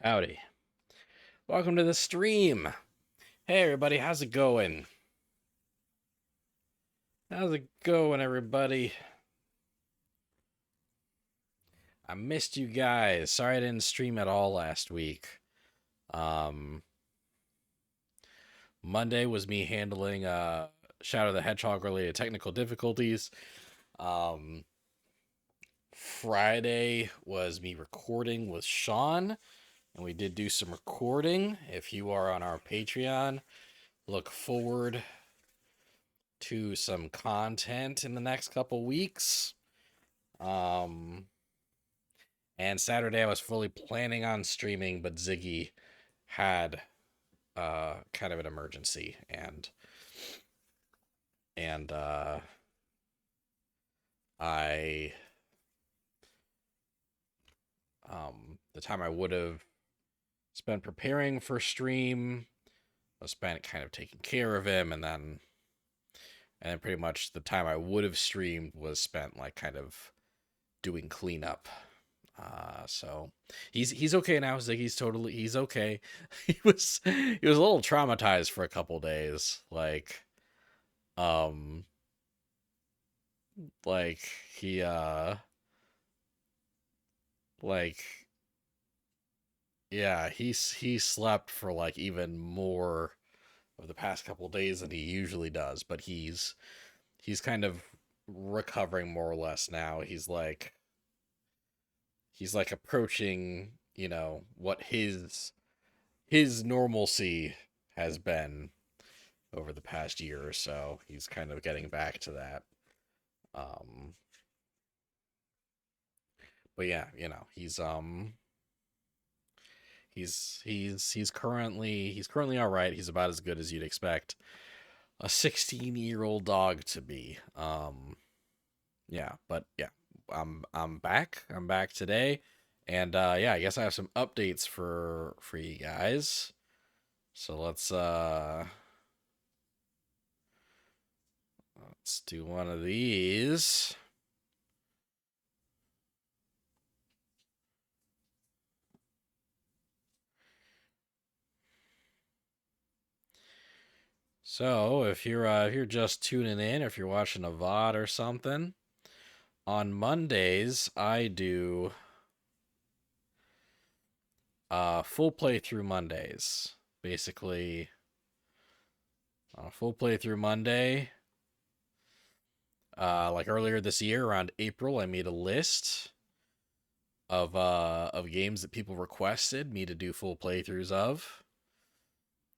Howdy. Welcome to the stream. Hey everybody, how's it going? How's it going, everybody? I missed you guys. Sorry I didn't stream at all last week. Um Monday was me handling Shadow the Hedgehog related technical difficulties. Um Friday was me recording with Sean, and we did do some recording. If you are on our Patreon, look forward to some content in the next couple weeks. Um, and Saturday I was fully planning on streaming, but Ziggy had kind of an emergency, and I the time I would have spent preparing for stream was spent kind of taking care of him, and then pretty much the time I would have streamed was spent like kind of doing cleanup. So he's okay now. He's okay. He was a little traumatized for a couple days. Um like he like yeah, he slept for like even more of the past couple days than he usually does, but he's kind of recovering more or less now. He's like approaching, what his normalcy has been over the past year or so. He's kind of getting back to that. Um, but yeah, he's currently all right. He's about as good as you'd expect a 16-year-old dog to be. Yeah, but yeah, I'm back. I'm back today, and yeah, I guess I have some updates for you guys. So let's do one of these. So if you're just tuning in, if you're watching a VOD or something, on Mondays I do full playthrough Mondays. Basically, on a full playthrough Monday, like earlier this year around April, I made a list of games that people requested me to do full playthroughs of,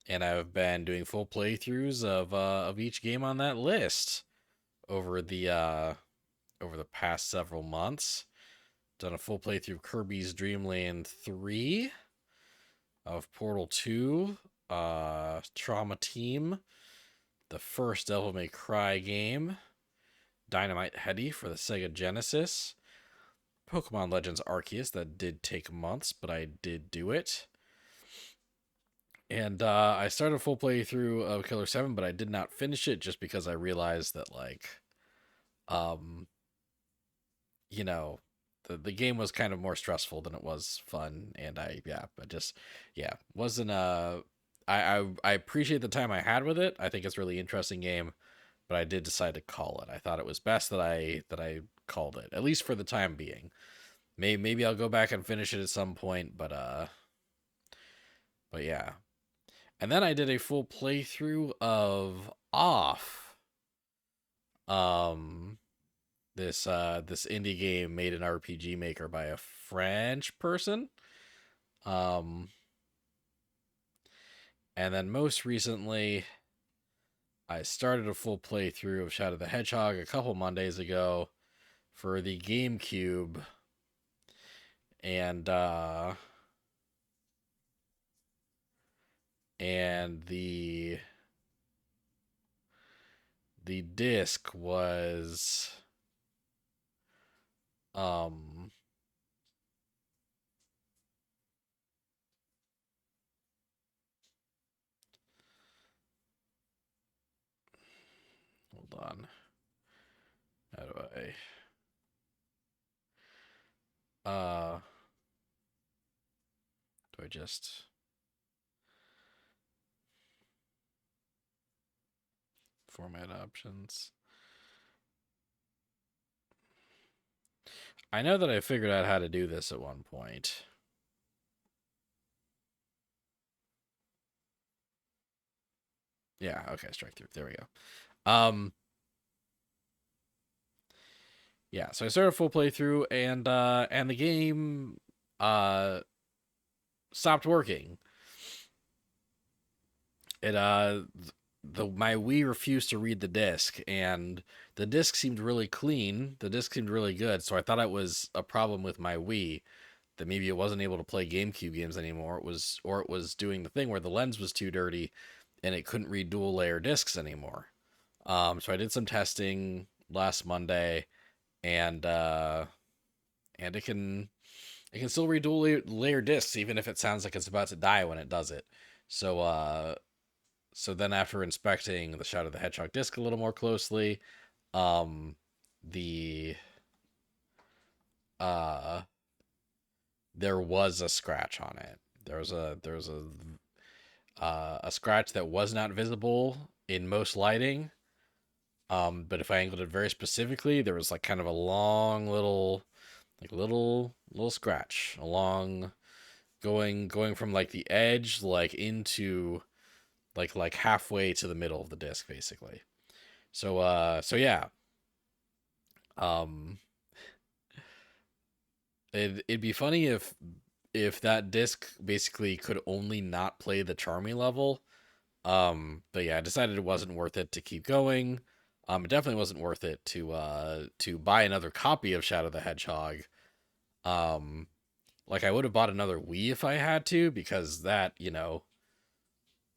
and I've been doing full playthroughs of each game on that list over the past several months. Done a full playthrough of Kirby's Dream Land 3, of Portal 2, Trauma Team, the first Devil May Cry game, Dynamite Headdy for the Sega Genesis, Pokemon Legends Arceus, that did take months, but I did do it. And I started a full playthrough of Killer 7, but I did not finish it just because I realized that, um, you know, the game was kind of more stressful than it was fun. And yeah, wasn't, I appreciate the time I had with it. I think it's a really interesting game, but I did decide to call it. I thought it was best that I called it, at least for the time being. Maybe I'll go back and finish it at some point, but yeah. And then I did a full playthrough of Off. Um this indie game made an RPG Maker by a French person. Um and then most recently I started a full playthrough of Shadow the Hedgehog a couple Mondays ago for the GameCube, and and the disc was um hold on. How So I just format options. I know that I figured out how to do this at one point. Yeah, okay, strike through. There we go. Yeah, so I started a full playthrough and the game uh stopped working. It the my Wii refused to read the disc, and the disc seemed really clean. The disc seemed really good, so I thought it was a problem with my Wii, that maybe it wasn't able to play GameCube games anymore. It was doing the thing where the lens was too dirty and it couldn't read dual layer discs anymore. So I did some testing last Monday, and and it can still read dual layer discs even if it sounds like it's about to die when it does it. So so then after inspecting the Shadow of the Hedgehog disc a little more closely, um the uh there was a scratch on it. There was a scratch that was not visible in most lighting. But if I angled it very specifically, there was like kind of a long little scratch along, going from like the edge like into like halfway to the middle of the disc basically. So yeah. Um it'd be funny if that disc basically could only not play the Charmy level. But yeah, I decided it wasn't worth it to keep going. It definitely wasn't worth it to buy another copy of Shadow the Hedgehog. Um, like I would have bought another Wii if I had to, because that,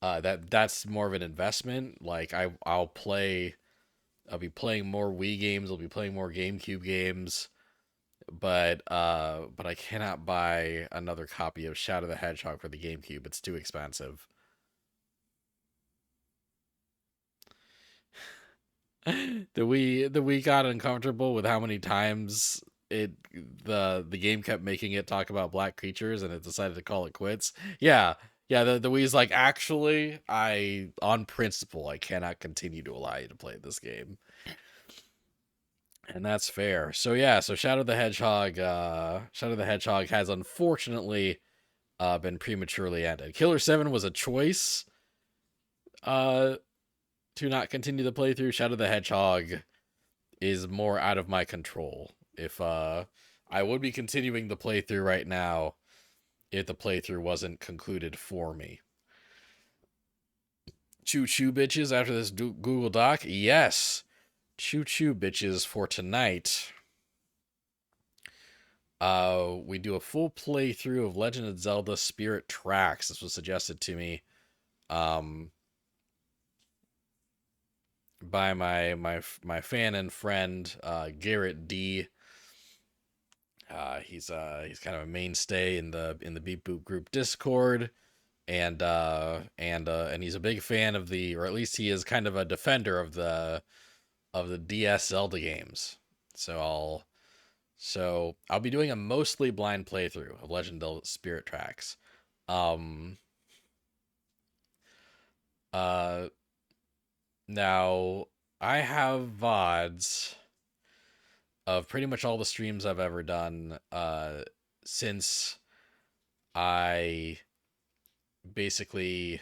that's more of an investment. Like I'll be playing more Wii games, I'll be playing more GameCube games, but I cannot buy another copy of Shadow the Hedgehog for the GameCube. It's too expensive. The we got uncomfortable with how many times the game kept making it talk about black creatures, and it decided to call it quits. Yeah. Yeah, the Wii's like, actually, I on principle I cannot continue to allow you to play this game. And that's fair. So yeah, so Shadow the Hedgehog has unfortunately been prematurely ended. Killer 7 was a choice uh to not continue the playthrough. Shadow the Hedgehog is more out of my control. If I would be continuing the playthrough right now if the playthrough wasn't concluded for me. Choo choo bitches after this Google Doc? Yes. Choo choo bitches for tonight. We do a full playthrough of Legend of Zelda Spirit Tracks. This was suggested to me um by my fan and friend Garrett D. He's kind of a mainstay in the Beep Boop group Discord, and he's a big fan of the, or at least he is kind of a defender of the DS Zelda games. So I'll be doing a mostly blind playthrough of Legend of Spirit Tracks. Um uh Now I have VODs of pretty much all the streams I've ever done since I basically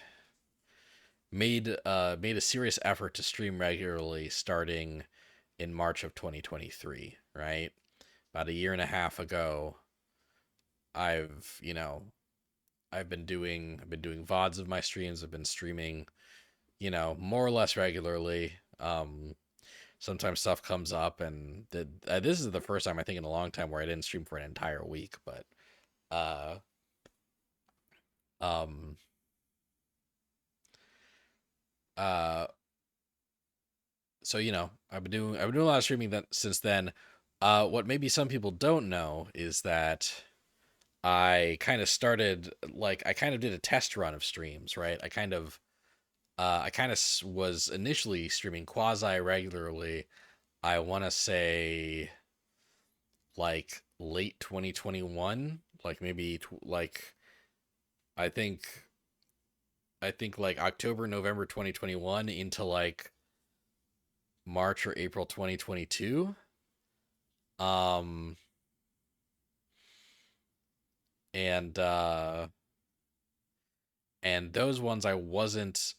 made a serious effort to stream regularly starting in March of 2023, right? About a year and a half ago, I've, you know, I've been doing VODs of my streams. I've been streaming, more or less regularly. Sometimes stuff comes up, and this is the first time I think in a long time where I didn't stream for an entire week, but uh um uh so I've been doing a lot of streaming that since then. What maybe some people don't know is that I kind of did a test run of streams, right? I kind of was initially streaming quasi regularly. I want to say like late 2021, like maybe like I think like October, November 2021 into like March or April 2022. Um and those ones I wasn't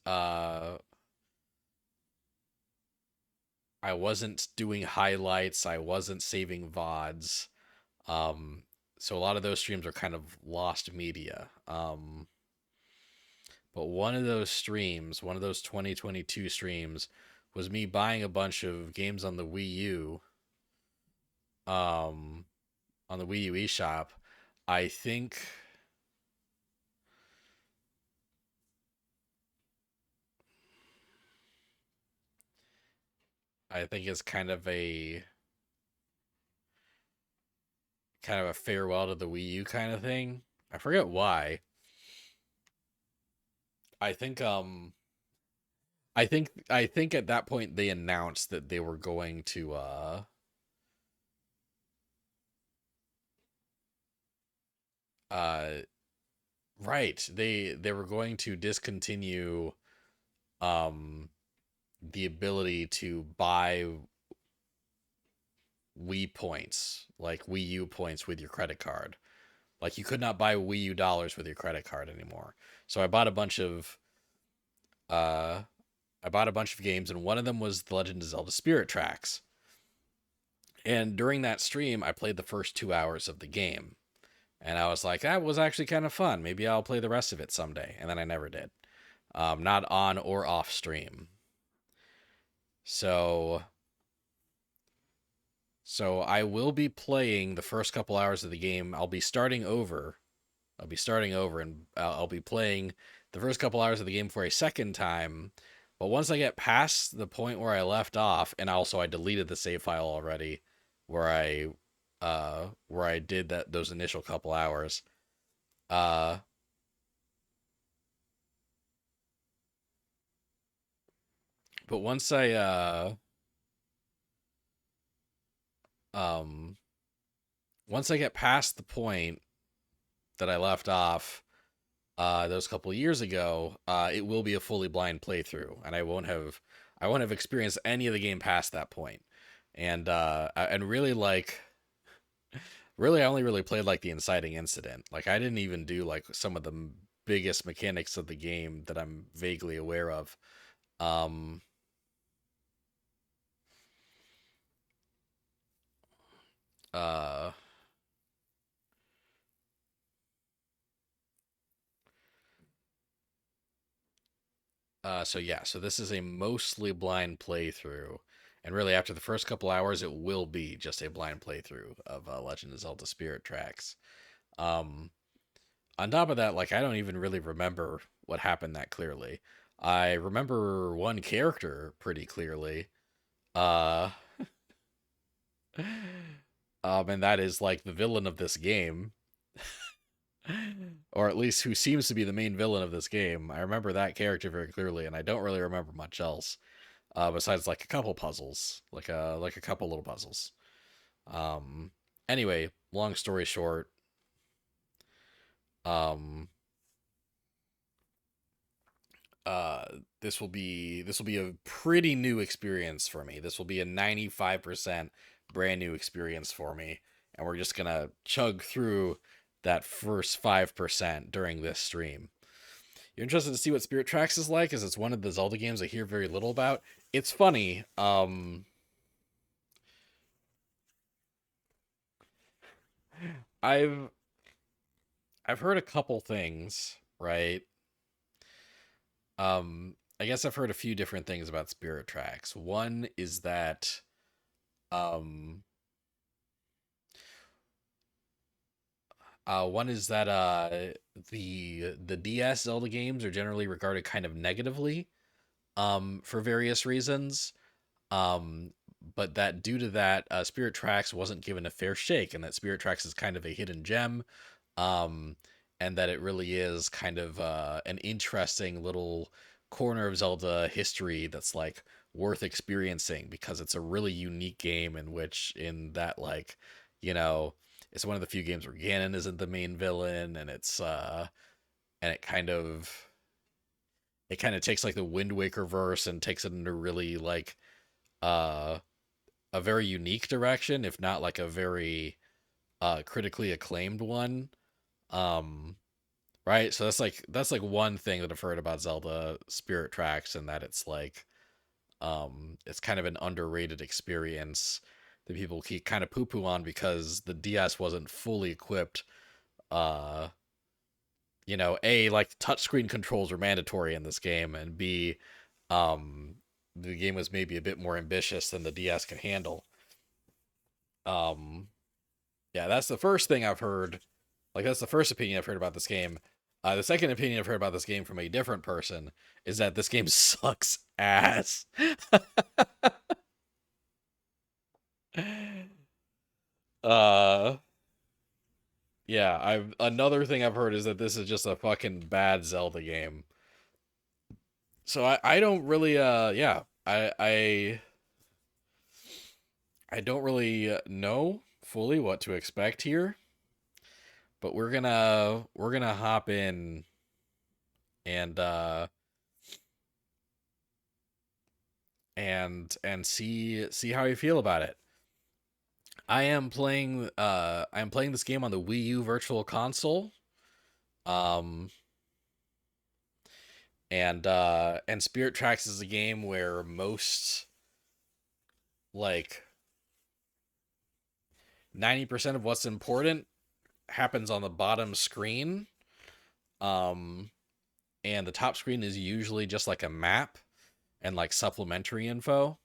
doing highlights, I wasn't saving VODs. Um so a lot of those streams are kind of lost media. But one of those streams, one of those 2022 streams was me buying a bunch of games on the Wii U, um on the Wii U eShop. I think I think it's kind of a farewell to the Wii U kind of thing. I forget why. I think I think at that point they announced that they were going to uh right, they were going to discontinue um the ability to buy Wii points, like Wii U points with your credit card. Like you could not buy Wii U dollars with your credit card anymore. So uh I bought a bunch of games, and one of them was The Legend of Zelda Spirit Tracks. And during that stream, I played the first 2 hours of the game. And I was like, that was actually kind of fun. Maybe I'll play the rest of it someday. And then I never did. Not on or off stream. So I will be playing the first couple hours of the game. I'll be starting over. And I'll be playing the first couple hours of the game for a second time. But once I get past the point where I left off, and also I deleted the save file already, where I did those initial couple hours. Uh, but um once I get past the point that I left off, those couple years ago, it will be a fully blind playthrough, and I won't have experienced any of the game past that point. And really, really, I only really played like the inciting incident. Like I didn't even do like some of the biggest mechanics of the game that I'm vaguely aware of. Um, uh, so yeah, so this is a mostly blind playthrough, and really after the first couple hours, it will be just a blind playthrough of Legend of Zelda Spirit Tracks. Um, on top of that, like I don't even really remember what happened that clearly. I remember one character pretty clearly. Uh, and that is like the villain of this game, or at least who seems to be the main villain of this game. I remember that character very clearly, and I don't really remember much else, besides like a couple puzzles, like a couple little puzzles. Um, anyway, long story short, um, uh, this will be a pretty new experience for me. This will be a 95% brand new experience for me, and we're just gonna chug through that first 5% during this stream. You're interested to see what Spirit Tracks is like, as it's one of the Zelda games I hear very little about. It's funny. I've I've heard a couple things, right? I guess I've heard a few different things about Spirit Tracks. Um, one is that the DS Zelda games are generally regarded kind of negatively, for various reasons. Um, but that due to that, Spirit Tracks wasn't given a fair shake, and that Spirit Tracks is kind of a hidden gem, um, and that it really is kind of an interesting little corner of Zelda history that's like worth experiencing because it's a really unique game in that like, you know, it's one of the few games where Ganon isn't the main villain, and and it kind of takes like the Wind Waker verse and takes it into really like uh a very unique direction, if not like a very critically acclaimed one. Um right? So that's like one thing that I've heard about Zelda Spirit Tracks, and that it's kind of an underrated experience that people keep kind of poo-poo on because the DS wasn't fully equipped. uh A, like touchscreen controls were mandatory in this game, and B, um the game was maybe a bit more ambitious than the DS could handle. um yeah, that's the first thing I've heard. Like, that's the first opinion I've heard about this game. The second opinion I've heard about this game from a different person is that this game sucks ass. uh yeah, I've another thing I've heard is that this is just a fucking bad Zelda game. So I don't really yeah, I don't really know fully what to expect here, but we're gonna hop in and and see how you feel about it. I'm playing this game on the Wii U Virtual Console. Um and Spirit Tracks is a game where most, like, 90% of what's important happens on the bottom screen. Um and the top screen is usually just like a map and like supplementary info.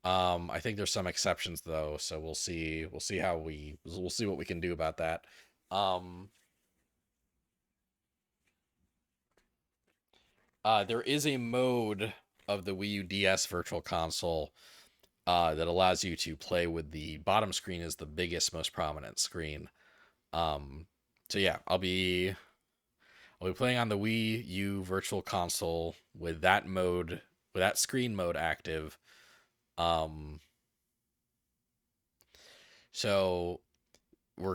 I think there's some exceptions though, so we'll see how we'll see what we can do about that. Um there is a mode of the Wii U DS Virtual Console that allows you to play with the bottom screen as the biggest, most prominent screen. Um, so yeah, I'll be playing on the Wii U Virtual Console with that mode, with that screen mode active. Um, so we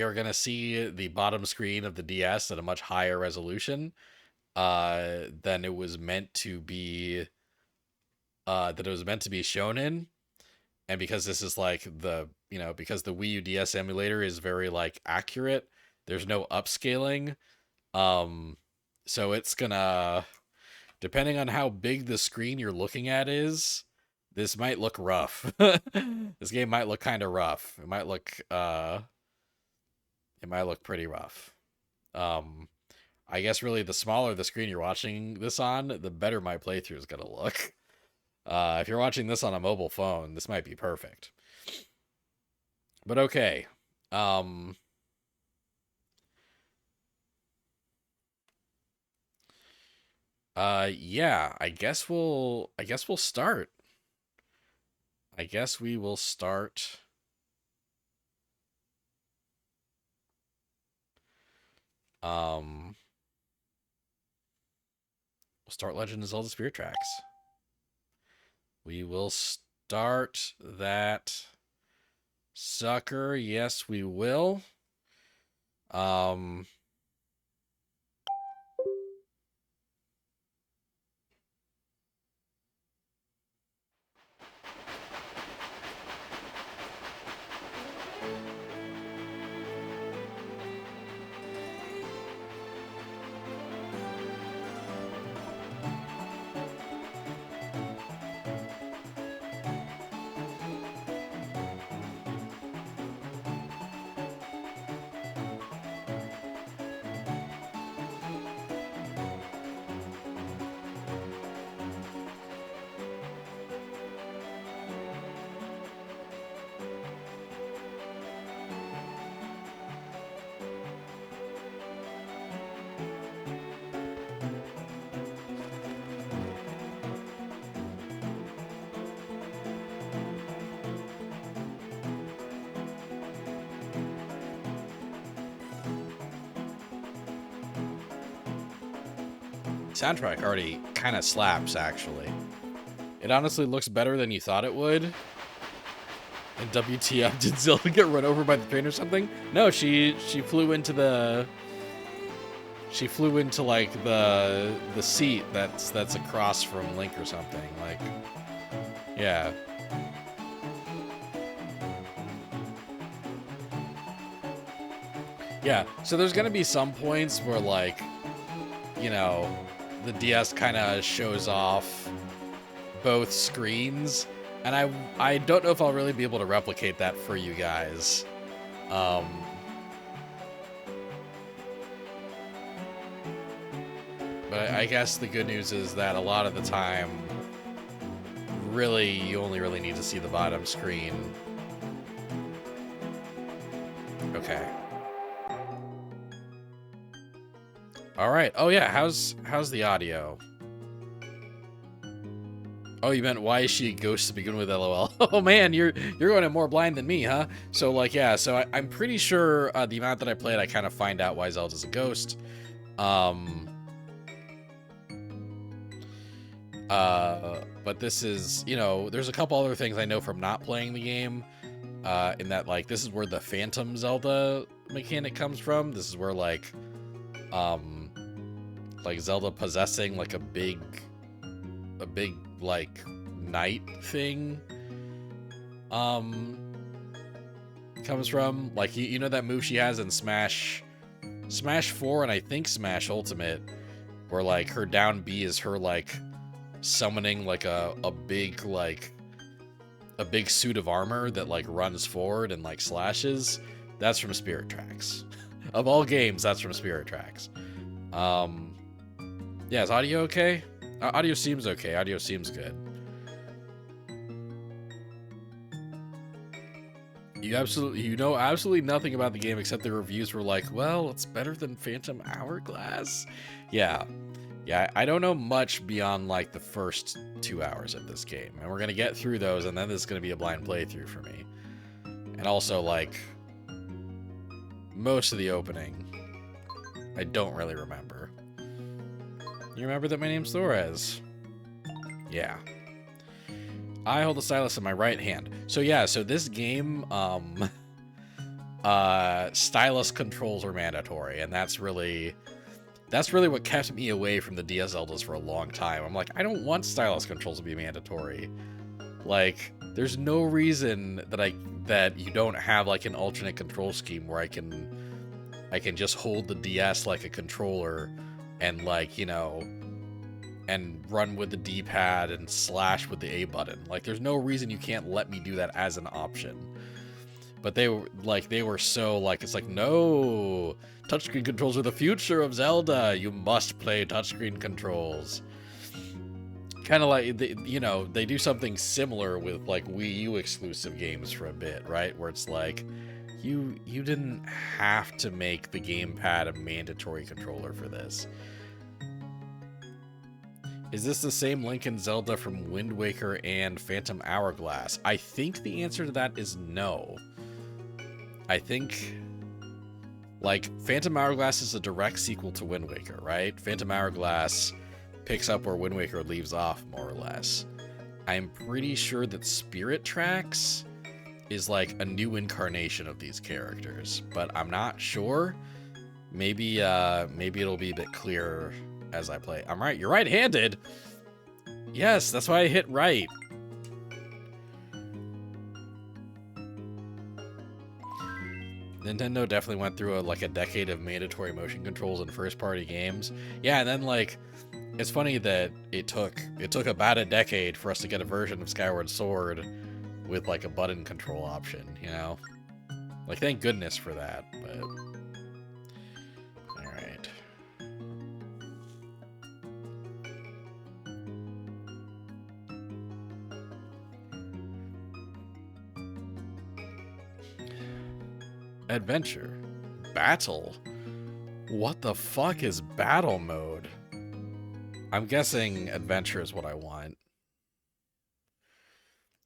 are gonna see the bottom screen of the DS at a much higher resolution than it was meant to be, that it was meant to be shown in. And because this is like because the Wii U DS emulator is very like accurate, there's no upscaling. um so it's gonna, depending on how big the screen you're looking at is, this might look rough. This game might look kind of rough. It might look pretty rough. um I guess really the smaller the screen you're watching this on, the better my playthrough is gonna look. If you're watching this on a mobile phone, this might be perfect. But okay. Um yeah, I guess we'll start. I guess we will start. Um we'll start Legend of Zelda Spirit Tracks. We will start that sucker. Yes, we will. Um Soundtrack already kind of slaps, actually. It honestly looks better than you thought it would. And WTF, did Zelda get run over by the train or something? No, she flew into the She flew into like the seat that's across from Link or something. Like, yeah. Yeah, so there's gonna be some points where, like, you know, the DS kind of shows off both screens, and I don't know if I'll really be able to replicate that for you guys. But I guess the good news is that a lot of the time, really, you only really need to see the bottom screen. Okay. All right. Oh yeah, how's the audio? Oh, you meant why is she a ghost to begin with? LOL. Oh man, you're going in more blind than me, huh? So like, yeah. So I'm pretty sure the amount that I played, I kind of find out why Zelda's a ghost. But this is, you know, there's a couple other things I know from not playing the game. In that, like, this is where the Phantom Zelda mechanic comes from. This is where like Zelda possessing like a big like knight thing comes from. Like, you know that move she has in Smash 4 and I think Smash Ultimate, where like her down B is her like summoning like a big suit of armor that like runs forward and like slashes. That's from Spirit Tracks. Of all games, that's from Spirit Tracks. Yeah, is audio okay? Audio seems okay. Audio seems good. You know absolutely nothing about the game except the reviews were like, well, it's better than Phantom Hourglass. Yeah, I don't know much beyond like the first 2 hours of this game, and we're gonna get through those, and then this is gonna be a blind playthrough for me. And also, like, most of the opening, I don't really remember. You remember that my name's Thorez? Yeah. I hold the stylus in my right hand. So yeah, so this game, stylus controls are mandatory, and that's really what kept me away from the DS Zeldas for a long time. I'm like, I don't want stylus controls to be mandatory. Like, there's no reason that you don't have like an alternate control scheme where I can just hold the DS like a controller and, like, you know, and run with the D-pad and slash with the A button. Like, there's no reason you can't let me do that as an option. But they were so like, it's like, no, touchscreen controls are the future of Zelda. You must play touchscreen controls. Kind of like, you know, they do something similar with like Wii U exclusive games for a bit, right? Where it's like, you didn't have to make the gamepad a mandatory controller for this. Is this the same Link and Zelda from Wind Waker and Phantom Hourglass? I think the answer to that is no. I think, like, Phantom Hourglass is a direct sequel to Wind Waker, right? Phantom Hourglass picks up where Wind Waker leaves off, more or less. I'm pretty sure that Spirit Tracks is like a new incarnation of these characters, but I'm not sure. Maybe it'll be a bit clearer as I play. I'm right. You're right-handed. Yes, that's why I hit right. Nintendo definitely went through a decade of mandatory motion controls in first-party games. Yeah, and then, like, it's funny that it took about a decade for us to get a version of Skyward Sword with like a button control option, you know? Like, thank goodness for that, but all right. Adventure. Battle? What the fuck is battle mode? I'm guessing adventure is what I want.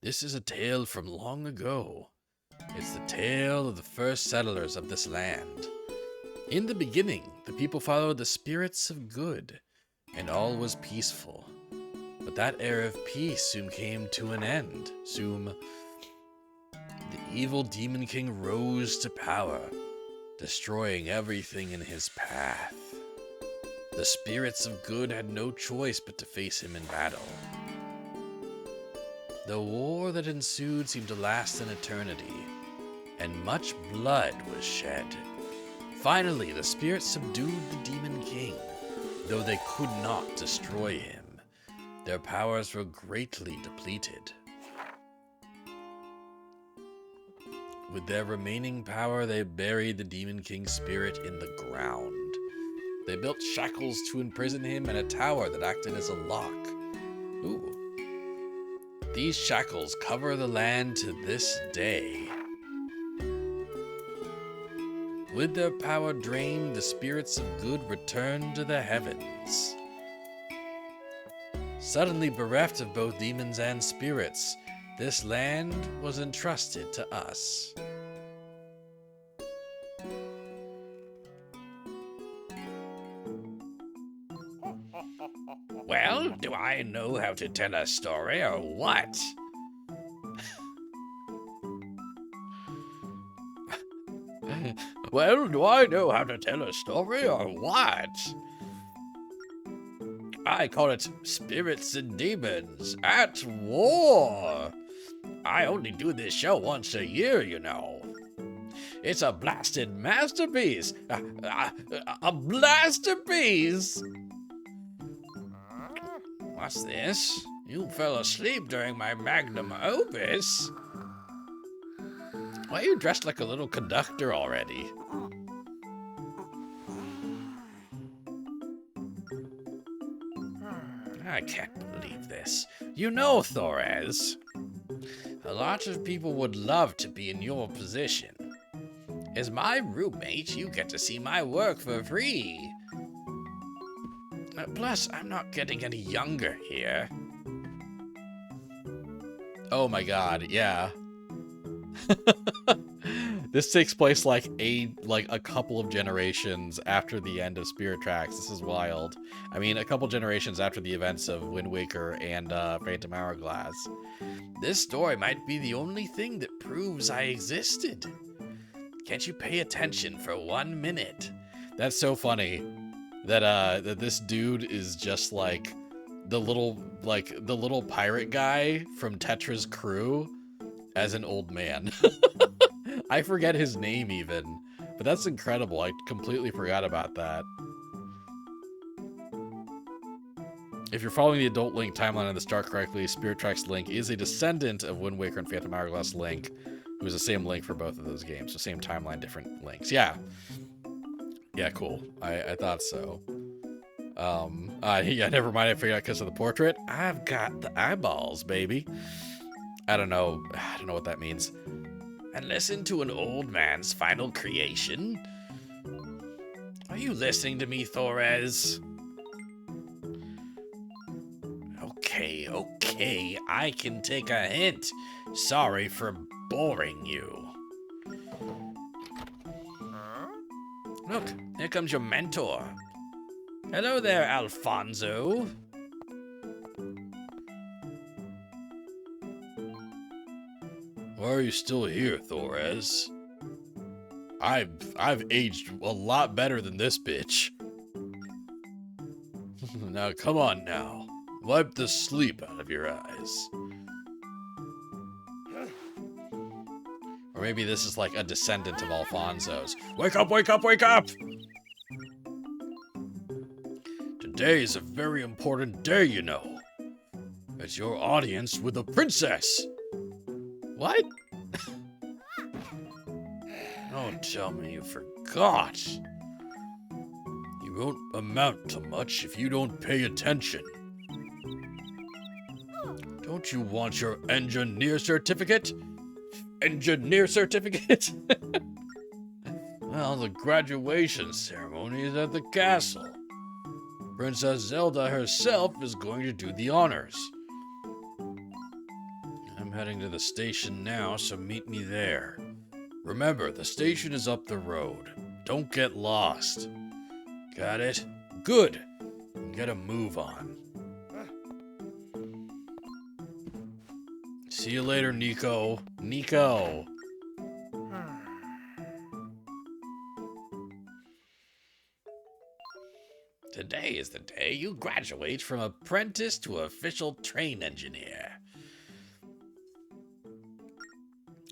This is a tale from long ago. It's the tale of the first settlers of this land. In the beginning, the people followed the spirits of good, and all was peaceful. But that era of peace soon came to an end. Soon, the evil Demon King rose to power, destroying everything in his path. The spirits of good had no choice but to face him in battle. The war that ensued seemed to last an eternity, and much blood was shed. Finally, the spirits subdued the Demon King, though they could not destroy him. Their powers were greatly depleted. With their remaining power, they buried the Demon King's spirit in the ground. They built shackles to imprison him and a tower that acted as a lock. Ooh. These shackles cover the land to this day. With their power drained, the spirits of good returned to the heavens. Suddenly bereft of both demons and spirits, this land was entrusted to us. Well, do I know how to tell a story or what? Well, do I know how to tell a story or what? I call it Spirits and Demons at War. I only do this show once a year, you know. It's a blasted masterpiece. A masterpiece. What's this? You fell asleep during my magnum opus. Why are you dressed like a little conductor already? I can't believe this. You know, Thorez, a lot of people would love to be in your position. As my roommate, you get to see my work for free. Plus, I'm not getting any younger here. Oh my god, yeah. This takes place like a couple of generations after the end of Spirit Tracks. This is wild. I mean, a couple generations after the events of Wind Waker and Phantom Hourglass. This story might be the only thing that proves I existed. Can't you pay attention for 1 minute? That's so funny that that this dude is just like the little pirate guy from Tetra's crew as an old man. I forget his name even, but that's incredible. I completely forgot about that. If you're following the Adult Link timeline on the start correctly, Spirit Tracks Link is a descendant of Wind Waker and Phantom Hourglass Link. It was the same link for both of those games, so same timeline, different links. Yeah. Yeah, cool. I thought so. Yeah, never mind. I figured out because of the portrait. I've got the eyeballs, baby. I don't know what that means. And listen to an old man's final creation? Are you listening to me, Thorez? Okay, I can take a hint. Sorry for boring you. Look, here comes your mentor. Hello there, Alfonso. Why are you still here, Thorez? I've aged a lot better than this bitch. Now come on now. Wipe the sleep out of your eyes. Or maybe this is like a descendant of Alfonso's. Wake up, wake up, wake up! Today is a very important day, you know. It's your audience with the princess. What? Don't tell me you forgot. You won't amount to much if you don't pay attention. Don't you want your engineer certificate? Engineer certificate? Well, the graduation ceremony is at the castle. Princess Zelda herself is going to do the honors. I'm heading to the station now, so meet me there. Remember, the station is up the road. Don't get lost. Got it? Good. Get a move on. See you later, Nico. Nico. Today is the day you graduate from apprentice to official train engineer.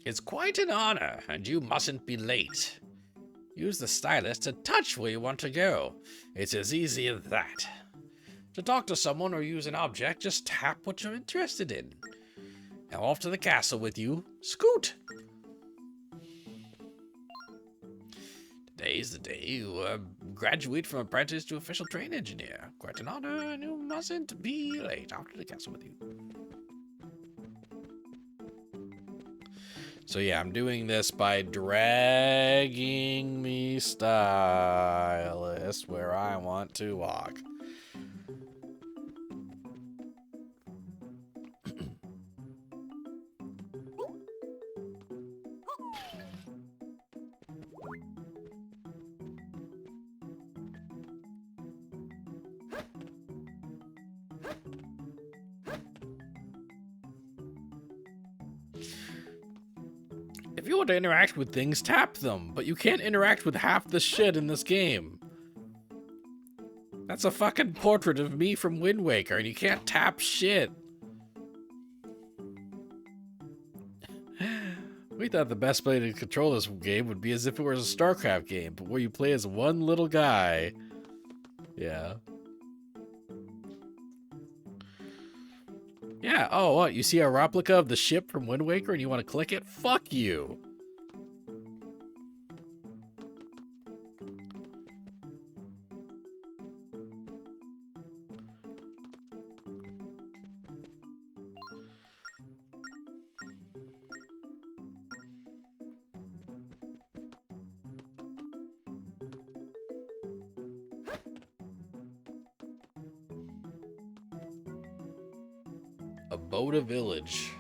It's quite an honor, and you mustn't be late. Use the stylus to touch where you want to go. It's as easy as that. To talk to someone or use an object, just tap what you're interested in. Now off to the castle with you. Scoot! Today's the day you graduate from apprentice to official train engineer. Quite an honor, and you mustn't be late. Off to the castle with you. So yeah, I'm doing this by dragging me stylus where I want to walk. If you want to interact with things, tap them, but you can't interact with half the shit in this game. That's a fucking portrait of me from Wind Waker, and you can't tap shit. We thought the best way to control this game would be as if it was a StarCraft game, but where you play as one little guy. Yeah. Yeah, oh, what? You see a replica of the ship from Wind Waker and you want to click it? Fuck you! Aboda Village.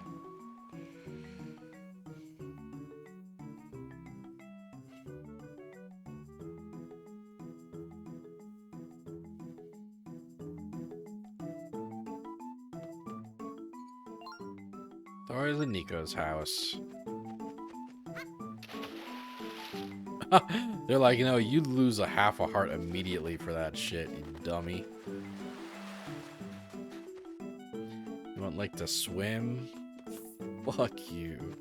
There's the Nico's house. They're like, you know, you'd lose a half a heart immediately for that shit, you dummy. You want, like, to swim? Fuck you.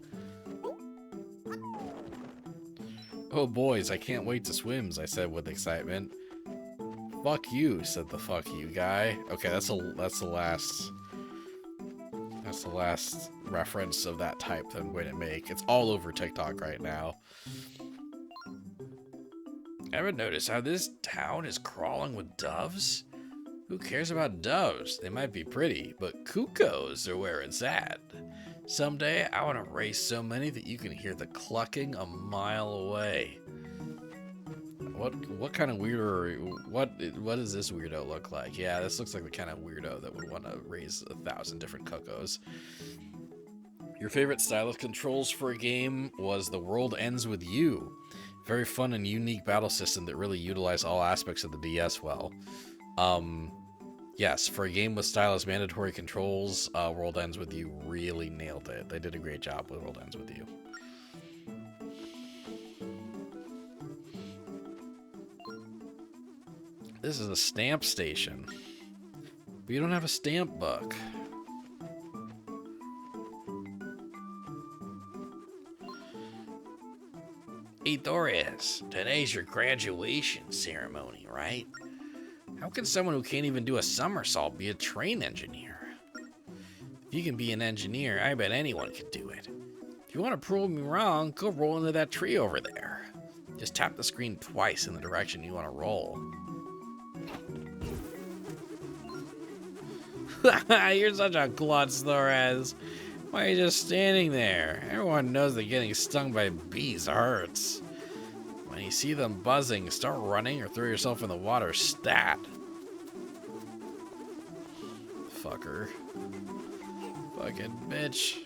Oh, boys, I can't wait to swims, I said with excitement. Fuck you, said the fuck you guy. Okay, that's the last reference of that type that I'm going to make. It's all over TikTok right now. Ever notice how this town is crawling with doves? Who cares about doves? They might be pretty, but cuckoos are where it's at. Someday, I want to raise so many that you can hear the clucking a mile away. What kind of weirdo? What does this weirdo look like? Yeah, this looks like the kind of weirdo that would want to raise 1,000 different cuckoos. Your favorite stylus controls for a game was The World Ends With You. Very fun and unique battle system that really utilized all aspects of the DS well. Yes, for a game with stylus mandatory controls, World Ends With You really nailed it. They did a great job with World Ends With You. This is a stamp station. But you don't have a stamp book. Hey Doris, today's your graduation ceremony, right? How can someone who can't even do a somersault be a train engineer? If you can be an engineer, I bet anyone can do it. If you want to prove me wrong, go roll into that tree over there. Just tap the screen twice in the direction you want to roll. You're such a klutz, Torres. Why are you just standing there? Everyone knows that getting stung by bees hurts. When you see them buzzing, start running or throw yourself in the water stat. Fucker. Fucking bitch.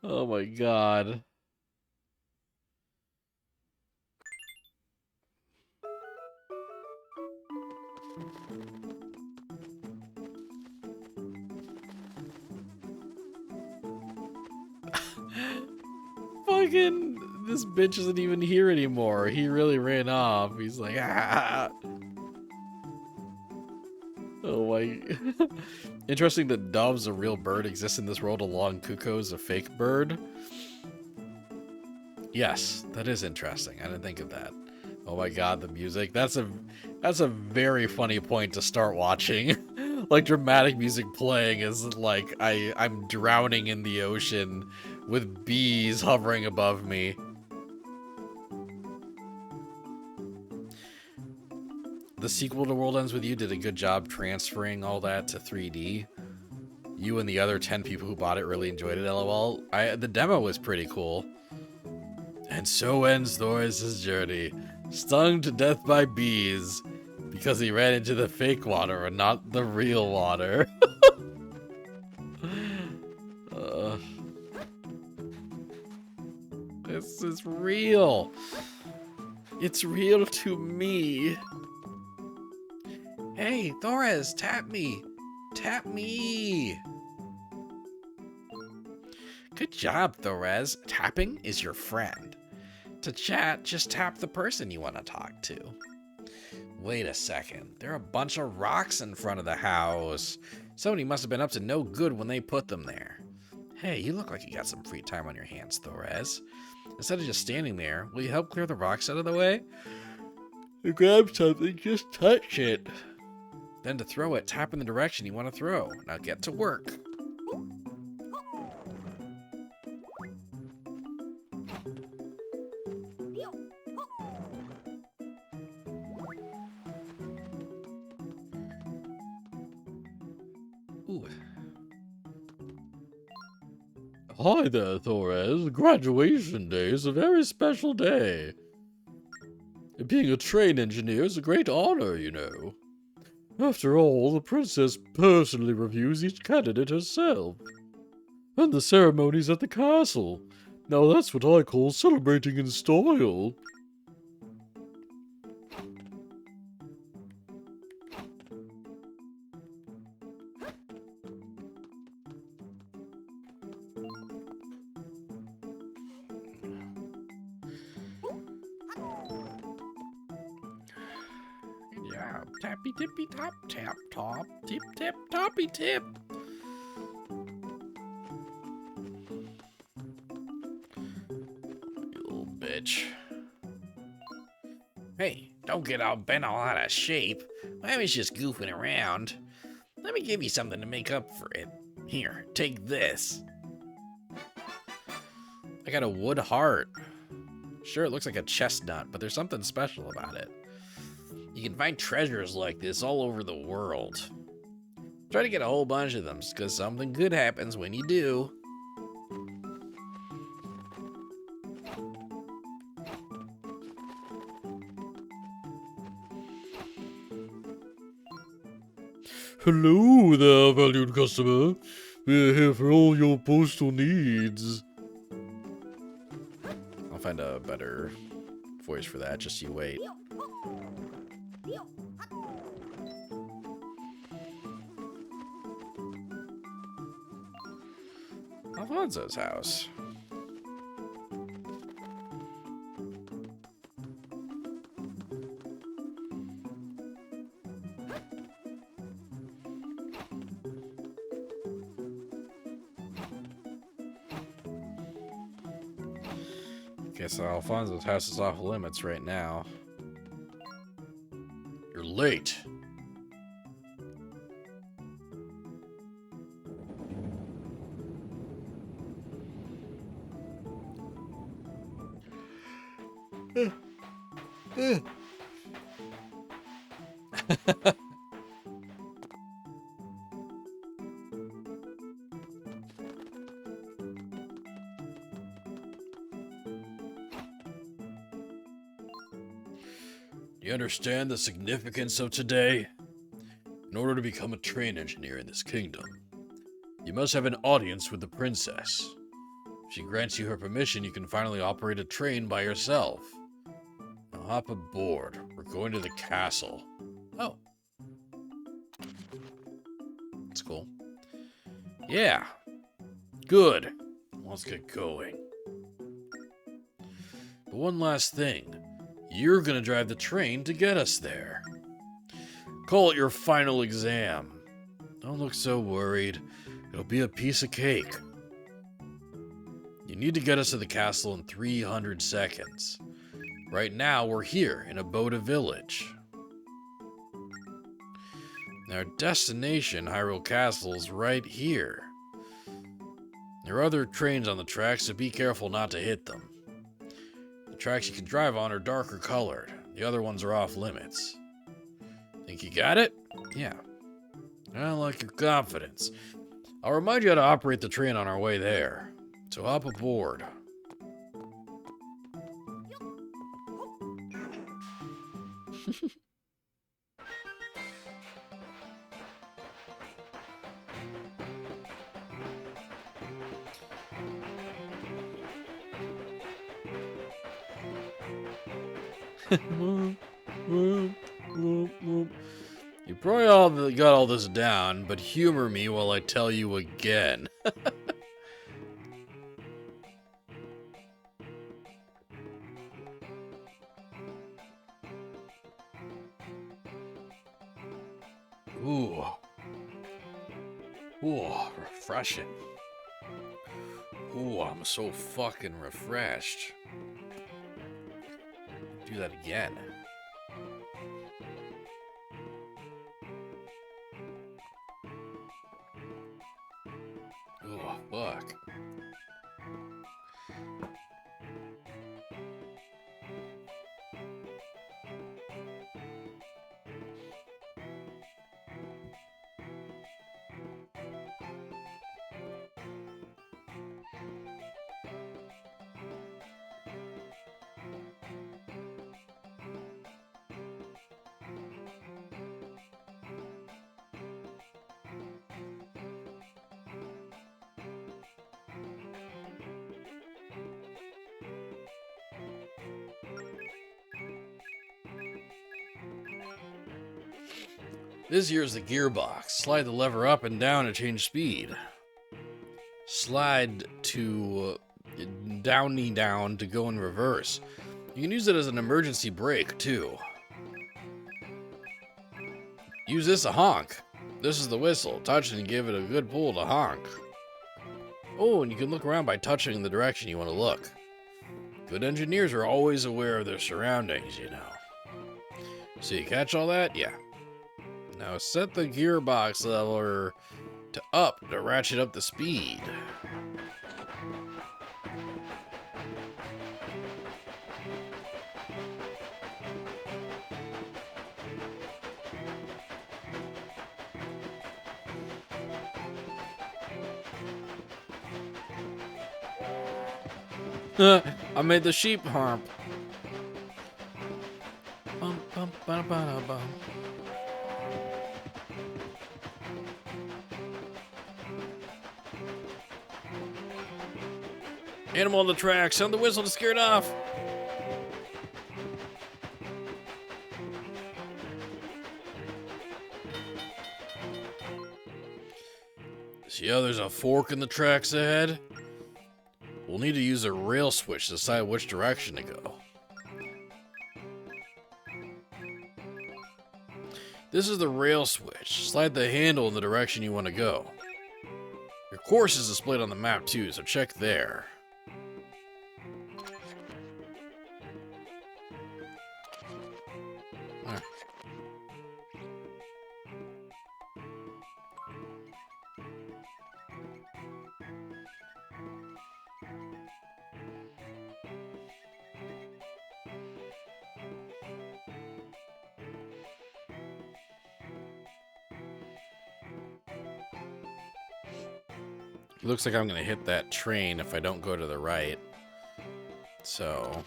Oh my god. fucking, this bitch isn't even here anymore. He really ran off. He's like, ah. Oh my. Interesting that Dove's a real bird exists in this world along Kuko's a fake bird. Yes, that is interesting. I didn't think of that. Oh my god, the music. That's a very funny point to start watching. Like dramatic music playing is like I'm drowning in the ocean with bees hovering above me. The sequel to World Ends With You did a good job transferring all that to 3D. You and the other 10 people who bought it really enjoyed it, lol. The demo was pretty cool. And so ends Thoris' journey, stung to death by bees, because he ran into the fake water and not the real water. This is real. It's real to me. Hey, Thoris, tap me. Tap me. Good job, Thorez. Tapping is your friend. To chat, just tap the person you want to talk to. Wait a second. There are a bunch of rocks in front of the house. Somebody must have been up to no good when they put them there. Hey, you look like you got some free time on your hands, Thorez. Instead of just standing there, will you help clear the rocks out of the way? To grab something, just touch it. Then to throw it, tap in the direction you want to throw. Now get to work. Ooh. Hi there, Thorez. Graduation day is a very special day. Being a train engineer is a great honor, you know. After all, the princess personally reviews each candidate herself. And the ceremony's at the castle. Now that's what I call celebrating in style. Yeah, tappy tippy top, tap top, tip tip toppy tip. You little bitch. Hey, don't get all bent all out of shape. I was just goofing around. Let me give you something to make up for it. Here, take this. I got a wood heart. Sure, it looks like a chestnut, but there's something special about it. You can find treasures like this all over the world. Try to get a whole bunch of them, because something good happens when you do. Hello there, valued customer. We're here for all your postal needs. I'll find a better voice for that, just you wait. Alfonso's house. Okay, so Alfonso's house is off limits right now. You're late. Do you understand the significance of today? In order to become a train engineer in this kingdom, you must have an audience with the princess. If she grants you her permission, you can finally operate a train by yourself. Now hop aboard. We're going to the castle. Oh. That's cool. Yeah. Good. Let's get going. But one last thing. You're gonna drive the train to get us there. Call it your final exam. Don't look so worried. It'll be a piece of cake. You need to get us to the castle in 300 seconds. Right now, we're here in Aboda Village. Our destination, Hyrule Castle, is right here. There are other trains on the tracks, so be careful not to hit them. The tracks you can drive on are darker colored. The other ones are off limits. Think you got it? Yeah. I like your confidence. I'll remind you how to operate the train on our way there. So hop aboard. You probably all got all this down, but humor me while I tell you again. Ooh. Ooh, refreshing. Ooh, I'm so fucking refreshed. Do that again. Oh, fuck. This here's the gearbox. Slide the lever up and down to change speed. Slide to downy down to go in reverse. You can use it as an emergency brake, too. Use this to honk. This is the whistle. Touch it and give it a good pull to honk. Oh, and you can look around by touching the direction you want to look. Good engineers are always aware of their surroundings, you know. So you catch all that? Yeah. Now set the gearbox lever to up to ratchet up the speed. I made the sheep harp. Bum, bum, ba, ba, bum. Animal on the track, sound the whistle to scare it off. See how there's a fork in the tracks ahead? We'll need to use a rail switch to decide which direction to go. This is the rail switch. Slide the handle in the direction you want to go. Your course is displayed on the map too, so check there. Looks like I'm going to hit that train if I don't go to the right. So.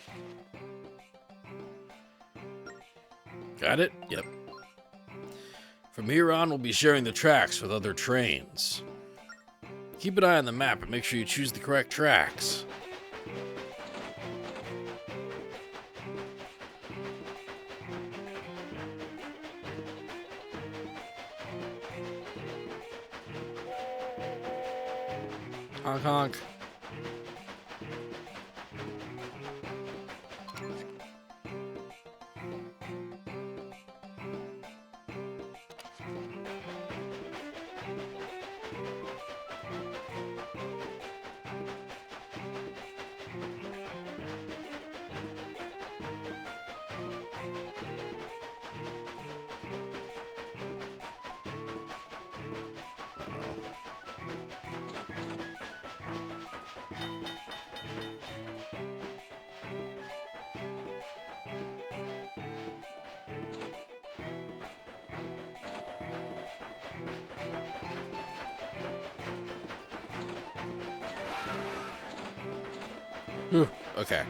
Got it? Yep. From here on, we'll be sharing the tracks with other trains. Keep an eye on the map and make sure you choose the correct tracks. Honk honk. Whew, okay.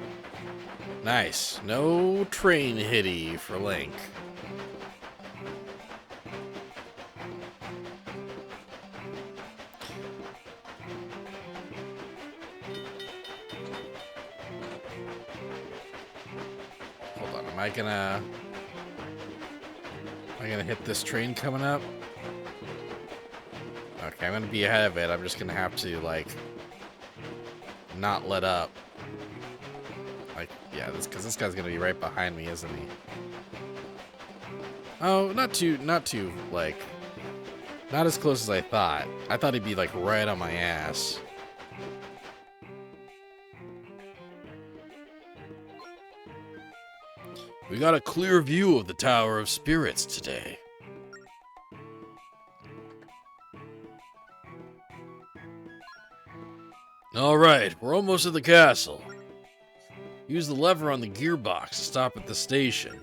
Nice. No train hitty for Link. Hold on, am I gonna hit this train coming up? Okay, I'm gonna be ahead of it. I'm just gonna have to, like, not let up. Like, yeah, because this guy's gonna be right behind me, isn't he? Oh, not too, like, not as close as I thought. I thought he'd be, like, right on my ass. We got a clear view of the Tower of Spirits today. Alright, we're almost at the castle. Use the lever on the gearbox to stop at the station.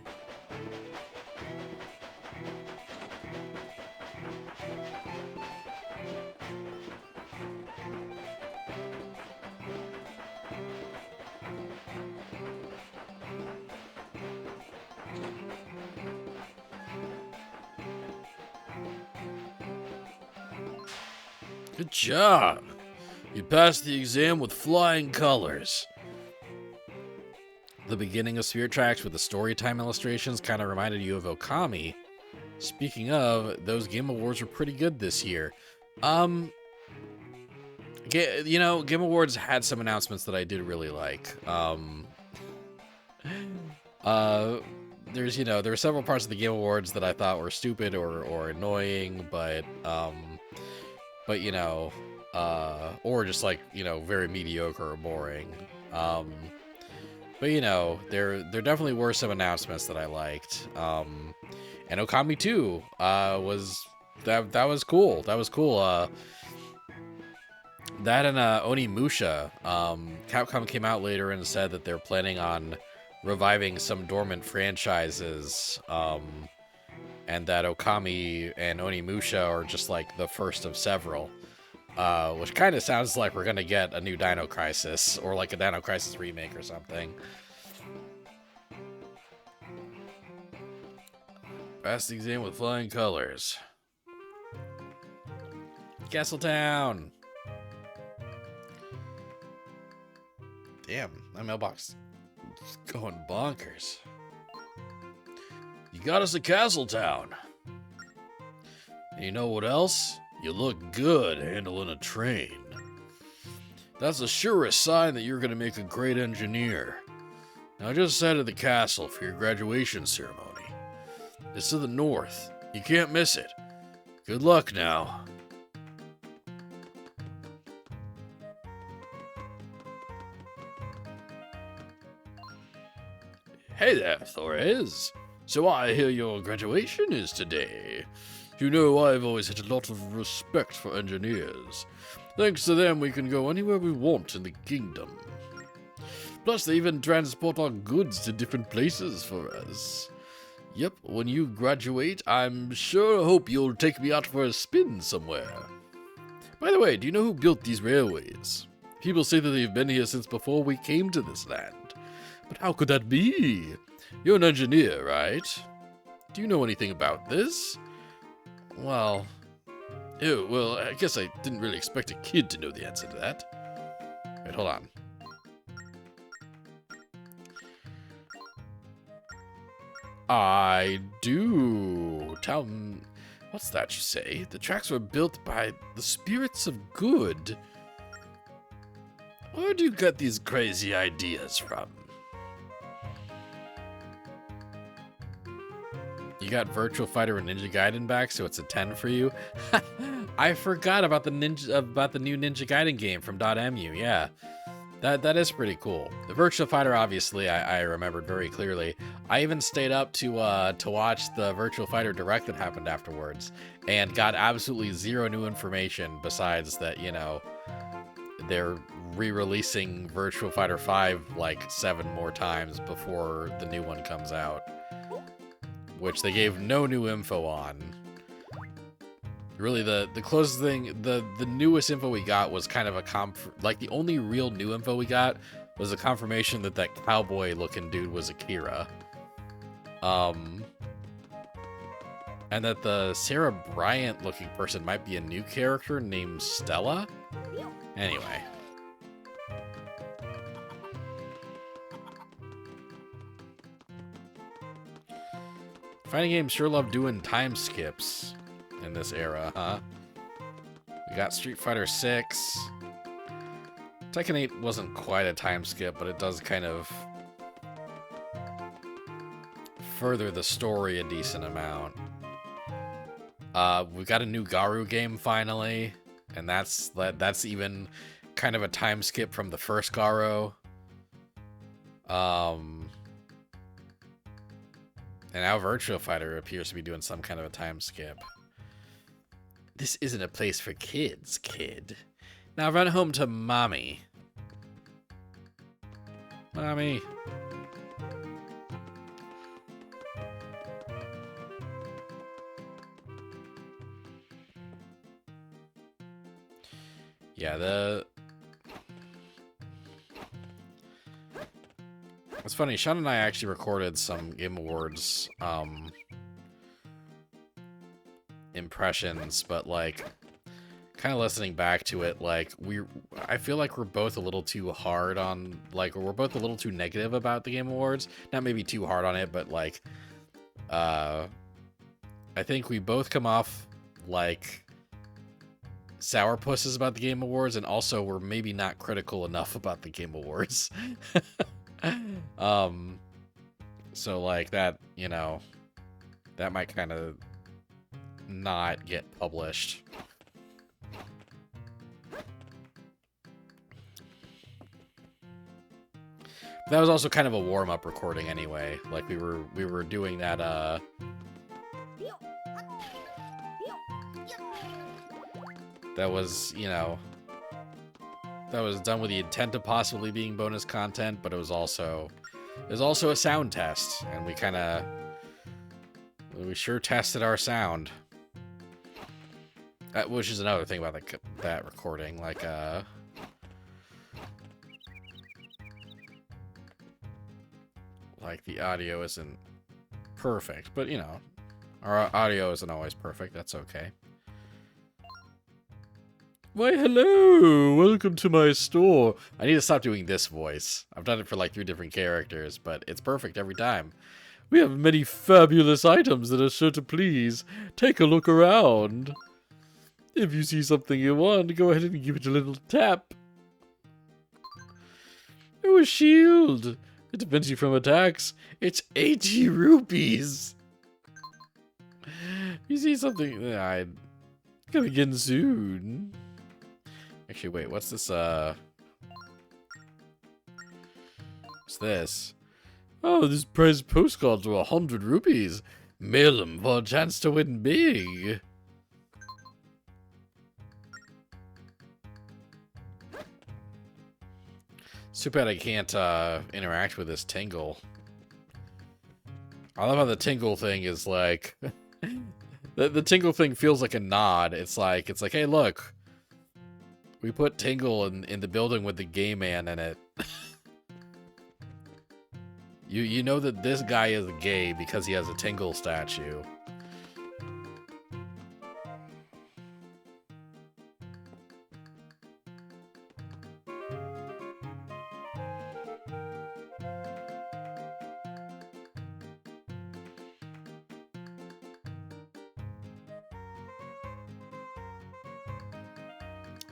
Good job! You passed the exam with flying colors. The beginning of Spirit Tracks with the storytime illustrations kind of reminded you of Okami. Speaking of, those Game Awards were pretty good this year. You know, Game Awards had some announcements that I did really like. There were several parts of the Game Awards that I thought were stupid or annoying, but you know, or just like, you know, very mediocre or boring. But you know, there definitely were some announcements that I liked. And Okami 2 was cool. That was cool. That and Onimusha. Capcom came out later and said that they're planning on reviving some dormant franchises. And that Okami and Onimusha are just like the first of several. Which kind of sounds like we're gonna get a new Dino Crisis, or like a Dino Crisis remake or something. Pass the exam with flying colors. Castletown! Damn, my mailbox is going bonkers. You got us to Castletown. And you know what else? You look good handling a train. That's the surest sign that you're going to make a great engineer. Now just head to the castle for your graduation ceremony. It's to the north. You can't miss it. Good luck now. Hey there, Thorez. So I hear your graduation is today. You know, I've always had a lot of respect for engineers. Thanks to them, we can go anywhere we want in the kingdom. Plus, they even transport our goods to different places for us. Yep, when you graduate, I'm sure hope you'll take me out for a spin somewhere. By the way, do you know who built these railways? People say that they've been here since before we came to this land. But how could that be? You're an engineer, right? Do you know anything about this? Well, I guess I didn't really expect a kid to know the answer to that. Wait, hold on. I do. What's that you say? The tracks were built by the spirits of good. Where do you get these crazy ideas from? You got Virtual Fighter and Ninja Gaiden back, so it's a 10 for you. I forgot about the new Ninja Gaiden game from .mu. Yeah, that is pretty cool. The Virtual Fighter, obviously, I remembered very clearly. I even stayed up to watch the Virtual Fighter Direct that happened afterwards, and got absolutely zero new information besides that, you know, they're re-releasing Virtual Fighter 5 like 7 more times before the new one comes out. Which they gave no new info on. Really, the closest thing, the newest info we got was kind of like the only real new info we got was a confirmation that that cowboy-looking dude was Akira. And that the Sarah Bryant-looking person might be a new character named Stella? Anyway. Fighting games sure love doing time skips in this era, huh? We got Street Fighter 6. Tekken 8 wasn't quite a time skip, but it does kind of further the story a decent amount. We got a new Garu game finally, and that's even kind of a time skip from the first Garu. And now Virtua Fighter appears to be doing some kind of a time skip. This isn't a place for kids, kid. Now run home to mommy. Mommy. Yeah, it's funny, Sean and I actually recorded some Game Awards impressions, but like kind of listening back to it, like I feel like we're both a little too hard on, like, we're both a little too negative about the Game Awards. Not maybe too hard on it, but like I think we both come off like sourpusses about the Game Awards, and also we're maybe not critical enough about the Game Awards. So like that, you know, that might kind of not get published. That was also kind of a warm-up recording anyway. Like we were doing that that was, you know, that was done with the intent of possibly being bonus content, but it was also a sound test, and we sure tested our sound. Which is another thing about that recording, like the audio isn't perfect, but you know, our audio isn't always perfect. That's okay. Why, hello! Welcome to my store. I need to stop doing this voice. I've done it for like 3 different characters, but it's perfect every time. We have many fabulous items that are sure to please. Take a look around. If you see something you want, go ahead and give it a little tap. Oh, a shield. It defends you from attacks. It's 80 rupees. You see something? I'm gonna get soon. Actually, wait, what's this, what's this? Oh, this prize postcards are 100 rupees. Mail them for a chance to win big. It's too bad I can't, interact with this tingle. I love how the tingle thing is like... the tingle thing feels like a nod. It's like, hey, look. We put Tingle in the building with the gay man in it. You know that this guy is gay because he has a Tingle statue.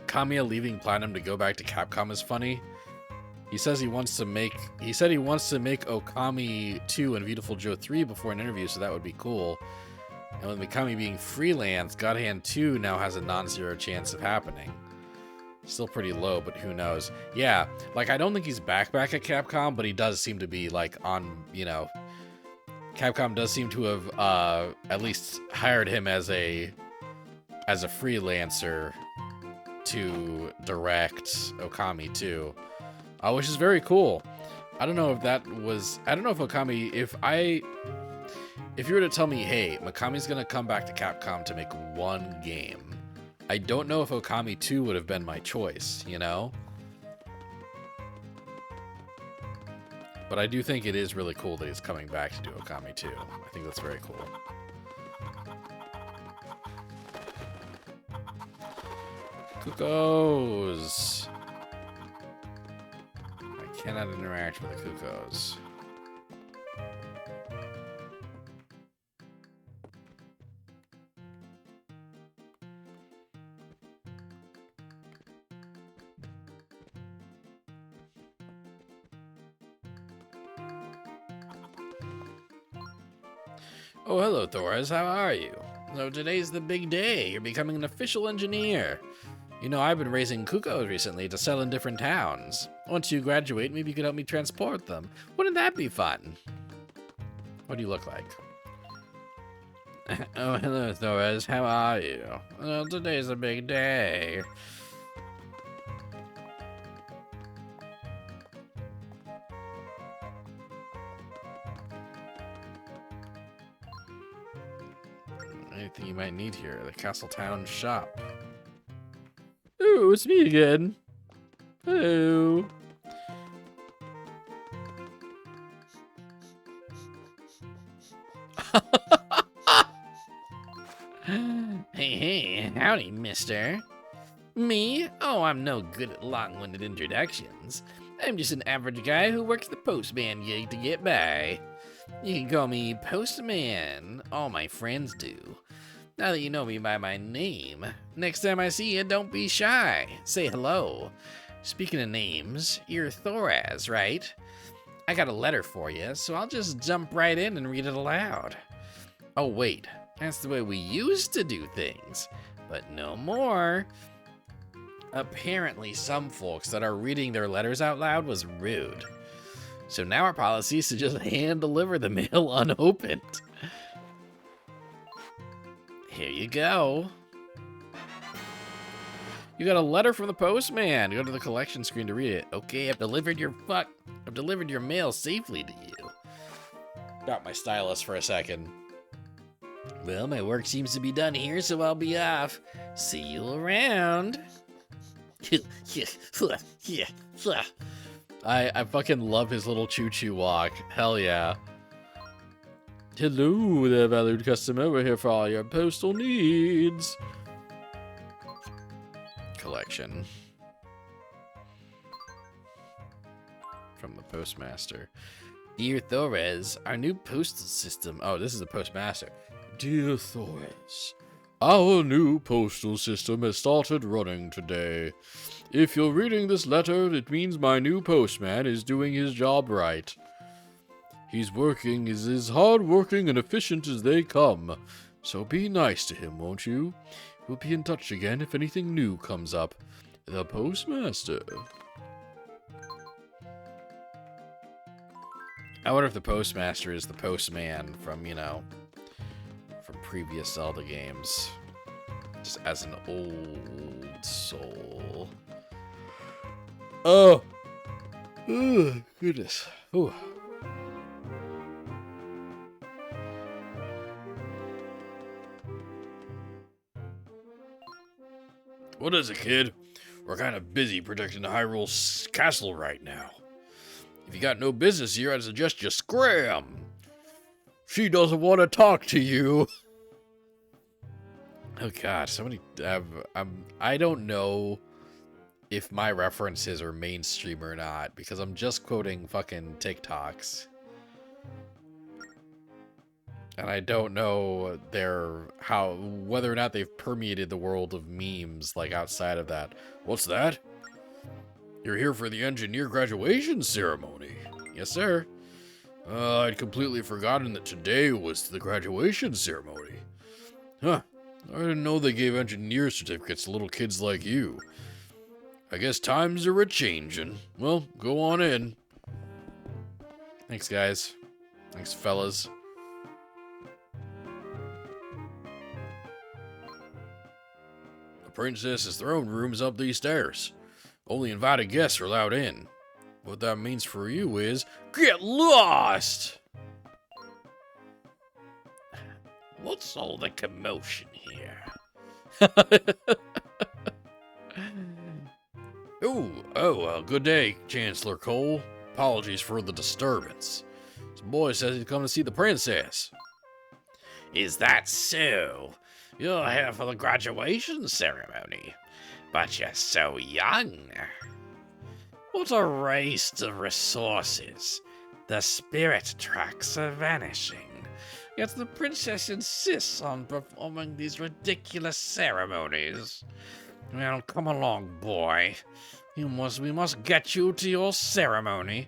Kamiya leaving Platinum to go back to Capcom is funny. He said he wants to make Okami 2 and Beautiful Joe 3 before an interview, so that would be cool. And with Mikami being freelance, God Hand 2 now has a non-zero chance of happening. Still pretty low, but who knows. Yeah, like I don't think he's back at Capcom, but he does seem to be like on, you know, Capcom does seem to have at least hired him as a freelancer to direct Okami 2, which is very cool. I don't know if Okami, if you were to tell me, hey, Mikami's gonna come back to Capcom to make one game, I don't know if Okami 2 would have been my choice, you know? But I do think it is really cool that he's coming back to do Okami too. I think that's very cool. Cuckoos! I cannot interact with the Cuckoos. Oh, hello, Thorez. How are you? So today's the big day. You're becoming an official engineer. You know, I've been raising cuckoos recently to sell in different towns. Once you graduate, maybe you could help me transport them. Wouldn't that be fun? What do you look like? Oh, hello, Thorez. How are you? Well, today's a big day. Anything you might need here, the Castletown shop. Ooh, it's me again. Hello. Hey, howdy, mister. Me? Oh, I'm no good at long-winded introductions. I'm just an average guy who works the postman gig to get by. You can call me Postman. All my friends do. Now that you know me by my name, next time I see you, don't be shy. Say hello. Speaking of names, you're Thoraz, right? I got a letter for you, so I'll just jump right in and read it aloud. Oh, wait. That's the way we used to do things, but no more. Apparently, some folks that are reading their letters out loud was rude. So now our policy is to just hand deliver the mail unopened. Here you go. You got a letter from the postman. Go to the collection screen to read it. Okay, I've delivered your mail safely to you. Got my stylus for a second. Well, my work seems to be done here, so I'll be off. See you around. I fucking love his little choo-choo walk. Hell yeah. Hello there, valued customer. We're here for all your postal needs. Collection. From the postmaster. Dear Thorez, our new postal system. Oh, this is the postmaster. Dear Thorez, our new postal system has started running today. If you're reading this letter, it means my new postman is doing his job right. He's as hard-working and efficient as they come. So be nice to him, won't you? We'll be in touch again if anything new comes up. The postmaster. I wonder if the postmaster is the postman from, you know, from previous Zelda games. Just as an old soul. Oh! Oh, goodness. Ooh. What is it, kid? We're kind of busy protecting the Hyrule Castle right now. If you got no business here, I'd suggest you scram. She doesn't want to talk to you. Oh god, somebody... I don't know if my references are mainstream or not, because I'm just quoting fucking TikToks. And I don't know whether or not they've permeated the world of memes, like, outside of that. What's that? You're here for the engineer graduation ceremony. Yes, sir. I'd completely forgotten that today was the graduation ceremony. Huh. I didn't know they gave engineer certificates to little kids like you. I guess times are a-changin'. Well, go on in. Thanks, guys. Thanks, fellas. The princess's throne room's up these stairs. Only invited guests are allowed in. What that means for you is, get lost! What's all the commotion here? Good day, Chancellor Cole. Apologies for the disturbance. This boy says he's coming to see the princess. Is that so? You're here for the graduation ceremony, but you're so young. What a waste of resources. The spirit tracks are vanishing, yet the princess insists on performing these ridiculous ceremonies. Well, come along, boy. We must get you to your ceremony.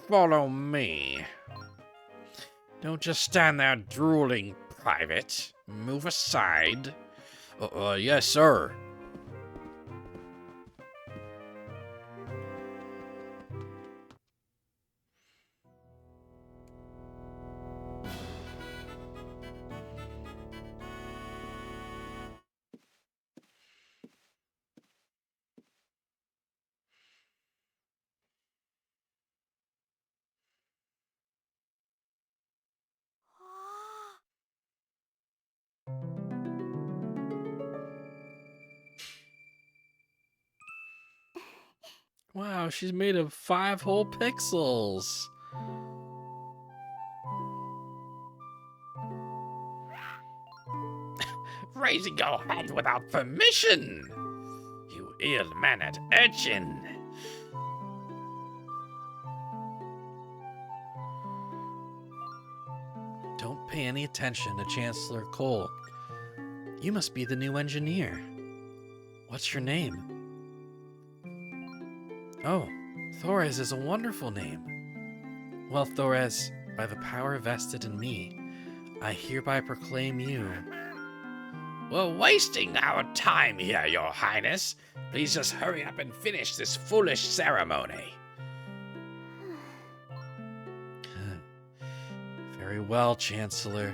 Follow me. Don't just stand there drooling, Private. Move aside. Yes, sir. Wow, she's made of 5 whole pixels. Raising your hand without permission! You ill-mannered urchin! Don't pay any attention to Chancellor Cole. You must be the new engineer. What's your name? Oh, Thorez is a wonderful name. Well, Thorez, by the power vested in me, I hereby proclaim you... We're wasting our time here, Your Highness. Please just hurry up and finish this foolish ceremony. Very well, Chancellor.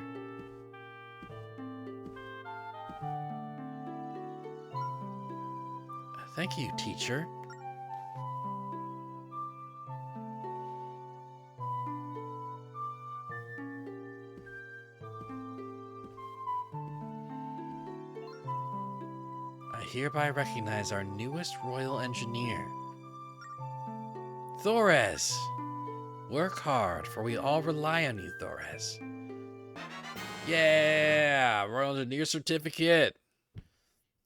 Thank you, teacher. I hereby recognize our newest royal engineer. Thorez! Work hard, for we all rely on you, Thorez. Yeah! Royal Engineer Certificate!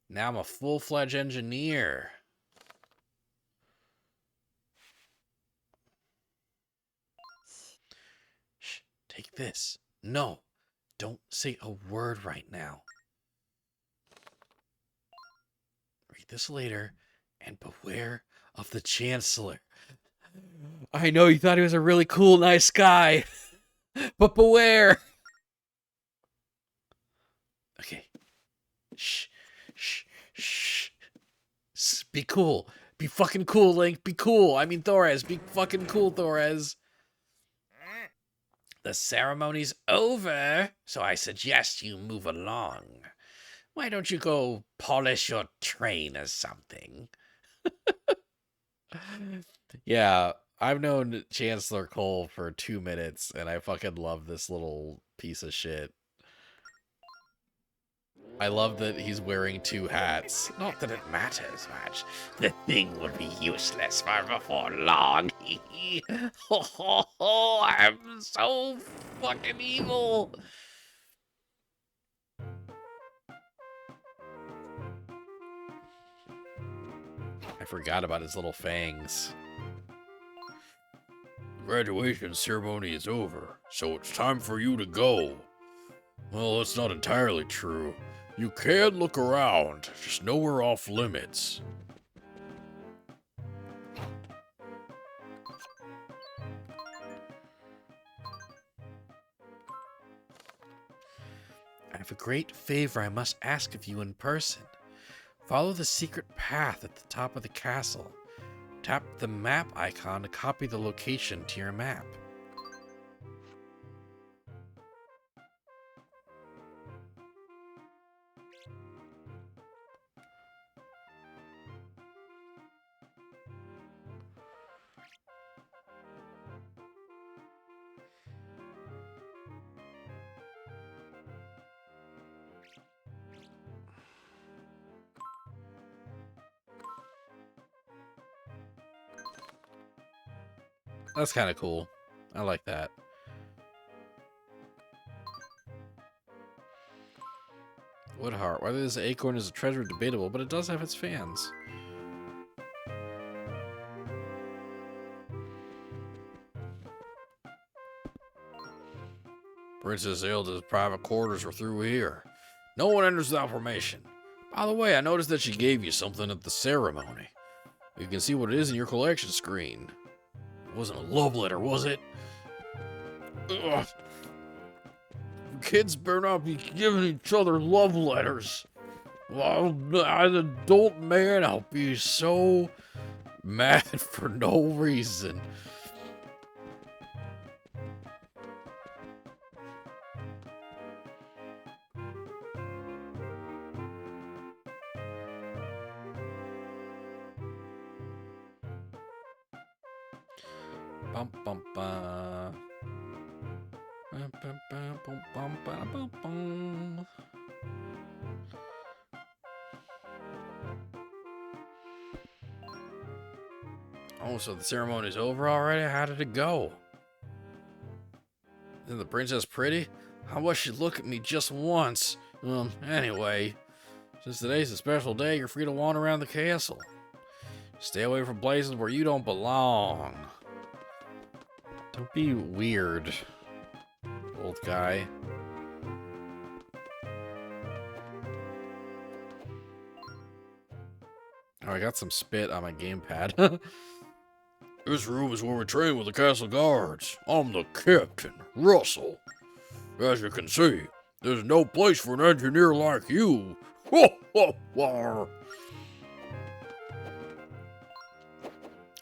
Now I'm a full-fledged engineer. Shh, take this. No, don't say a word right now. Read this later, and beware of the Chancellor. I know you thought he was a really cool, nice guy, but beware. Okay. Shh, shh, shh. Be cool. Be fucking cool, Link. Be cool. I mean, Thorez. Be fucking cool, Thorez. The ceremony's over, so I suggest you move along. Why don't you go polish your train or something? Yeah, I've known Chancellor Cole for 2 minutes, and I fucking love this little piece of shit. I love that he's wearing 2 hats. Not that it matters much. The thing will be useless for before long. I'm so fucking evil. I forgot about his little fangs. Graduation ceremony is over, so it's time for you to go. Well, that's not entirely true. You can look around, just know we're off limits. I have a great favor I must ask of you in person. Follow the secret path at the top of the castle. Tap the map icon to copy the location to your map. That's kind of cool. I like that. Woodheart. Whether this acorn is a treasure is debatable, but it does have its fans. Princess Zelda's private quarters are through here. No one enters without permission. By the way, I noticed that she gave you something at the ceremony. You can see what it is in your collection screen. It wasn't a love letter, was it? Ugh. Kids better not be giving each other love letters. Well, as an adult man, I'll be so mad for no reason. Bum bum ba. Bum bum bum bum bum bum bum bum. Oh, so the ceremony's over already? How did it go? Isn't the princess pretty? How about she look at me just once? Anyway, since today's a special day, you're free to wander around the castle. Stay away from places where you don't belong. Don't be weird, old guy. Oh, I got some spit on my gamepad. This room is where we train with the castle guards. I'm the captain, Russell. As you can see, there's no place for an engineer like you.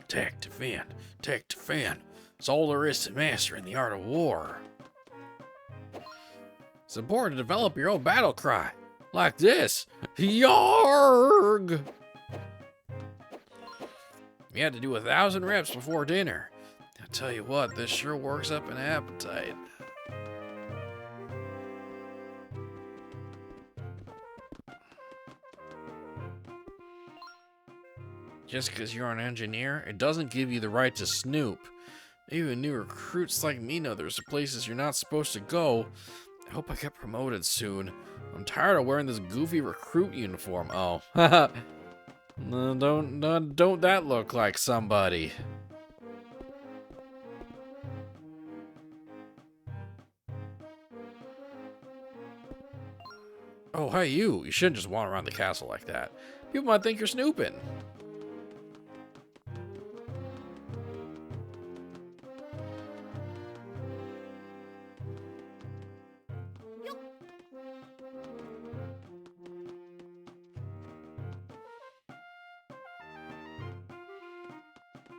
Attack, defend, attack, defend. It's all there is to master in the art of war. It's important to develop your own battle cry. Like this. Yarg! You had to do 1,000 reps before dinner. I'll tell you what, this sure works up an appetite. Just because you're an engineer, it doesn't give you the right to snoop. Even new recruits like me know there's places you're not supposed to go. I hope I get promoted soon. I'm tired of wearing this goofy recruit uniform. Oh, haha. No, don't that look like somebody? Oh, hey you. You shouldn't just wander around the castle like that. People might think you're snooping.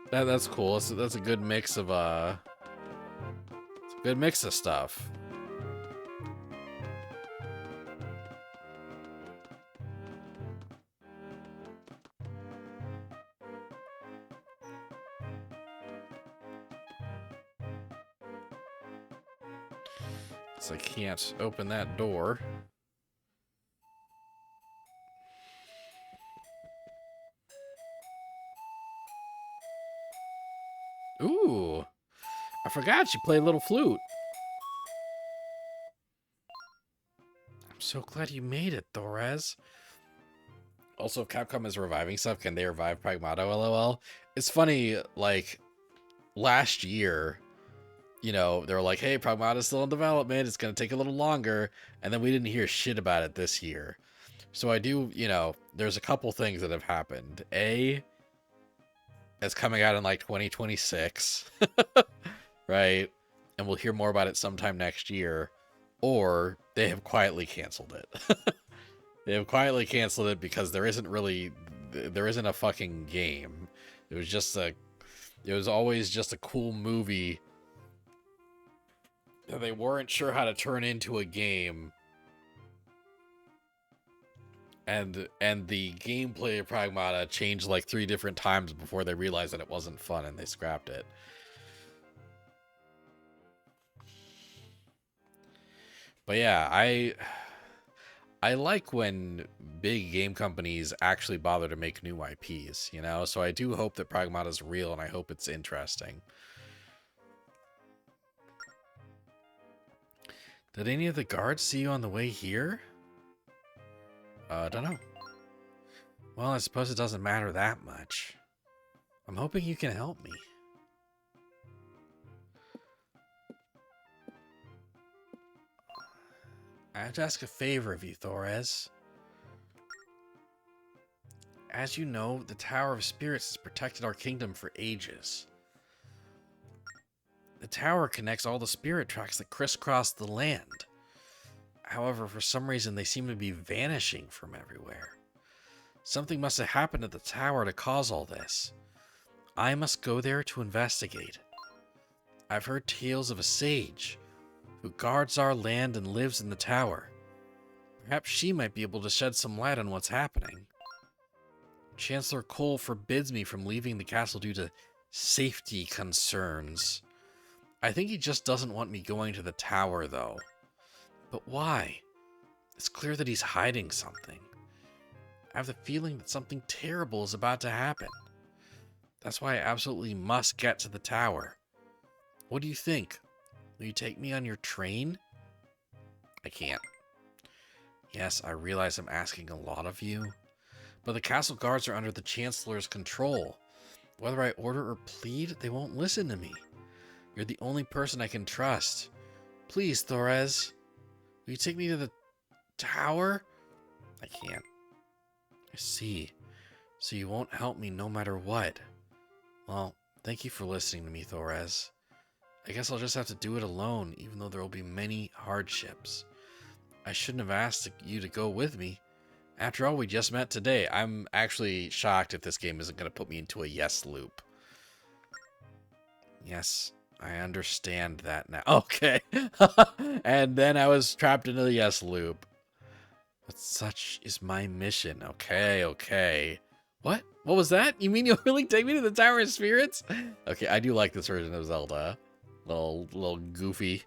That's cool. That's a good mix of it's a good mix of stuff. So I can't open that door. Ooh, I forgot you play a little flute. I'm so glad you made it, Thorez. Also, if Capcom is reviving stuff, can they revive Pragmato, LOL? It's funny, like, last year, you know, they were like, hey, Pragmato's still in development, it's gonna take a little longer, and then we didn't hear shit about it this year. So I do, you know, there's a couple things that have happened. A, it's coming out in like 2026, right? And we'll hear more about it sometime next year. Or they have quietly canceled it. They have quietly canceled it because there isn't a fucking game. It was always just a cool movie that they weren't sure how to turn into a game. And the gameplay of Pragmata changed like 3 different times before they realized that it wasn't fun and they scrapped it. But yeah, I like when big game companies actually bother to make new IPs, you know? So I do hope that Pragmata's real and I hope it's interesting. Did any of the guards see you on the way here? I don't know. Well, I suppose it doesn't matter that much. I'm hoping you can help me. I have to ask a favor of you, Thorez. As you know, the Tower of Spirits has protected our kingdom for ages. The tower connects all the spirit tracks that crisscross the land. However, for some reason, they seem to be vanishing from everywhere. Something must have happened at the tower to cause all this. I must go there to investigate. I've heard tales of a sage who guards our land and lives in the tower. Perhaps she might be able to shed some light on what's happening. Chancellor Cole forbids me from leaving the castle due to safety concerns. I think he just doesn't want me going to the tower, though. But why? It's clear that he's hiding something. I have the feeling that something terrible is about to happen. That's why I absolutely must get to the tower. What do you think? Will you take me on your train? I can't. Yes, I realize I'm asking a lot of you, but the castle guards are under the Chancellor's control. Whether I order or plead, they won't listen to me. You're the only person I can trust. Please, Thorez. Will you take me to the tower? I can't. I see. So you won't help me no matter what. Well, thank you for listening to me, Thorez. I guess I'll just have to do it alone, even though there will be many hardships. I shouldn't have asked you to go with me. After all, we just met today. I'm actually shocked if this game isn't going to put me into a yes loop. Yes. I understand that now. Okay. And then I was trapped into the yes loop. But such is my mission. Okay, okay. What? What was that? You mean you'll really take me to the Tower of Spirits? Okay, I do like this version of Zelda. Little goofy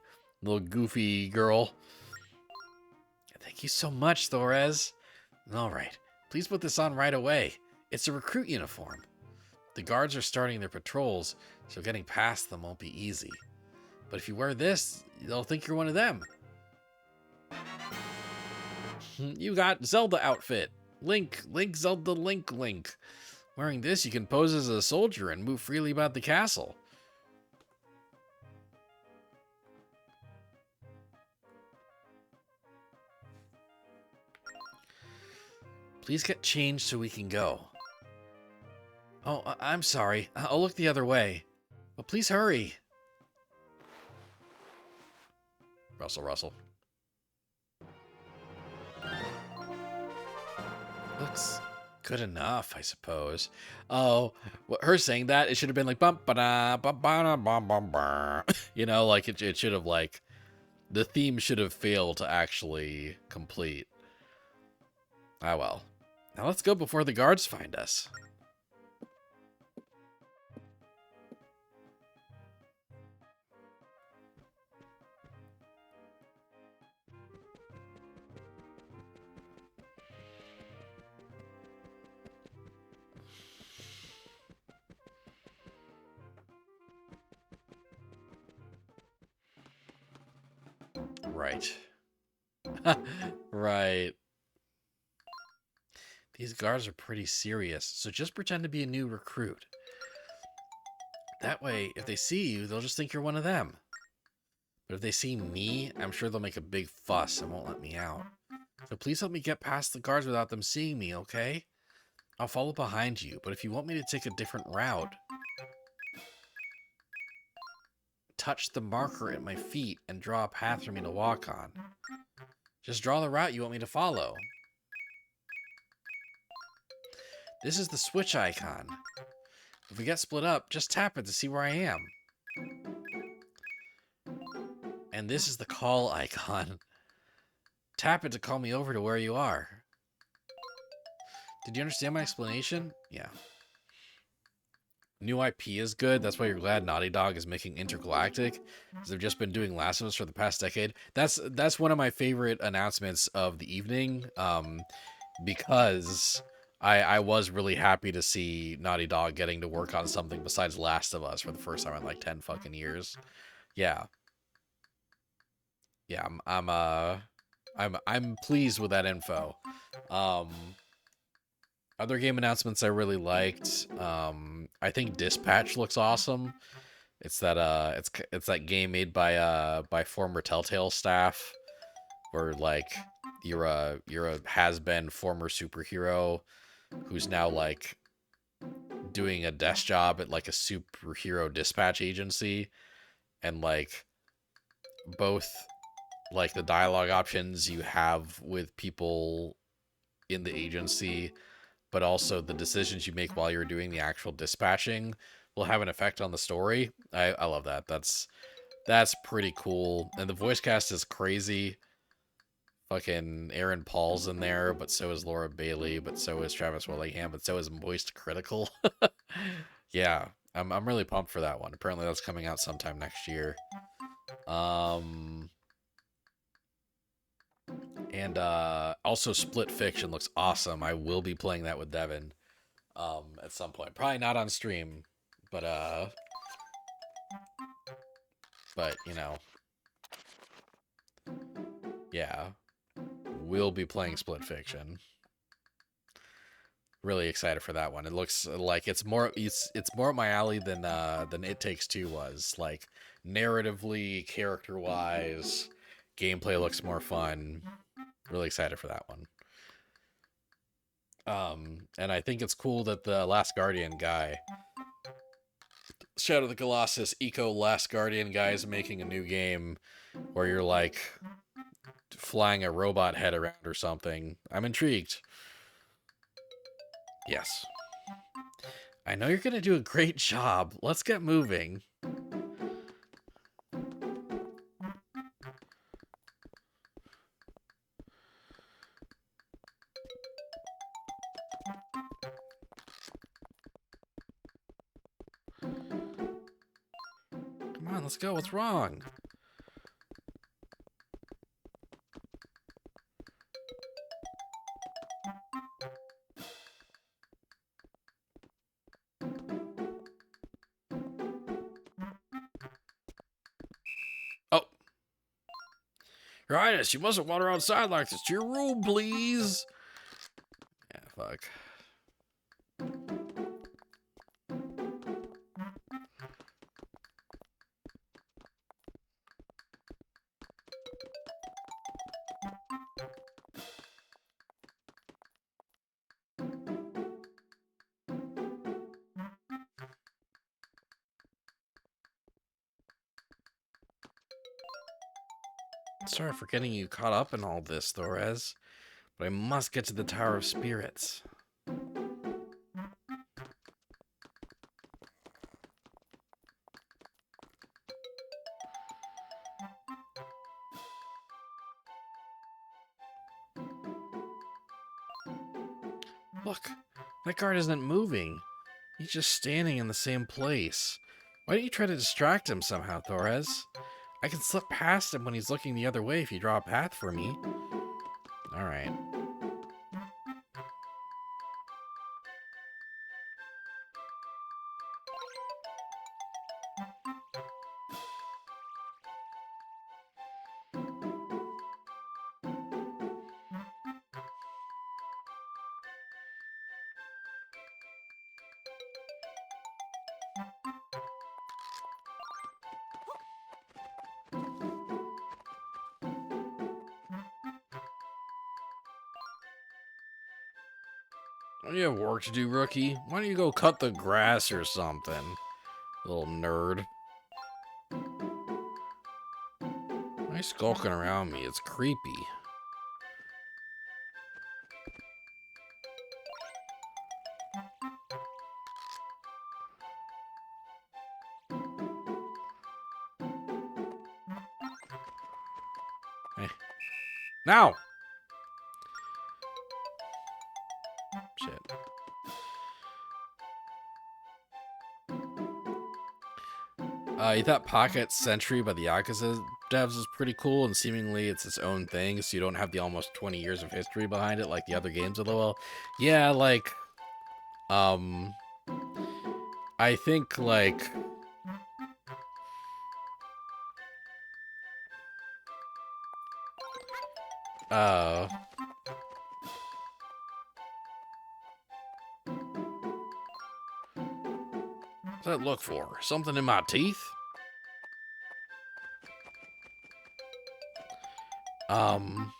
girl. Thank you so much, Thorez. Alright, please put this on right away. It's a recruit uniform. The guards are starting their patrols, so getting past them won't be easy. But if you wear this, they'll think you're one of them. You got Zelda outfit. Link, Zelda, Link. Wearing this, you can pose as a soldier and move freely about the castle. Please get changed so we can go. Oh, I'm sorry. I'll look the other way. But please hurry. Russell. Looks good enough, I suppose. Oh, her saying that, it should have been like bum ba da bum ba bum bum bum. You know, like it should have like the theme should have failed to actually complete. Ah well. Now let's go before the guards find us. Right. Right. These guards are pretty serious, so just pretend to be a new recruit. That way, if they see you, they'll just think you're one of them. But if they see me, I'm sure they'll make a big fuss and won't let me out. So please help me get past the guards without them seeing me, okay? I'll follow behind you, but if you want me to take a different route, touch the marker at my feet and draw a path for me to walk on. Just draw the route you want me to follow. This is the switch icon. If we get split up, just tap it to see where I am. And this is the call icon. Tap it to call me over to where you are. Did you understand my explanation? Yeah. New IP is good. That's why you're glad Naughty Dog is making Intergalactic, because they've just been doing Last of Us for the past decade. That's one of my favorite announcements of the evening, because I was really happy to see Naughty Dog getting to work on something besides Last of Us for the first time in like 10 fucking years. Yeah. yeah, I'm pleased with that info. Um, Other game announcements I really liked. I think Dispatch looks awesome. It's that game made by former Telltale staff, where like you're a has been former superhero who's now like doing a desk job at like a superhero dispatch agency, and like both like the dialogue options you have with people in the agency, but also the decisions you make while you're doing the actual dispatching will have an effect on the story. I love that. That's pretty cool. And the voice cast is crazy. Fucking Aaron Paul's in there, but so is Laura Bailey, but so is Travis Willingham, but so is Moist Critical. Yeah, I'm really pumped for that one. Apparently that's coming out sometime next year. Um and Also Split Fiction looks awesome. I will be playing that with Devin at some point. Probably not on stream, but you know, yeah, we'll be playing Split Fiction. Really excited for that one. It looks like it's more up my alley than It Takes Two was. Like narratively, character wise, gameplay looks more fun. Really excited for that one. And I think it's cool that the Last Guardian guy, Shadow of the Colossus Eco Last Guardian guy, is making a new game where you're like flying a robot head around or something. I'm intrigued. Yes. I know you're going to do a great job. Let's get moving. Come on, let's go. What's wrong? Oh. Your Highness, you mustn't wander outside like this. To your room, please. Yeah, fuck. Sorry for getting you caught up in all this, Thorez, but I must get to the Tower of Spirits. Look, that guard isn't moving. He's just standing in the same place. Why don't you try to distract him somehow, Thorez? I can slip past him when he's looking the other way if you draw a path for me. Alright. Don't you have work to do, rookie? Why don't you go cut the grass or something? Little nerd. Why are you skulking around me? It's creepy. Hey. Now! Shit. You thought Pocket Century by the Yakuza devs was pretty cool, and seemingly it's its own thing, so you don't have the almost 20 years of history behind it like the other games of the well. Yeah, like, um, I think, like, Uh, what's that look for? Something in my teeth? Um,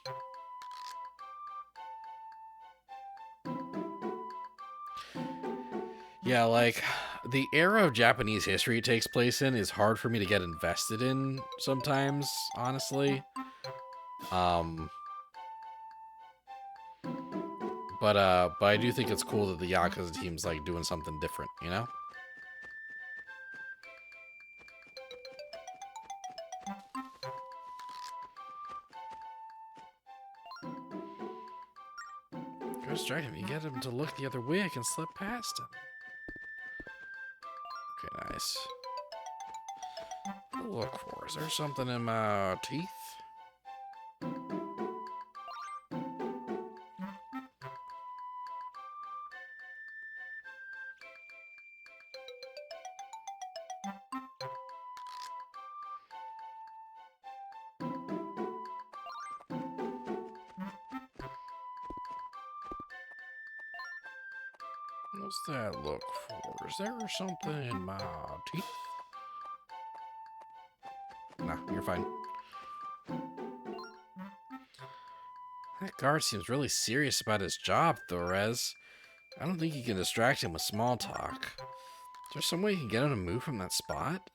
yeah, like, the era of Japanese history it takes place in is hard for me to get invested in sometimes, honestly. Um, but I do think it's cool that the Yakuza team's, like, doing something different, you know? Go distract him. You get him to look the other way, I can slip past him. Okay, nice. What to look for? Is there something in my teeth? What's that look for? Is there something in my teeth? Nah, you're fine. That guard seems really serious about his job, Thorez. I don't think you can distract him with small talk. Is there some way you can get him to move from that spot?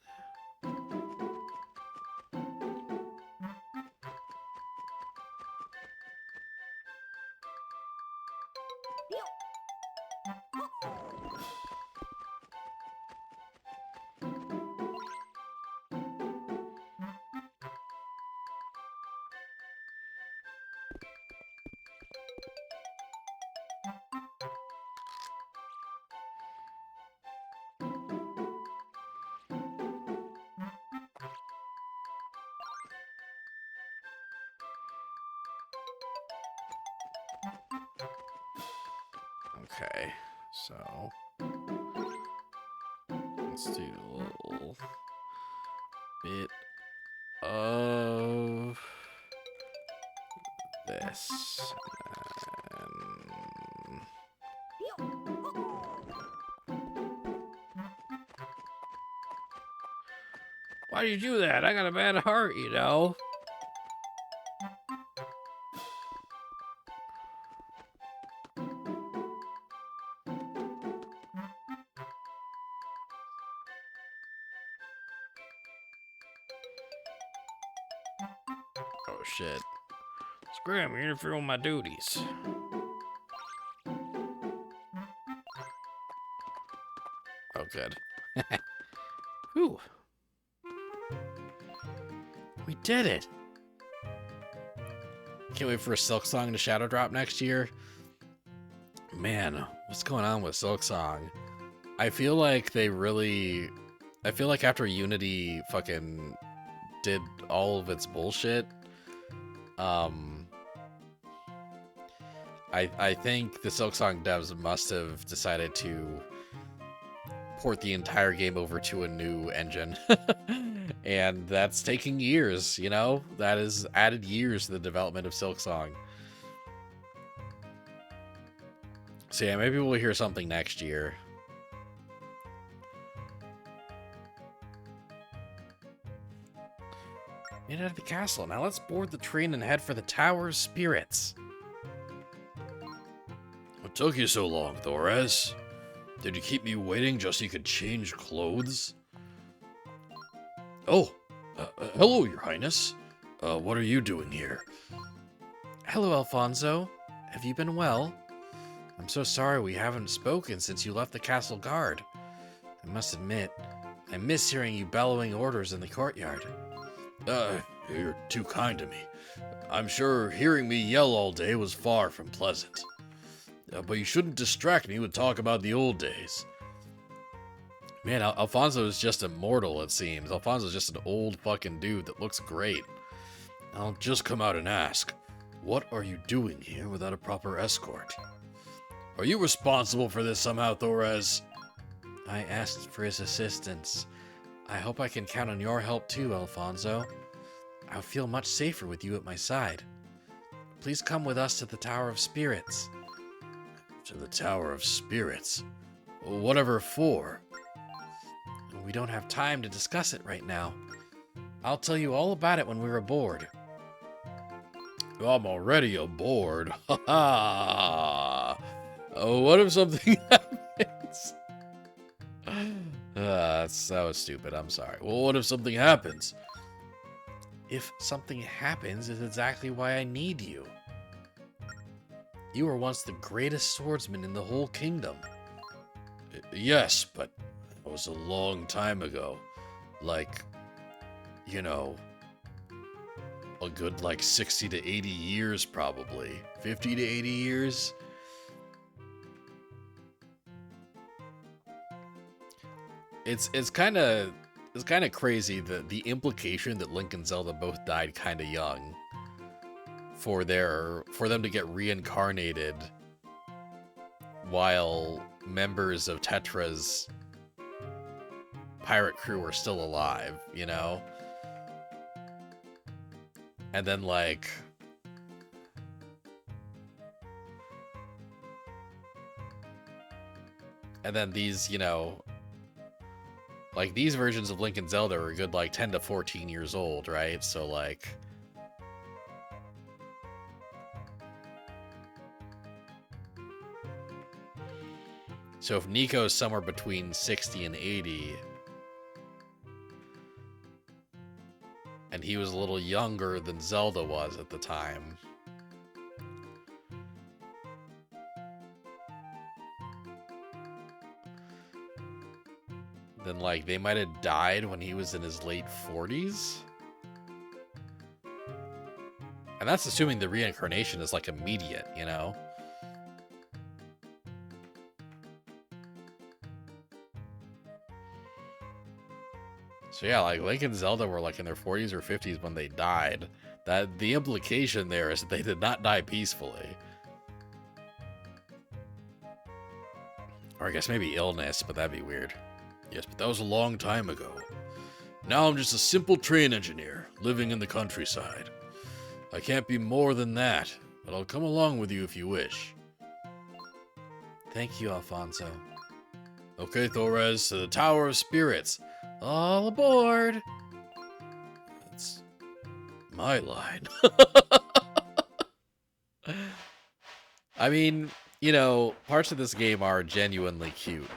Okay, so let's do a little bit of this. And why do you do that? I got a bad heart, you know. Oh shit. Scram, you're interfering with my duties. Oh good. Whew. We did it. Can't wait for a Silk Song to Shadow Drop next year. Man, what's going on with Silk Song? I feel like after Unity fucking did all of its bullshit, I think the Silk Song devs must have decided to port the entire game over to a new engine. And that's taking years, you know? That has added years to the development of Silk Song. So yeah, maybe we'll hear something next year. Made it out of the castle. Now let's board the train and head for the Tower of Spirits. What took you so long, Thorez? Did you keep me waiting just so you could change clothes? Oh, hello, Your Highness. What are you doing here? Hello, Alfonso. Have you been well? I'm so sorry we haven't spoken since you left the castle guard. I must admit, I miss hearing you bellowing orders in the courtyard. You're too kind to me. I'm sure hearing me yell all day was far from pleasant. But you shouldn't distract me with talk about the old days. Man, Alfonso is just immortal, it seems. Alfonso's just an old fucking dude that looks great. I'll just come out and ask, what are you doing here without a proper escort? Are you responsible for this somehow, Thorez? I asked for his assistance. I hope I can count on your help too, Alfonso. I'll feel much safer with you at my side. Please come with us to the Tower of Spirits. To the Tower of Spirits? Whatever for? We don't have time to discuss it right now. I'll tell you all about it when we're aboard. I'm already aboard. Ha ha! Oh, what if something happens? That was stupid. I'm sorry. Well, what if something happens? If something happens is exactly why I need you. You were once the greatest swordsman in the whole kingdom. Yes, but it was a long time ago. Like, you know, a good like 60 to 80 years probably. 50 to 80 years. It's kind of crazy that the implication that Link and Zelda both died kind of young for them to get reincarnated while members of Tetra's pirate crew are still alive, you know? And then like these, you know, like, these versions of Link and Zelda are a good, like, 10 to 14 years old, right? So, like... So if Nico's somewhere between 60 and 80... and he was a little younger than Zelda was at the time... then, like, they might have died when he was in his late 40s? And that's assuming the reincarnation is, like, immediate, you know? So yeah, like, Link and Zelda were, like, in their 40s or 50s when they died. That the implication there is that they did not die peacefully. Or I guess maybe illness, but that'd be weird. Yes, but that was a long time ago. Now I'm just a simple train engineer, living in the countryside. I can't be more than that, but I'll come along with you if you wish. Thank you, Alfonso. Okay, Thorez, to the Tower of Spirits. All aboard! That's my line. I mean, you know, parts of this game are genuinely cute.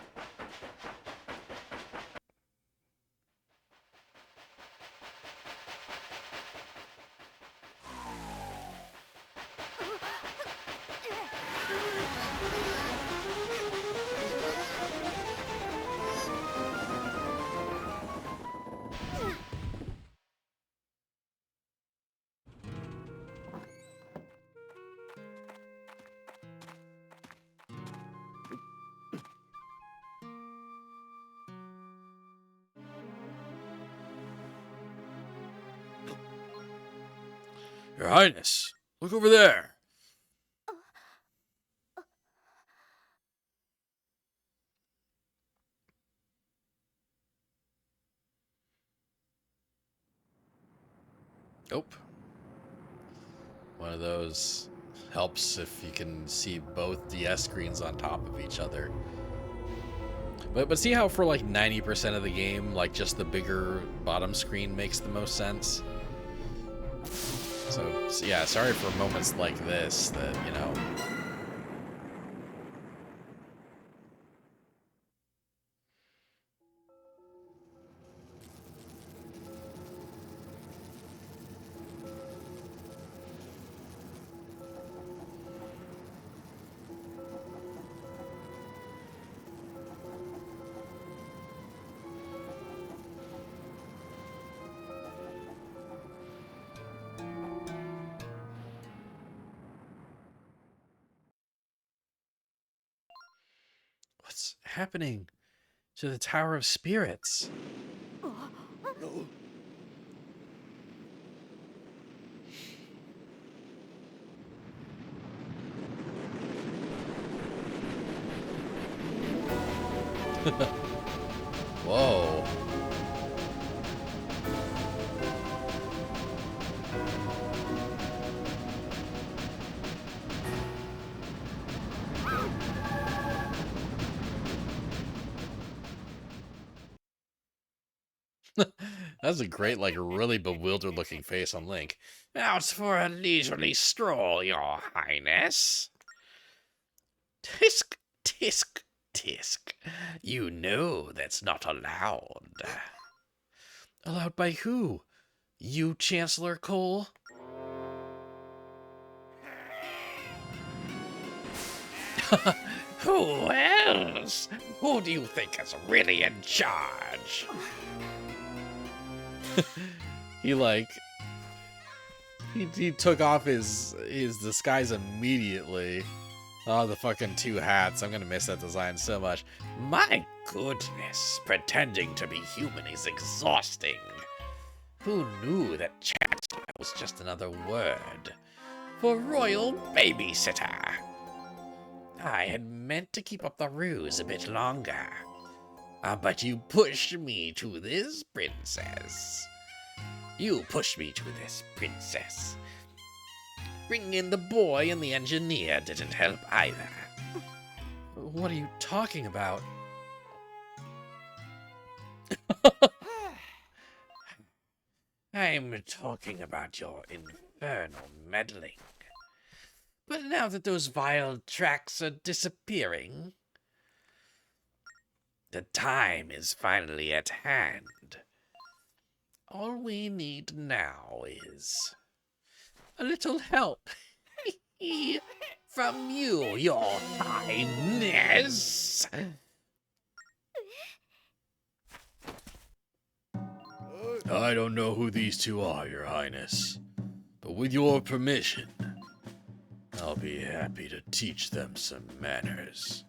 Your Highness, look over there. Nope. One of those helps if you can see both DS screens on top of each other. But see how for like 90% of the game, like just the bigger bottom screen makes the most sense? So yeah, sorry for moments like this that, you know... What's happening to the Tower of Spirits? Whoa. That's a great, like, really bewildered looking face on Link. Out for a leisurely stroll, your highness. Tisk, tisk, tisk. You know that's not allowed. Allowed by who? You, Chancellor Cole? Who else? Who do you think is really in charge? he took off his disguise immediately. Oh, the fucking two hats. I'm gonna miss that design so much. My goodness, pretending to be human is exhausting. Who knew that Chancellor was just another word for royal babysitter? I had meant to keep up the ruse a bit longer. But you pushed me to this, princess. You pushed me to this, princess. Bringing in the boy and the engineer didn't help either. What are you talking about? I'm talking about your infernal meddling. But now that those vile tracks are disappearing, the time is finally at hand. All we need now is a little help from you, your highness. I don't know who these two are, your highness, but with your permission, I'll be happy to teach them some manners.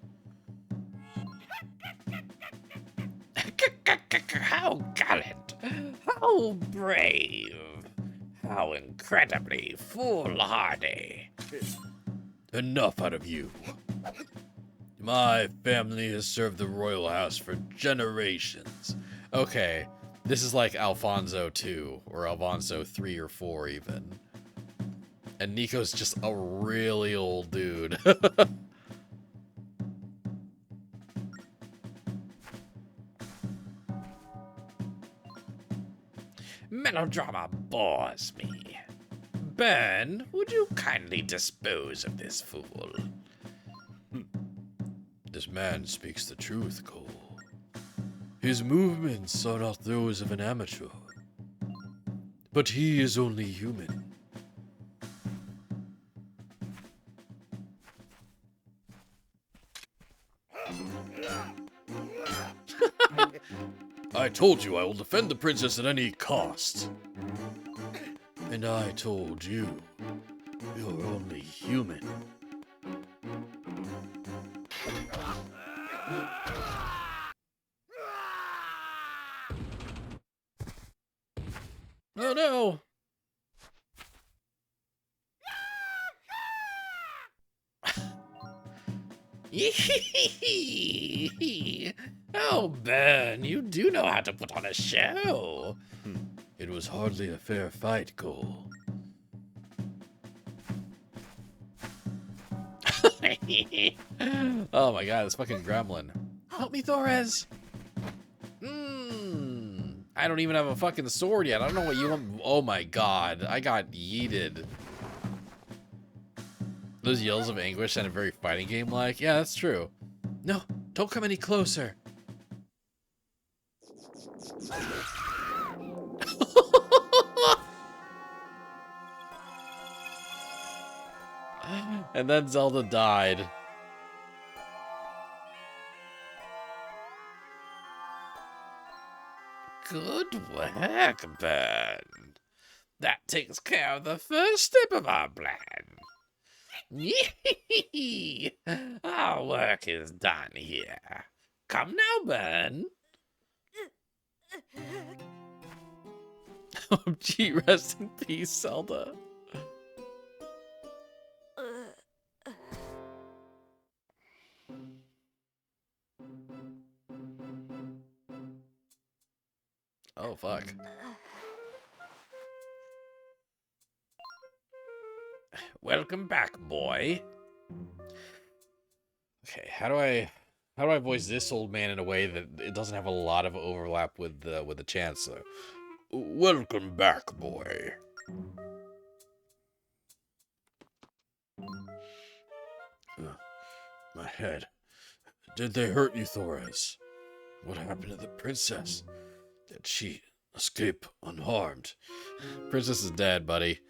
How gallant, how brave, how incredibly foolhardy. Enough out of you. My family has served the royal house for generations. Okay, this is like Alfonso 2, or Alfonso 3 or 4 even. And Nico's just a really old dude. Melodrama bores me. Burn, would you kindly dispose of this fool? This man speaks the truth, Cole. His movements are not those of an amateur. But he is only human. I told you I will defend the princess at any cost. And I told you, you're only human. Oh no! Oh, Burn, you do know how to put on a show. It was hardly a fair fight, Cole. Oh my god, this fucking gremlin. Help me, Thorez! I don't even have a fucking sword yet. I don't know what you want. Oh my god, I got yeeted. Those yells of anguish sounded very fighting game-like. Yeah, that's true. No, don't come any closer. And then Zelda died. Good work, Burn. That takes care of the first step of our plan. Our work is done here. Come now, Burn. Oh, gee, rest in peace, Zelda. Oh, fuck. Welcome back, boy. Okay, how do I How do I voice this old man in a way that it doesn't have a lot of overlap with the Chancellor? Welcome back, boy. My head. Did they hurt you, Thores? What happened to the princess? Did she escape unharmed? Princess is dead, buddy.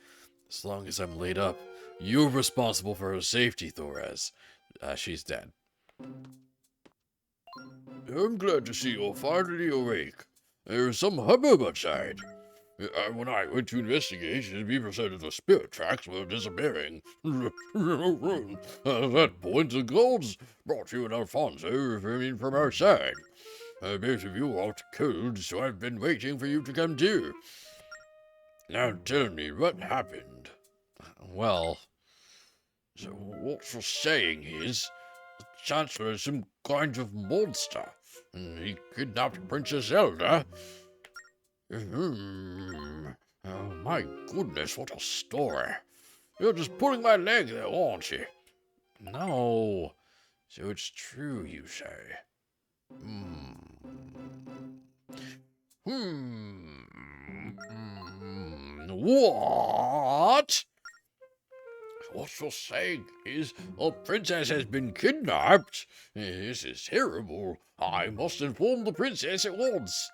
As long as I'm laid up, you're responsible for her safety, Thores. She's dead. I'm glad to see you're finally awake. There's some hubbub outside. When I went to investigate, people said that the spirit tracks were disappearing. At that point, the gods brought you and Alfonso from our side. Both of you are cold, so I've been waiting for you to come to. Now tell me, what happened? Well, so what you're saying is, the Chancellor is some kind of monster, and he kidnapped Princess Zelda. Oh my goodness, what a story. You're just pulling my leg there, aren't you? No. So it's true, you say? What? What you're saying is a princess has been kidnapped? This is terrible. I must inform the princess at once.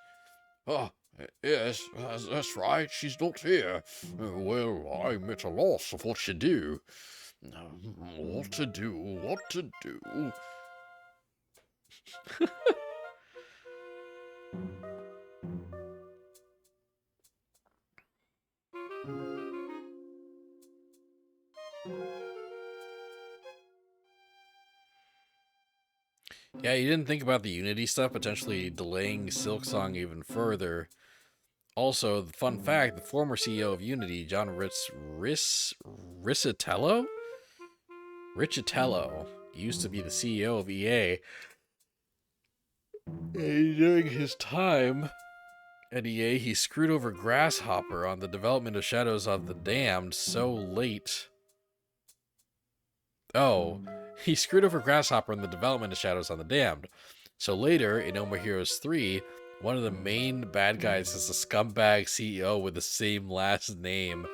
Yes, that's right. She's not here. Well, I'm at a loss of what to do. What to do? What to do? Yeah, you didn't think about the Unity stuff potentially delaying Silksong even further. Also, the fun fact, the former CEO of Unity, John Riccitello, used to be the CEO of EA. And during his time at EA, he screwed over Grasshopper on the development of Shadows of the Damned so late. Oh, he screwed over Grasshopper in the development of Shadows on the Damned. So later, in No More Heroes 3, one of the main bad guys is a scumbag CEO with the same last name.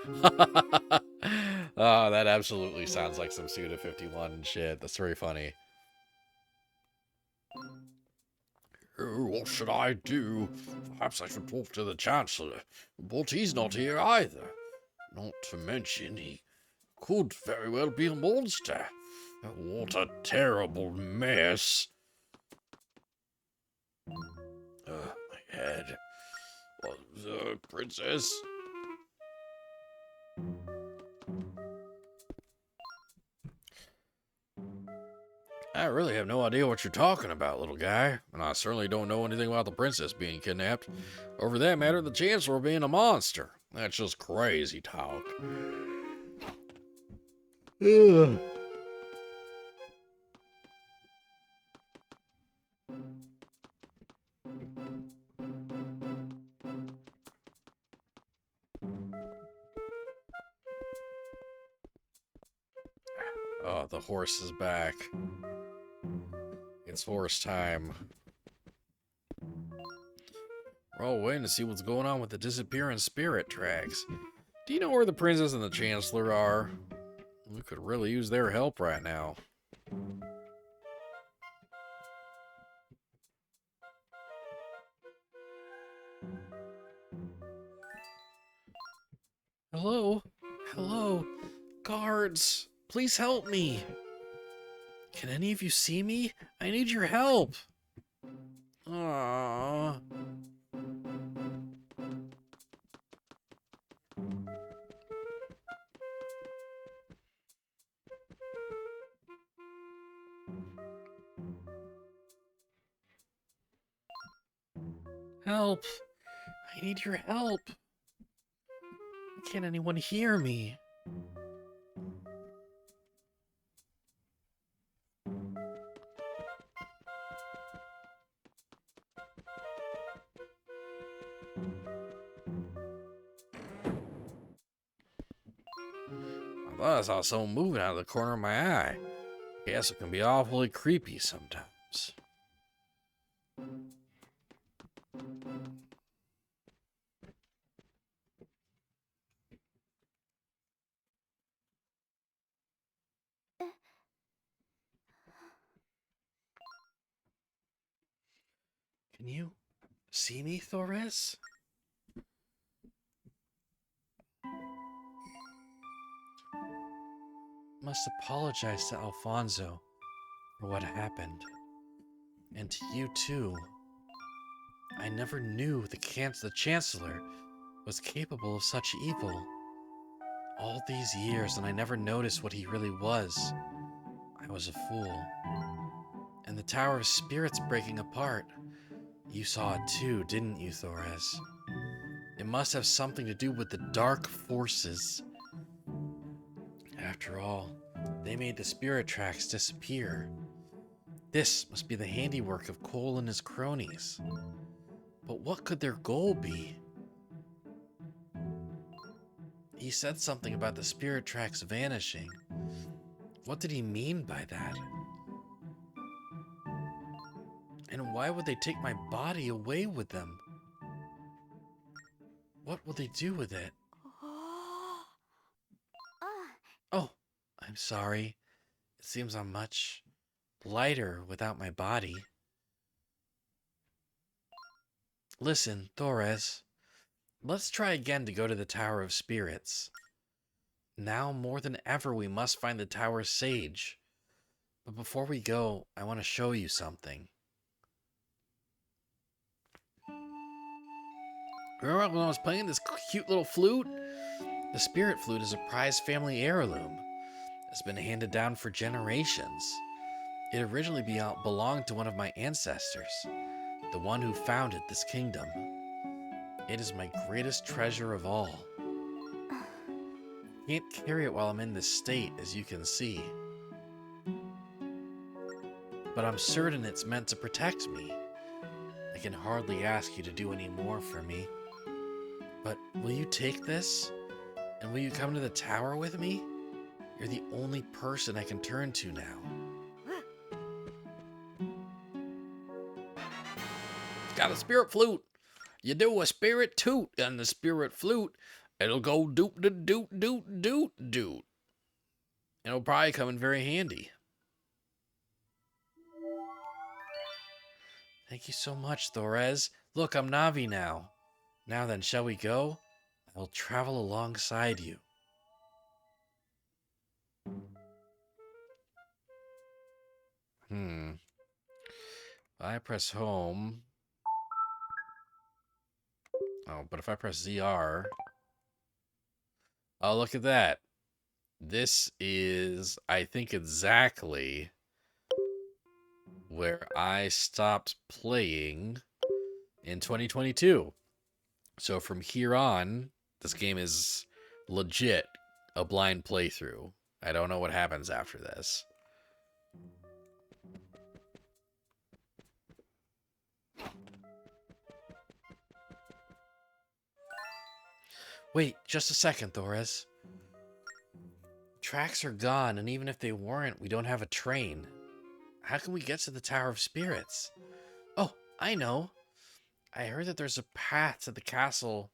Oh, that absolutely sounds like some Suda 51 shit. That's very funny. What should I do? Perhaps I should talk to the Chancellor. But he's not here either. Not to mention, he could very well be a monster. What a terrible mess. My head. Princess? I really have no idea what you're talking about, little guy. And I certainly don't know anything about the princess being kidnapped. Or for that matter, the Chancellor being a monster. That's just crazy talk. Ugh. Oh, the horse is back. It's horse time. We're all waiting to see what's going on with the disappearing spirit tracks. Do you know where the princess and the Chancellor are? We could really use their help right now. Hello? Hello? Guards, please help me. Can any of you see me? I need your help. Aww. Help. I need your help. Can't anyone hear me? I thought I saw someone moving out of the corner of my eye. Guess it can be awfully creepy sometimes. Can you see me, Thores? Must apologize to Alfonso for what happened. And to you too. I never knew the Chancellor was capable of such evil. All these years and I never noticed what he really was. I was a fool. And the Tower of Spirits breaking apart. You saw it too, didn't you, Thores? It must have something to do with the dark forces. After all, they made the spirit tracks disappear. This must be the handiwork of Cole and his cronies. But what could their goal be? He said something about the spirit tracks vanishing. What did he mean by that? And why would they take my body away with them? What will they do with it? Oh, I'm sorry. It seems I'm much lighter without my body. Listen, Thores. Let's try again to go to the Tower of Spirits. Now more than ever we must find the Tower Sage. But before we go, I want to show you something. Remember when I was playing this cute little flute? The spirit flute is a prized family heirloom. It's been handed down for generations. It originally belonged to one of my ancestors, the one who founded this kingdom. It is my greatest treasure of all. I can't carry it while I'm in this state, as you can see. But I'm certain it's meant to protect me. I can hardly ask you to do any more for me. But will you take this? And will you come to the tower with me? You're the only person I can turn to now. Got a spirit flute. You do a spirit toot on the spirit flute, it'll go doot doot doot doot doot doot. It'll probably come in very handy. Thank you so much, Thores. Look, I'm Navi now. Now then, shall we go? I will travel alongside you. If I press home. Oh, but if I press ZR. Oh, look at that. This is, I think, exactly where I stopped playing in 2022. So from here on, this game is legit a blind playthrough. I don't know what happens after this. Wait, just a second, Thores. Tracks are gone, and even if they weren't, we don't have a train. How can we get to the Tower of Spirits? Oh, I know. I heard that there's a path to the castle,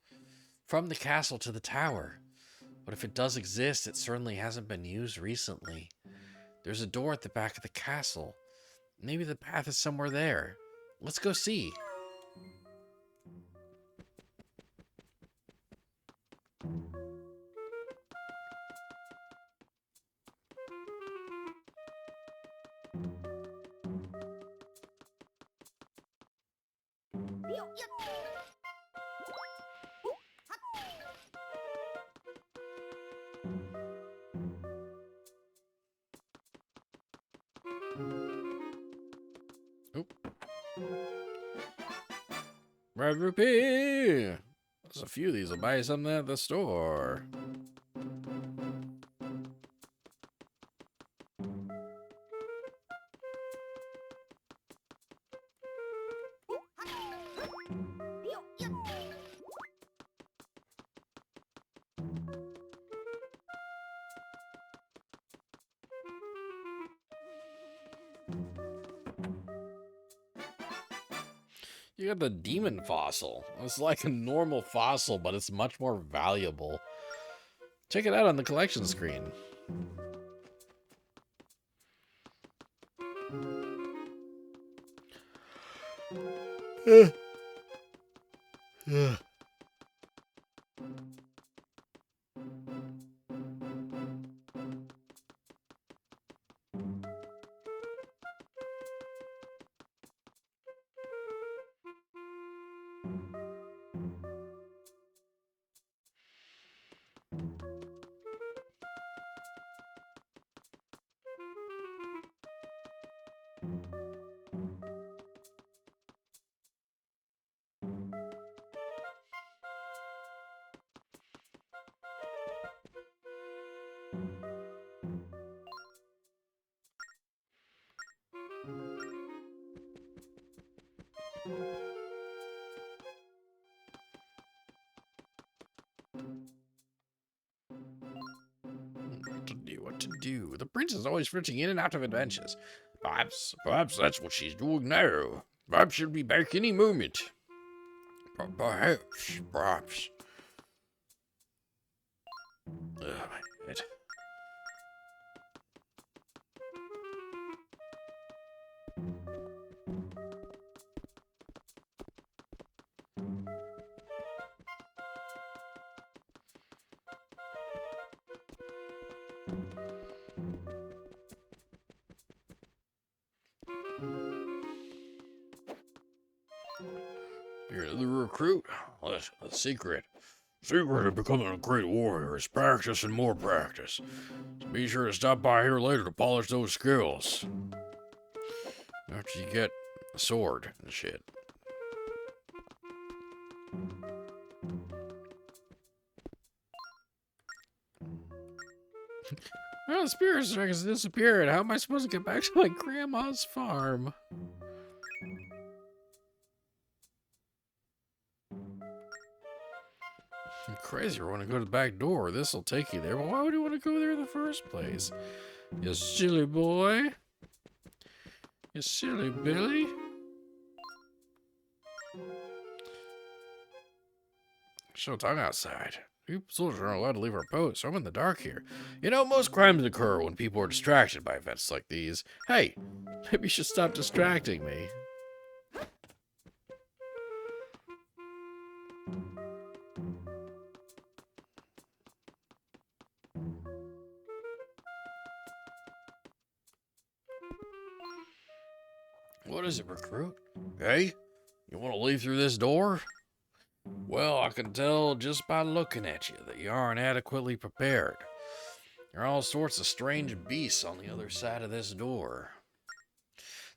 from the castle to the tower. But if it does exist, it certainly hasn't been used recently. There's a door at the back of the castle. Maybe the path is somewhere there. Let's go see. Oop. Red rupee! There's a few of these. I'll buy you something at the store. You got the demon fossil. It's like a normal fossil, but it's much more valuable. Check it out on the collection screen. What to do? The prince is always flitting in and out of adventures. Perhaps that's what she's doing now. Perhaps she'll be back any moment. Perhaps. Oh, my head. You're the recruit? The secret. Secret of becoming a great warrior is practice and more practice. So be sure to stop by here later to polish those skills. After you get a sword and shit. Well, the spirit strike has disappeared. How am I supposed to get back to my grandma's farm? You're crazy. You want to go to the back door. This'll take you there. But why would you want to go there in the first place? You silly boy. You silly Billy. Showtime outside. You soldiers aren't allowed to leave our post, so I'm in the dark here. You know, most crimes occur when people are distracted by events like these. Hey, maybe you should stop distracting me. What is it, recruit? Hey, you want to leave through this door? Well, I can tell just by looking at you that you aren't adequately prepared. There are all sorts of strange beasts on the other side of this door.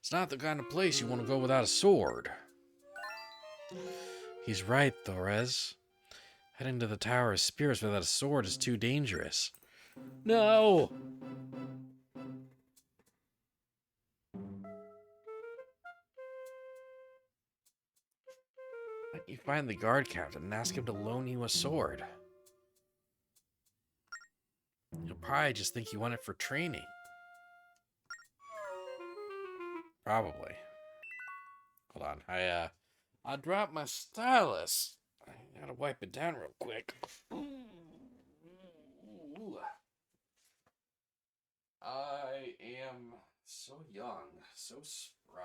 It's not the kind of place you want to go without a sword. He's right, Thorez. Heading to the Tower of Spirits without a sword is too dangerous. No! Why don't you find the guard captain and ask him to loan you a sword? He'll probably just think you want it for training. Probably. Hold on, I dropped my stylus. I gotta wipe it down real quick. I am so young, so spry.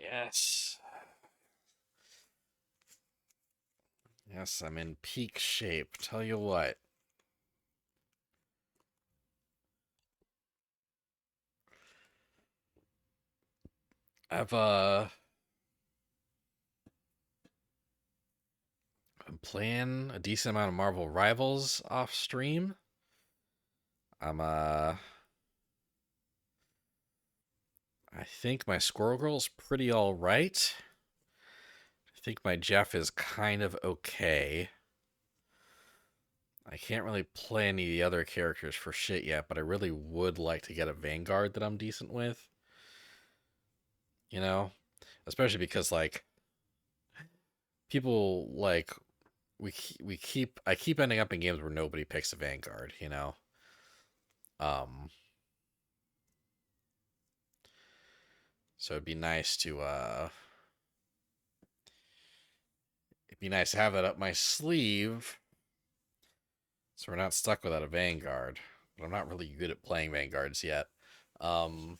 Yes. Yes, I'm in peak shape. Tell you what. I've I'm playing a decent amount of Marvel Rivals off stream. I think my Squirrel Girl's pretty alright. I think my Jeff is kind of okay. I can't really play any of the other characters for shit yet, but I really would like to get a Vanguard that I'm decent with. You know? Especially because, like, people, like, I keep ending up in games where nobody picks a Vanguard, you know? So it'd be nice to have that up my sleeve, so we're not stuck without a Vanguard. But I'm not really good at playing Vanguards yet. Um,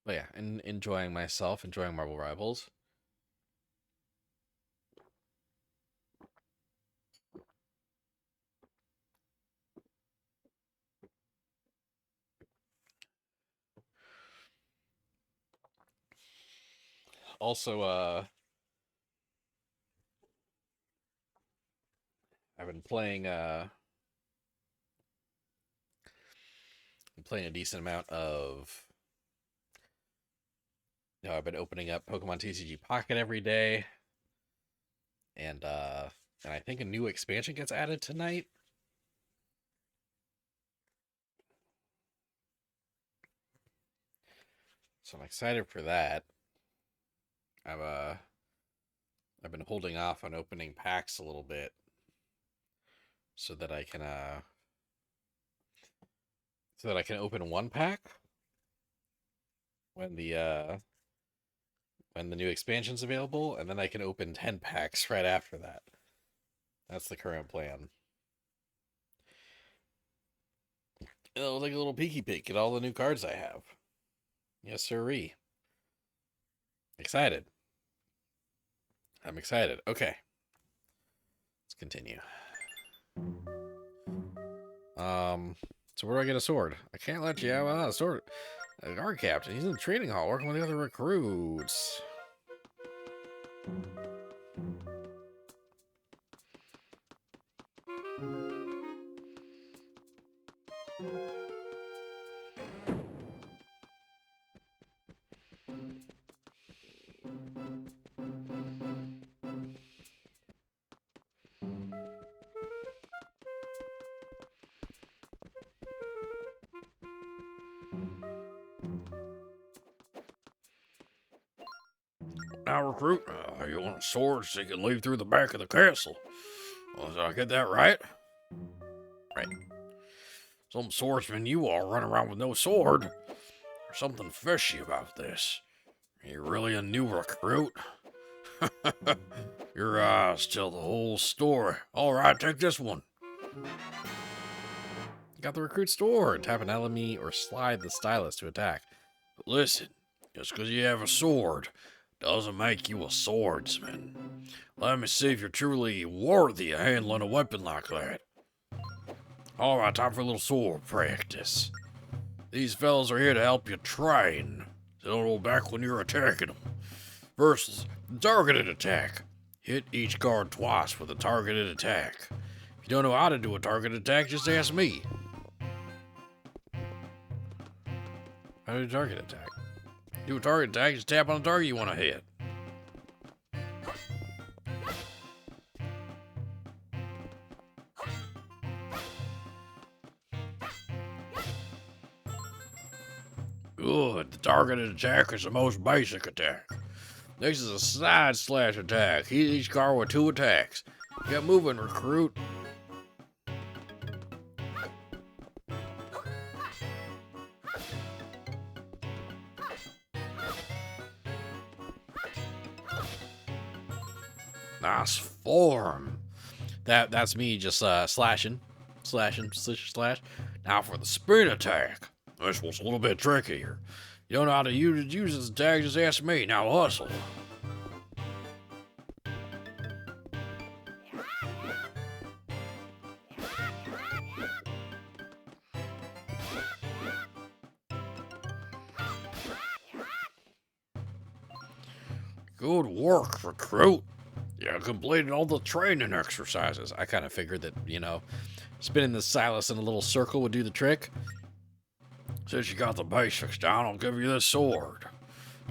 but yeah, enjoying myself, enjoying Marvel Rivals. Also, I've been playing a decent amount of. I've been opening up Pokemon TCG Pocket every day, and I think a new expansion gets added tonight. So I'm excited for that. I've uh I've been holding off on opening packs a little bit so that I can open one pack when the new expansion's available, and then I can open 10 packs right after that. That's the current plan. It'll take a little peeky peek at all the new cards I have. Yes, sirree. Excited. I'm excited. Okay. Let's continue. So where do I get a sword? I can't let you have a sword. A guard captain. He's in the training hall working with the other recruits. Now, recruit, you want swords so you can leave through the back of the castle. Well, did I get that right? Right. Some swordsman you are running around with no sword. There's something fishy about this. Are you really a new recruit? Your eyes tell the whole story. All right, take this one. Got the recruit sword. Tap an enemy or slide the stylus to attack. But listen, just because you have a sword doesn't make you a swordsman. Let me see if you're truly worthy of handling a weapon like that. Alright, time for a little sword practice. These fellas are here to help you train, so don't hold back when you're attacking them. First, the targeted attack. Hit each card twice with a targeted attack. If you don't know how to do a targeted attack, just ask me. How do you target attack? Do a target attack, just tap on the target you want to hit. Good. The targeted attack is the most basic attack. This is a side slash attack. Hit each card with 2 attacks. Get moving, recruit. Nice form. That's me just slashing. Slash. Now for the sprint attack. This one's a little bit trickier. You don't know how to use this attack, just ask me. Now hustle. Good work, recruit. You completed all the training exercises. I kind of figured that, spinning the stylus in a little circle would do the trick. Since you got the basics down, I'll give you this sword.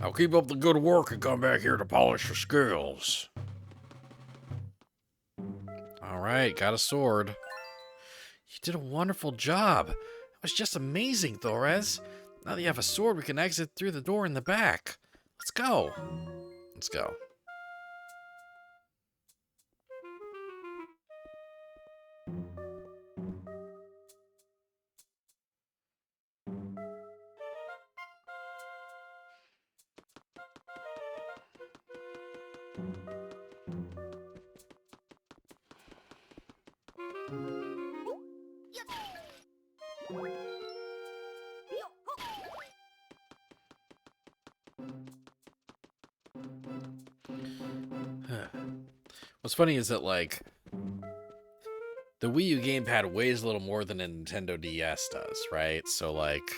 Now keep up the good work and come back here to polish your skills. Alright, got a sword. You did a wonderful job. It was just amazing, Thorez. Now that you have a sword, we can exit through the door in the back. Let's go. Let's go. What's funny is that, like, the Wii U gamepad weighs a little more than a Nintendo DS does, right? So, like,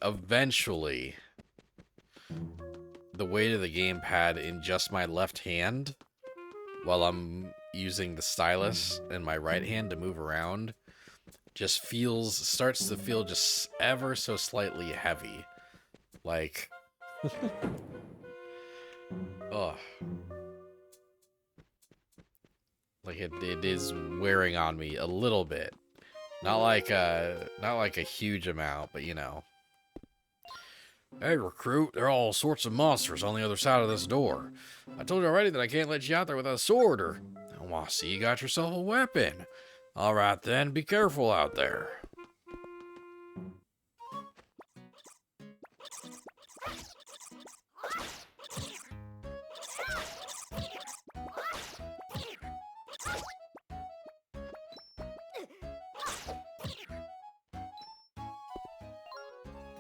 eventually, the weight of the gamepad in just my left hand, while I'm using the stylus in my right hand to move around, just starts to feel just ever so slightly heavy. Like, ugh. Like it is wearing on me a little bit. Not like a huge amount, but you know. Hey, recruit, there are all sorts of monsters on the other side of this door. I told you already that I can't let you out there without a sword or... Oh, I see you got yourself a weapon. All right then, be careful out there.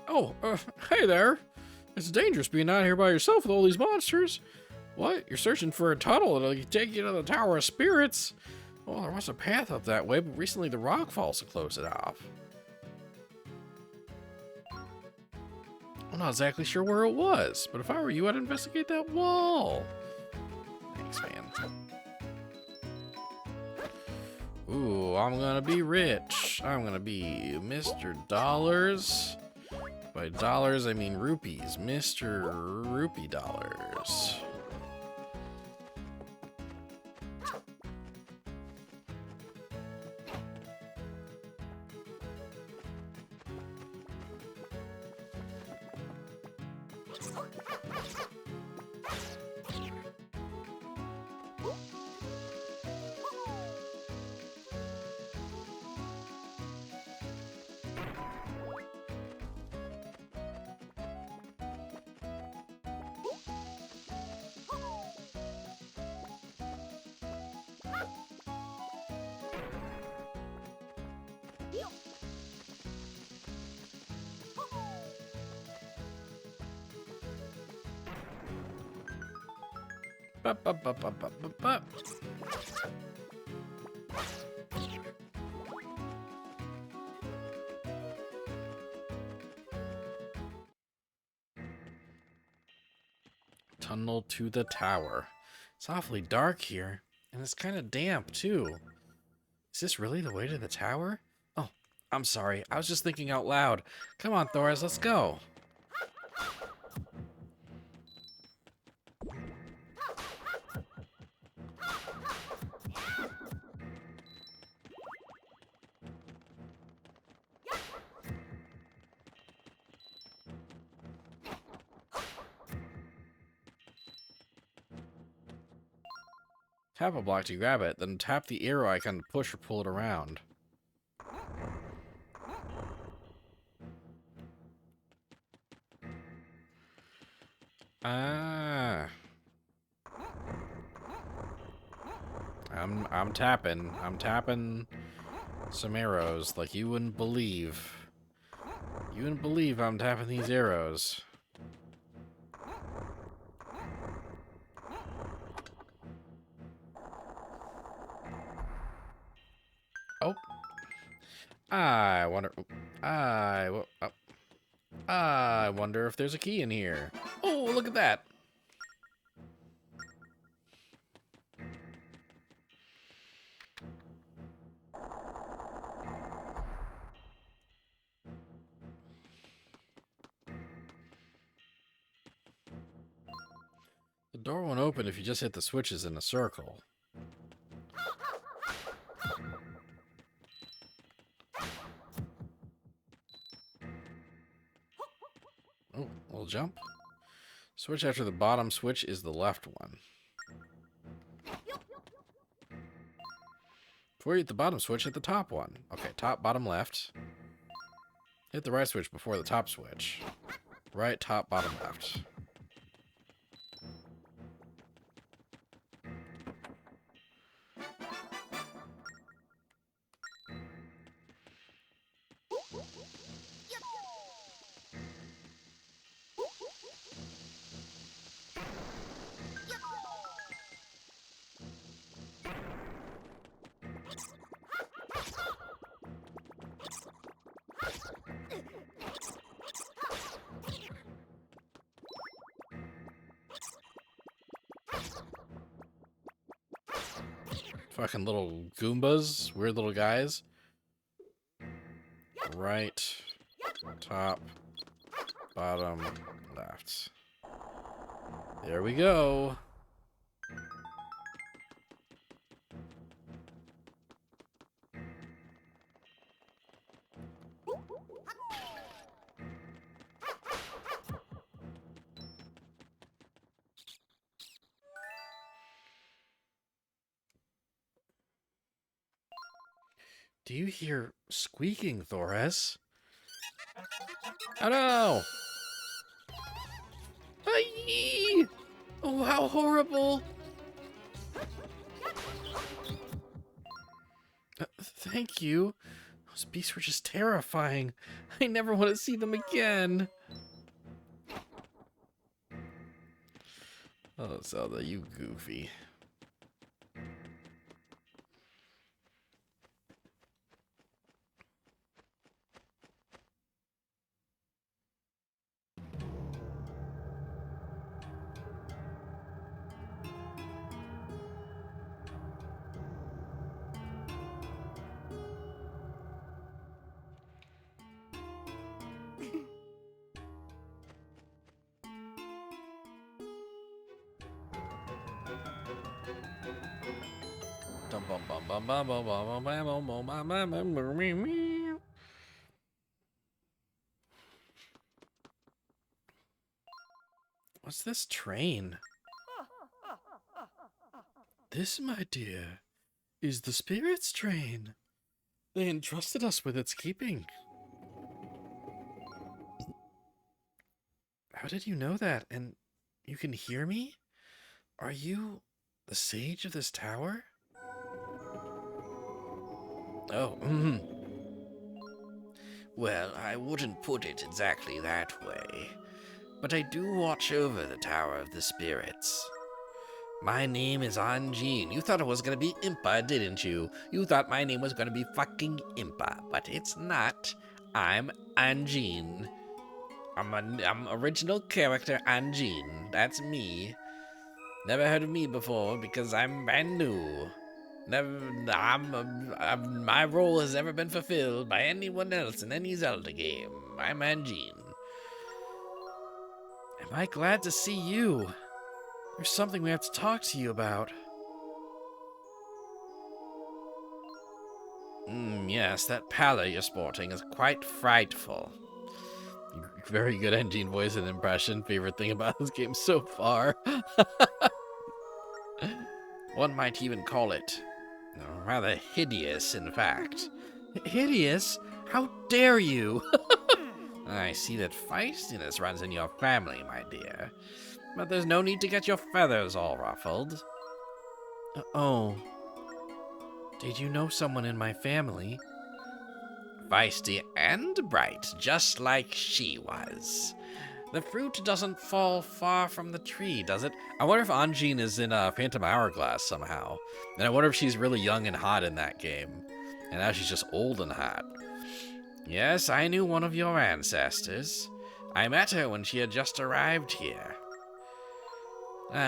Oh, hey there. It's dangerous being out here by yourself with all these monsters. What? You're searching for a tunnel that'll take you to the Tower of Spirits? Well, there was a path up that way, but recently the rock falls to close it off. I'm not exactly sure where it was, but if I were you, I'd investigate that wall. Thanks, man. Ooh, I'm gonna be rich. I'm gonna be Mr. Dollars. By dollars, I mean rupees. Mr. Rupee Dollars. Bup, bup, bup, bup, bup, bup, bup. Tunnel to the tower. It's awfully dark here, and it's kind of damp, too. Is this really the way to the tower? Oh, I'm sorry. I was just thinking out loud. Come on, Thoris, let's go. Tap a block to grab it, then tap the arrow icon to push or pull it around. Ah. I'm tapping. I'm tapping some arrows like you wouldn't believe. You wouldn't believe I'm tapping these arrows. Oh. I wonder if there's a key in here. Oh, look at that. The door won't open if you just hit the switches in a circle. Oh, little jump. Switch after the bottom switch is the left one. Before you hit the bottom switch, hit the top one. Okay, top, bottom, left. Hit the right switch before the top switch. Right, top, bottom, left. Fucking little Goombas. Weird little guys. Right. Top. Bottom. Left. There we go. Do you hear squeaking, Thores? Oh no! Aye! Oh, how horrible! Thank you. Those beasts were just terrifying. I never want to see them again. Oh, Zelda, you goofy. What's this train? This, my dear, is the Spirit's train. They entrusted us with its keeping. How did you know that? And you can hear me? Are you the sage of this tower? Oh, Well, I wouldn't put it exactly that way, but I do watch over the Tower of the Spirits. My name is Anjean. You thought it was gonna be Impa, didn't you? You thought my name was gonna be fucking Impa, but it's not. I'm Anjean. I'm original character Anjean. That's me. Never heard of me before because I'm brand new. My role has never been fulfilled by anyone else in any Zelda game. I'm Anjean. Am I glad to see you? There's something we have to talk to you about. Yes, that pallor you're sporting is quite frightful. Very good Anjean voice and impression. Favorite thing about this game so far. One might even call it rather hideous, in fact. Hideous? How dare you? I see that feistiness runs in your family, my dear. But there's no need to get your feathers all ruffled. Oh. Did you know someone in my family? Feisty and bright, just like she was. The fruit doesn't fall far from the tree, does it? I wonder if Anjean is in Phantom Hourglass somehow. And I wonder if she's really young and hot in that game. And now she's just old and hot. Yes, I knew one of your ancestors. I met her when she had just arrived here.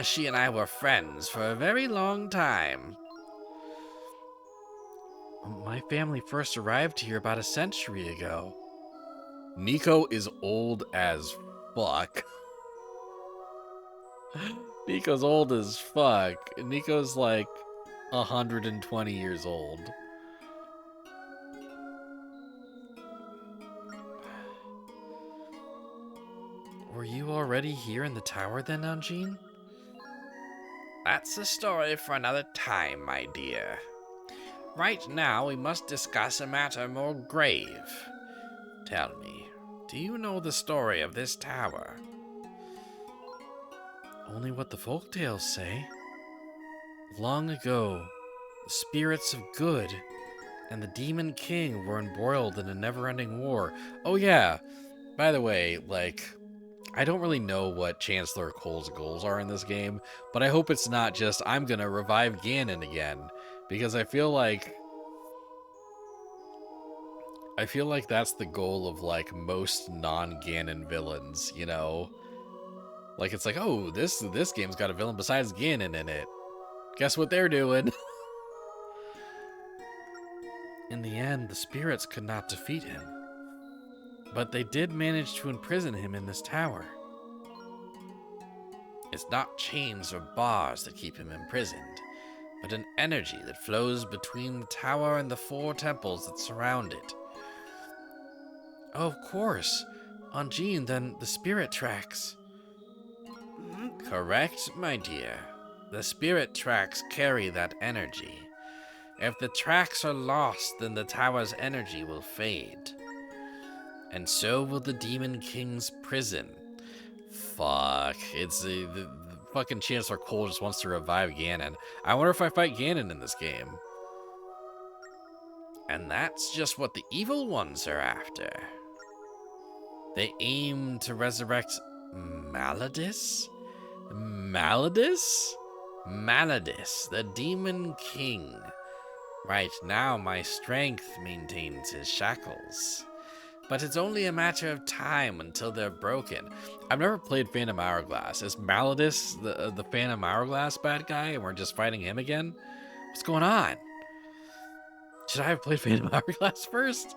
She and I were friends for a very long time. My family first arrived here about a century ago. Nico is old as fuck. Nico's old as fuck. Nico's like 120 years old. Were you already here in the tower then, Anjean? That's a story for another time, my dear. Right now, we must discuss a matter more grave. Tell me, do you know the story of this tower? Only what the folktales say. Long ago, the spirits of good and the Demon King were embroiled in a never-ending war. Oh yeah, by the way, I don't really know what Chancellor Cole's goals are in this game, but I hope it's not just, I'm gonna revive Ganon again, because I feel like that's the goal of, most non-Ganon villains, you know? It's like, oh, this game's got a villain besides Ganon in it. Guess what they're doing? In the end, the spirits could not defeat him, but they did manage to imprison him in this tower. It's not chains or bars that keep him imprisoned, but an energy that flows between the tower and the 4 temples that surround it. Oh, of course. On Jean, then the spirit tracks. Correct, my dear. The spirit tracks carry that energy. If the tracks are lost, then the tower's energy will fade. And so will the Demon King's prison. Fuck. It's the fucking Chancellor Cole just wants to revive Ganon. I wonder if I fight Ganon in this game. And that's just what the evil ones are after. They aim to resurrect Maladis? Maladis? Maladis, the Demon King. Right now, my strength maintains his shackles. But it's only a matter of time until they're broken. I've never played Phantom Hourglass. Is Maladis the Phantom Hourglass bad guy and we're just fighting him again? What's going on? Should I have played Phantom Hourglass first?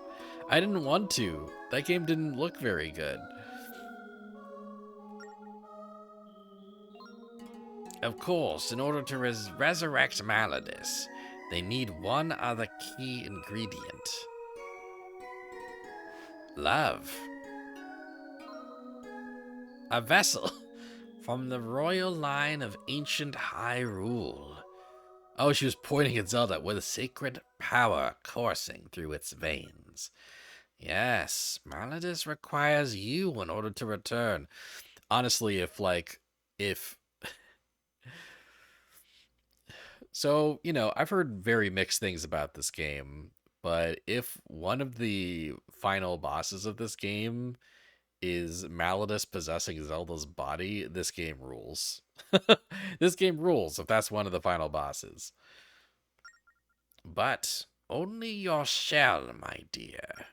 I didn't want to. That game didn't look very good. Of course, in order to resurrect Maladis, they need one other key ingredient. Love. A vessel from the royal line of ancient Hyrule. Oh, she was pointing at Zelda with a sacred power coursing through its veins. Yes, Maladis requires you in order to return. Honestly, if... So, I've heard very mixed things about this game, but if one of the final bosses of this game is Maladis possessing Zelda's body, this game rules. This game rules if that's one of the final bosses. But only your shell, my dear.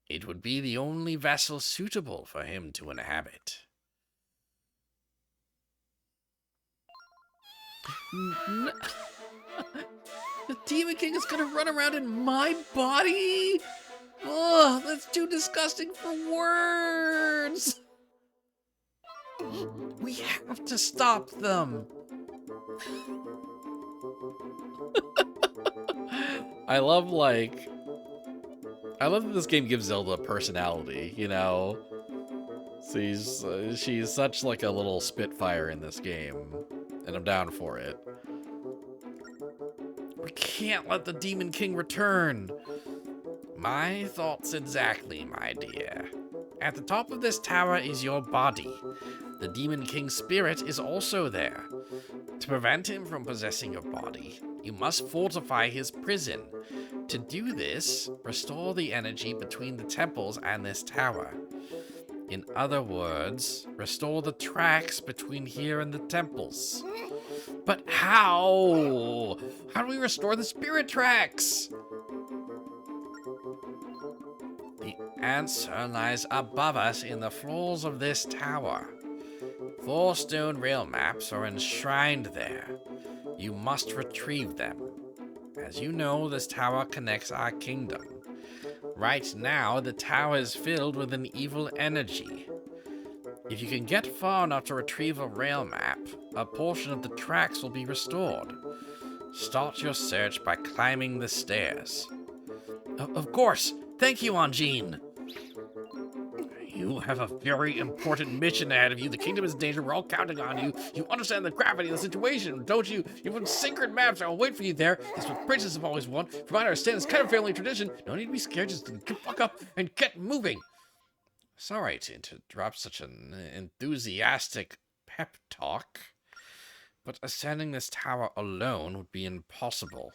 It would be the only vessel suitable for him to inhabit. The Demon King is gonna run around in my body? Ugh, that's too disgusting for words! We have to stop them! I love that this game gives Zelda personality, So she's such like a little spitfire in this game, and I'm down for it. We can't let the Demon King return. My thoughts exactly, my dear. At the top of this tower is your body. The Demon King's spirit is also there. To prevent him from possessing your body, you must fortify his prison. To do this, restore the energy between the temples and this tower. In other words, restore the tracks between here and the temples. But how? How do we restore the spirit tracks? The answer lies above us in the floors of this tower. 4 stone rail maps are enshrined there. You must retrieve them. As you know, this tower connects our kingdom. Right now, the tower is filled with an evil energy. If you can get far enough to retrieve a rail map, a portion of the tracks will be restored. Start your search by climbing the stairs. Of course! Thank you, Anjean! You have a very important mission ahead of you. The kingdom is in danger. We're all counting on you. You understand the gravity of the situation, don't you? You have sacred maps. I will wait for you there. That's what princes have always wanted. From what I understand, it's kind of family tradition. No need to be scared. Just get the fuck up and get moving. Sorry to interrupt such an enthusiastic pep talk, but ascending this tower alone would be impossible.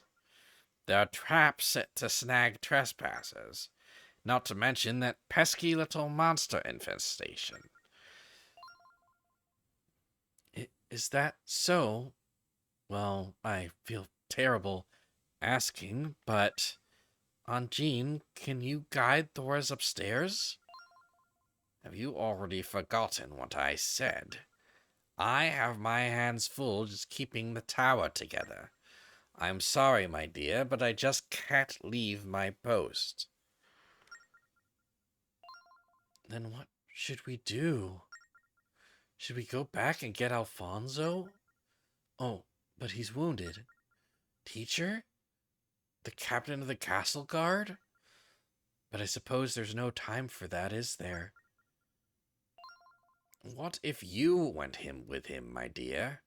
There are traps set to snag trespassers. Not to mention that pesky little monster infestation. Is that so? Well, I feel terrible asking, but Anjean, can you guide Thoris upstairs? Have you already forgotten what I said? I have my hands full just keeping the tower together. I'm sorry, my dear, but I just can't leave my post. Then what should we do? Should we go back and get Alfonso? Oh, but he's wounded. Teacher? The captain of the castle guard? But I suppose there's no time for that, is there? What if you went with him, my dear?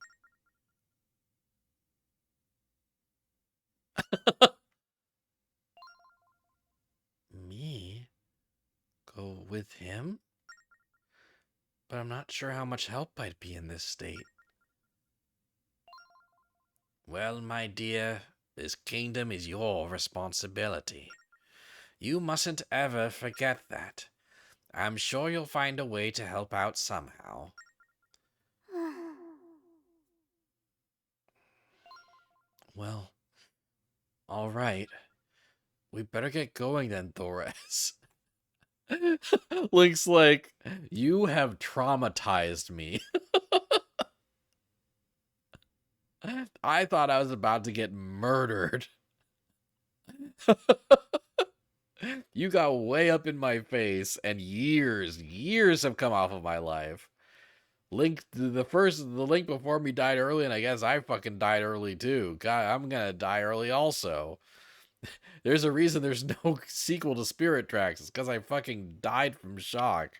Me? Go with him? But I'm not sure how much help I'd be in this state. Well, my dear, this kingdom is your responsibility. You mustn't ever forget that. I'm sure you'll find a way to help out somehow. Well, all right. We better get going then, Thores. Link's like, you have traumatized me. I thought I was about to get murdered. You got way up in my face, and years have come off of my life. Link, the Link before me died early, and I guess I fucking died early too. God, I'm gonna die early also. There's a reason there's no sequel to Spirit Tracks. It's because I fucking died from shock.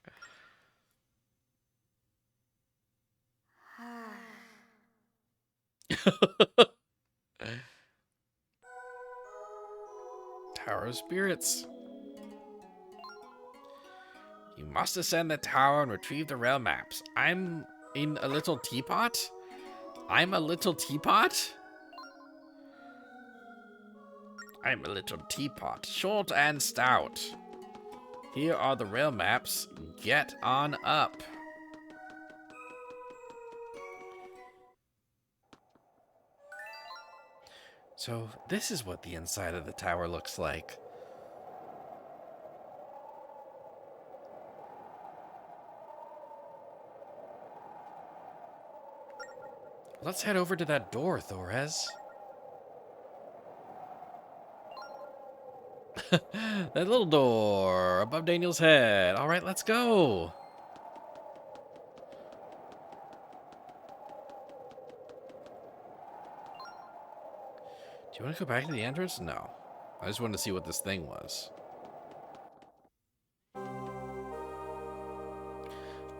Tower of Spirits. You must ascend the tower and retrieve the rail maps. I'm in a little teapot? I'm a little teapot? I'm a little teapot, short and stout. Here are the rail maps. Get on up. So this is what the inside of the tower looks like. Let's head over to that door, Thores. That little door above Daniel's head. All right, let's go. Do you want to go back to the entrance? No. I just wanted to see what this thing was.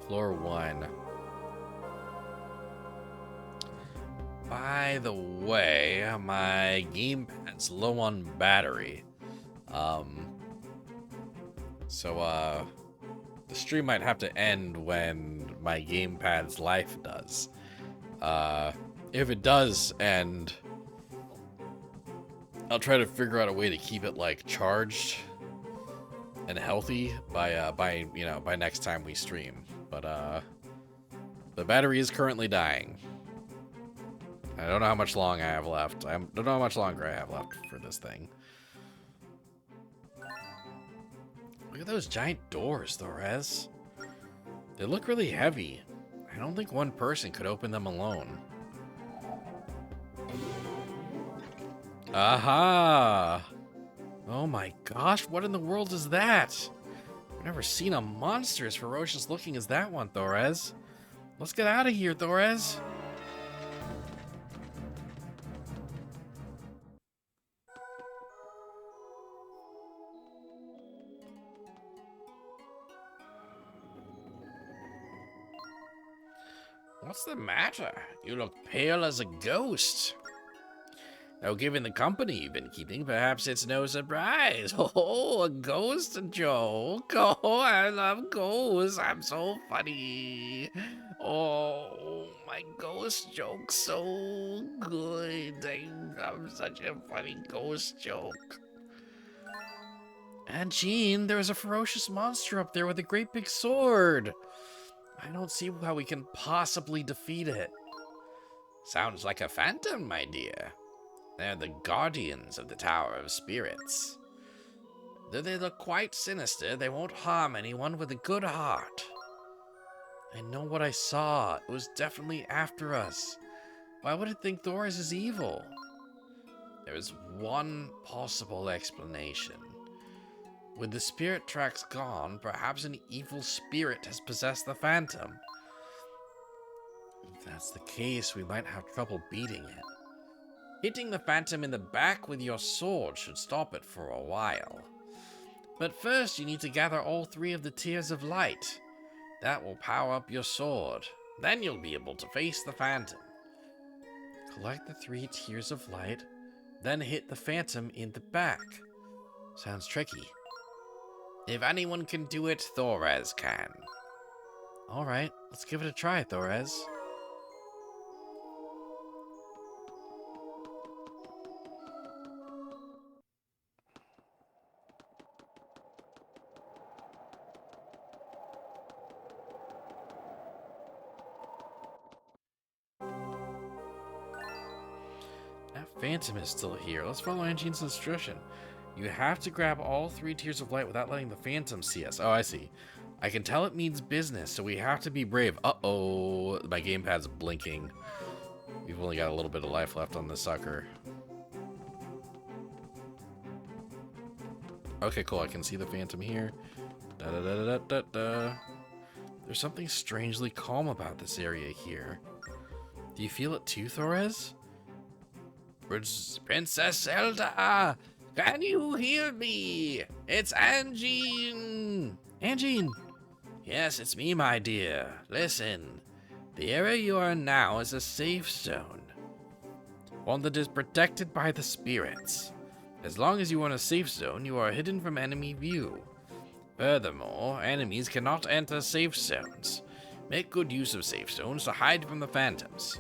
Floor 1. By the way, my gamepad's low on battery. So the stream might have to end when my gamepad's life does. If it does end, I'll try to figure out a way to keep it like charged and healthy by next time we stream. But the battery is currently dying. I don't know how much long I have left. I don't know how much longer I have left for this thing. Look at those giant doors, Thores. They look really heavy. I don't think one person could open them alone. Aha! Oh my gosh, what in the world is that? I've never seen a monster as ferocious looking as that one, Thores. Let's get out of here, Thores. What's the matter? You look pale as a ghost. Now, given the company you've been keeping, perhaps it's no surprise. Oh, a ghost joke. Oh, I love ghosts. I'm so funny. Oh, my ghost joke's so good. I'm such a funny ghost joke. And Jean, there's a ferocious monster up there with a great big sword. I don't see how we can possibly defeat it. Sounds like a phantom, my dear. They're the guardians of the Tower of Spirits. Though they look quite sinister, they won't harm anyone with a good heart. I know what I saw. It was definitely after us. Why would it think Thores is evil? There is one possible explanation. With the spirit tracks gone, perhaps an evil spirit has possessed the phantom. If that's the case, we might have trouble beating it. Hitting the phantom in the back with your sword should stop it for a while. But first, you need to gather all 3 of the Tears of Light. That will power up your sword. Then you'll be able to face the phantom. Collect the 3 Tears of Light, then hit the phantom in the back. Sounds tricky. If anyone can do it, Thorez can. Alright, let's give it a try, Thorez. That phantom is still here. Let's follow Angene's instruction. You have to grab all 3 Tears of Light without letting the phantom see us. Oh, I see. I can tell it means business, so we have to be brave. Uh-oh. My gamepad's blinking. We've only got a little bit of life left on this sucker. Okay, cool. I can see the phantom here. Da-da-da-da-da-da. There's something strangely calm about this area here. Do you feel it too, Thorez? Princess Zelda! Can you hear me? It's Angene! Angene! Yes, it's me, my dear. Listen, the area you are in now is a safe zone. One that is protected by the spirits. As long as you are in a safe zone, you are hidden from enemy view. Furthermore, enemies cannot enter safe zones. Make good use of safe zones to hide from the phantoms.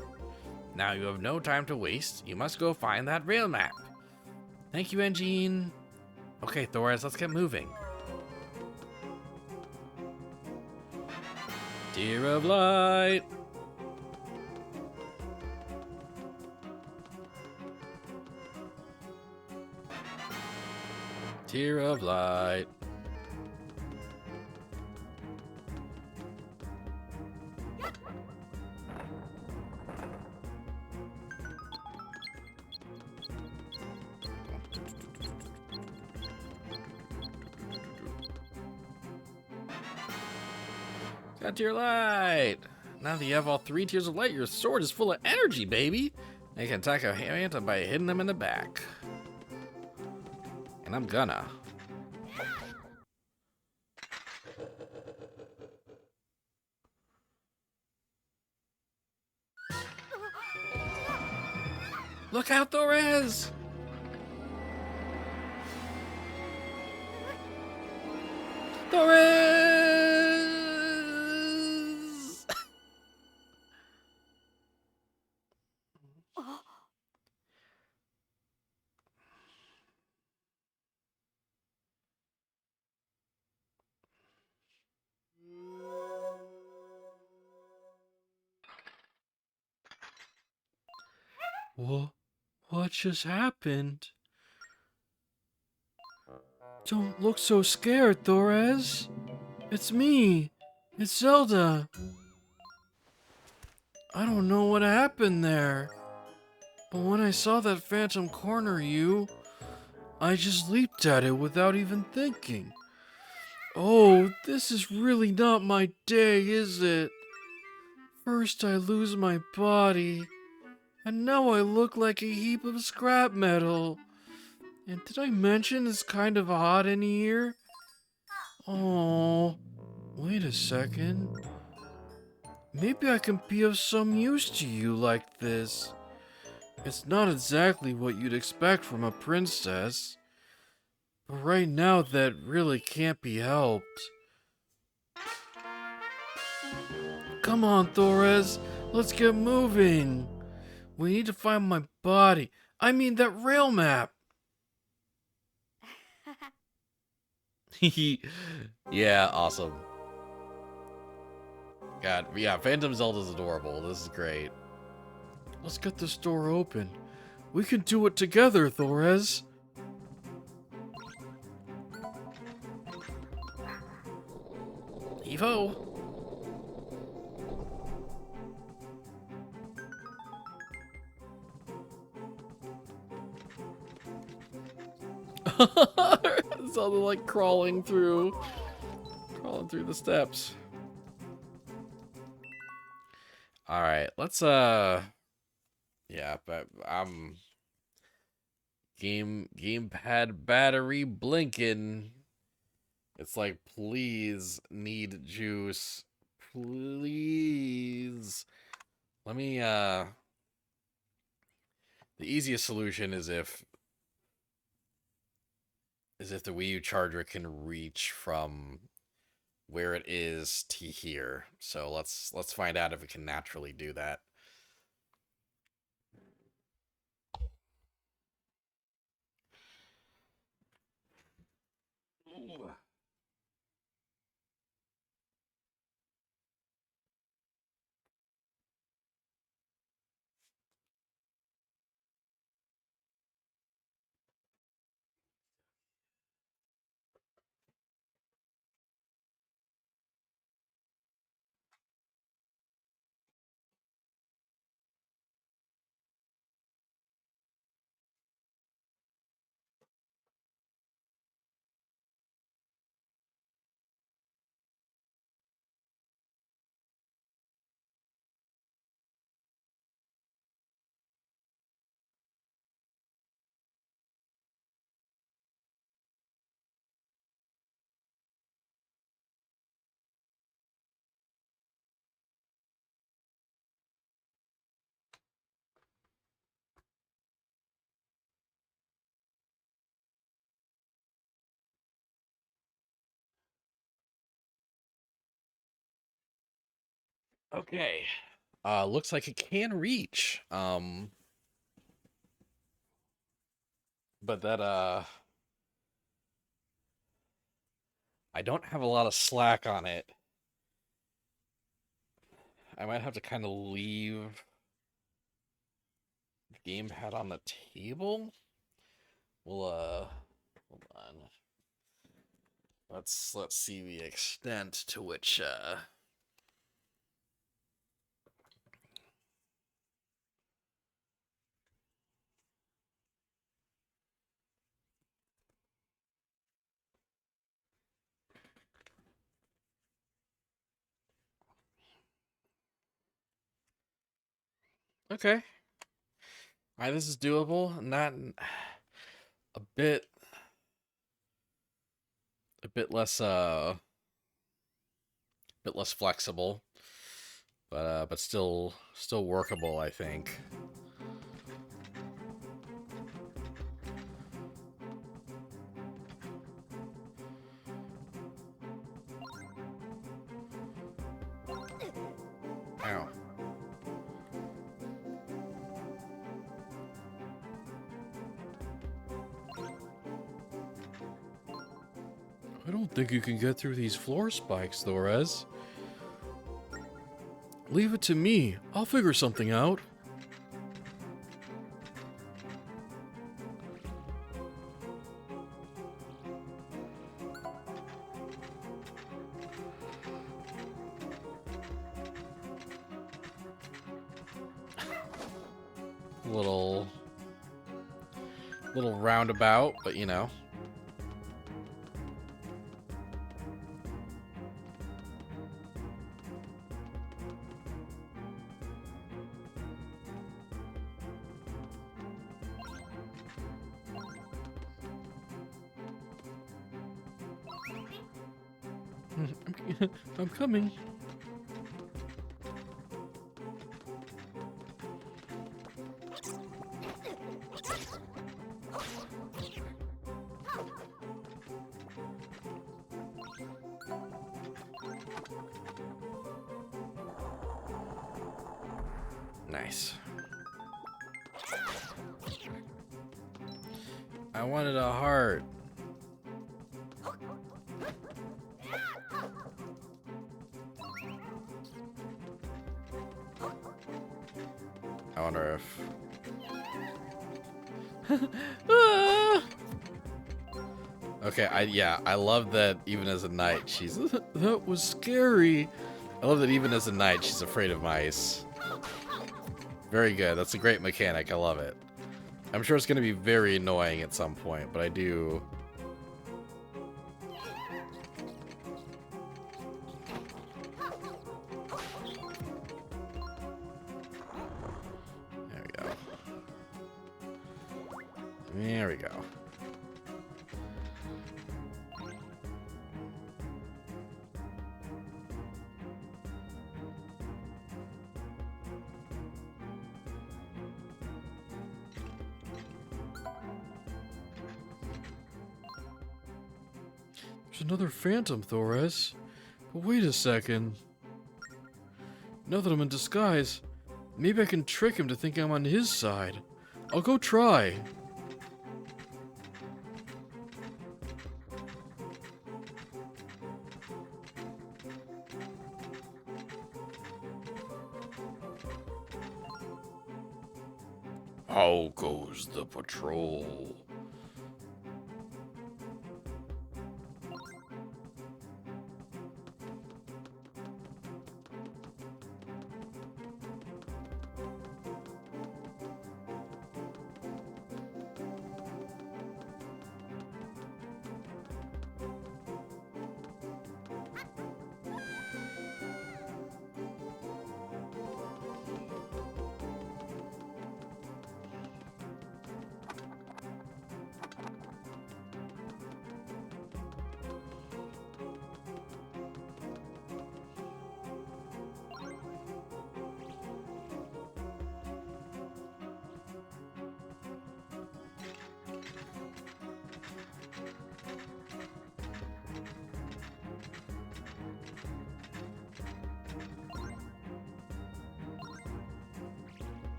Now you have no time to waste. You must go find that rail map. Thank you, Angene. Okay, Thorez, let's get moving. Tear of Light. Tear of Light. Got Tear Light. Now that you have all 3 Tears of Light, your sword is full of energy, baby. And you can attack a phantom by hitting them in the back. And I'm gonna. Look out, Thorez! Thorez! What just happened? Don't look so scared, Thorez. It's me. It's Zelda. I don't know what happened there. But when I saw that phantom corner you, I just leaped at it without even thinking. Oh, this is really not my day, is it? First I lose my body, and now I look like a heap of scrap metal. And did I mention it's kind of hot in here? Oh, wait a second. Maybe I can be of some use to you like this. It's not exactly what you'd expect from a princess. But right now that really can't be helped. Come on, Thorez. Let's get moving. We need to find my body. I mean that rail map. Yeah, awesome. God, yeah, Phantom Zelda's adorable. This is great. Let's get this door open. We can do it together, Thorez. Evo. Zelda like crawling through the steps. All right, let's yeah, but I'm gamepad battery blinking. It's like, please, need juice. Please. Let me the easiest solution is if the Wii U charger can reach from where it is to here. So let's find out if it can naturally do that. Ooh. Okay. Looks like it can reach. But that I don't have a lot of slack on it. I might have to kind of leave the gamepad on the table. We'll hold on. Let's see the extent to which okay. All right, this is doable. Not a bit less bit less flexible, but still workable, I think. Ow. I don't think you can get through these floor spikes, Thorez. Leave it to me. I'll figure something out. Little roundabout, but you know. I'm coming. Nice. I wanted a heart. I wonder if... Okay, I love that even as a knight, she's... That was scary. I love that even as a knight, she's afraid of mice. Very good. That's a great mechanic. I love it. I'm sure it's going to be very annoying at some point, but I do... There we go. There we go. There's another phantom, Thores. But wait a second. Now that I'm in disguise, maybe I can trick him to think I'm on his side. I'll go try. How goes the patrol?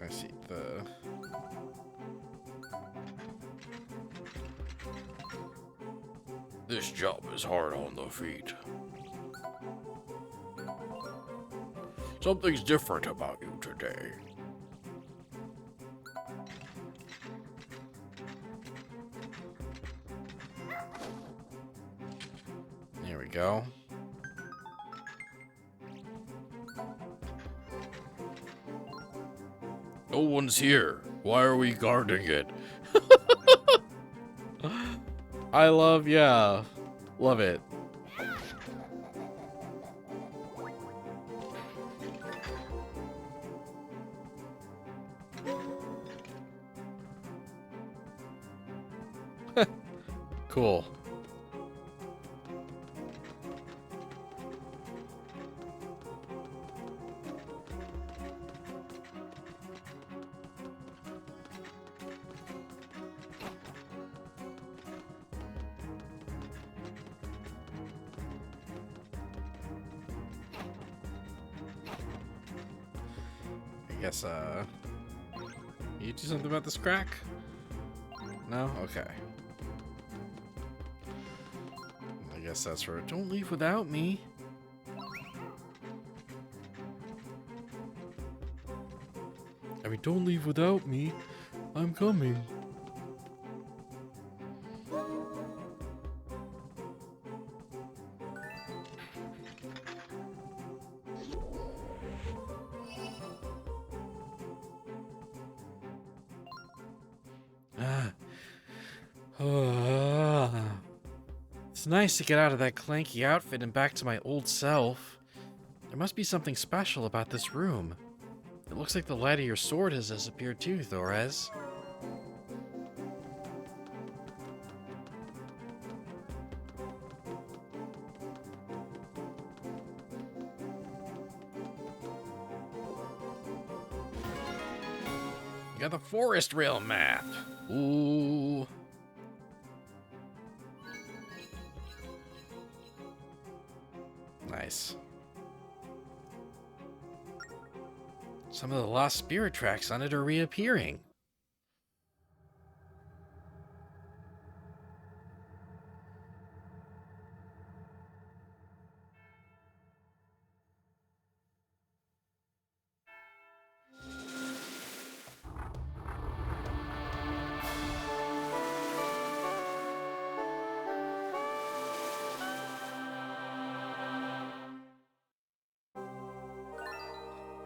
I see the... This job is hard on the feet. Something's different about you today. There we go. No one's here. Why are we guarding it? I love, yeah. Love it. Cool. I guess, you do something about this crack? No? Okay. I guess that's for don't leave without me. I mean, don't leave without me. I'm coming. It's nice to get out of that clanky outfit and back to my old self. There must be something special about this room. It looks like the light of your sword has disappeared too, Thores. You got the forest rail map. Ooh. Nice. Some of the lost spirit tracks on it are reappearing.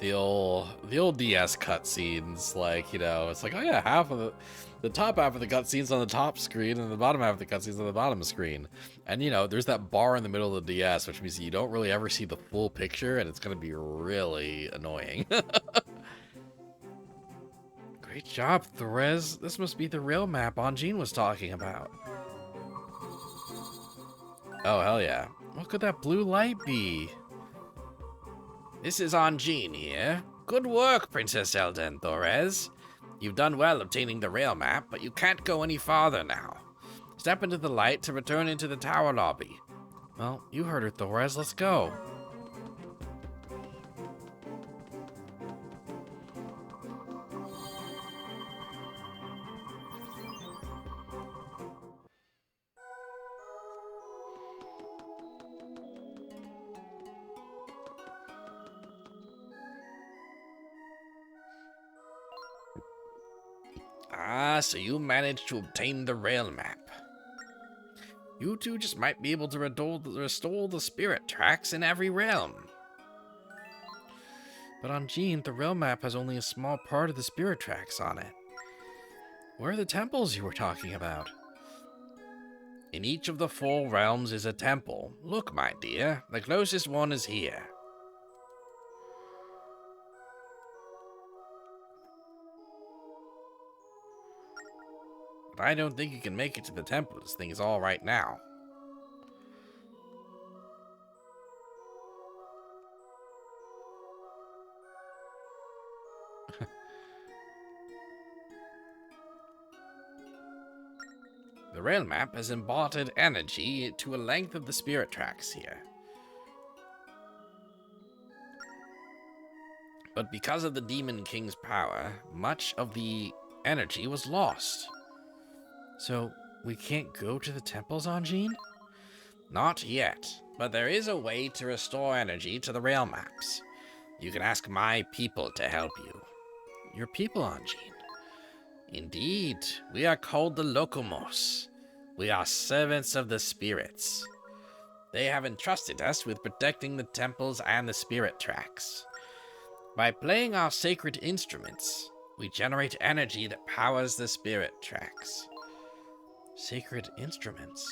the old DS cutscenes, like, you know, it's like, oh yeah, half of the top half of the cutscenes on the top screen and the bottom half of the cutscenes on the bottom screen. And you know, there's that bar in the middle of the DS, which means you don't really ever see the full picture, and it's gonna be really annoying. Great job, Therese. This must be the real map Anjean was talking about. Oh, hell yeah. What could that blue light be? This is Anjean here. Good work, Princess Zelda and Therese. You've done well obtaining the rail map, but you can't go any farther now. Step into the light to return into the tower lobby. Well, you heard her, Therese. Let's go. Ah, so you managed to obtain the rail map. You two just might be able to restore the spirit tracks in every realm. But Anjean, the rail map has only a small part of the spirit tracks on it. Where are the temples you were talking about? In each of the 4 realms is a temple. Look, my dear, the closest one is here. But I don't think you can make it to the temple. This thing is all right now. The rail map has embodied energy to a length of the spirit tracks here. But because of the Demon King's power, much of the energy was lost. So, we can't go to the temples, Anjean? Not yet, but there is a way to restore energy to the rail maps. You can ask my people to help you. Your people, Anjean? Indeed, we are called the Locomos. We are servants of the spirits. They have entrusted us with protecting the temples and the spirit tracks. By playing our sacred instruments, we generate energy that powers the spirit tracks. Sacred instruments?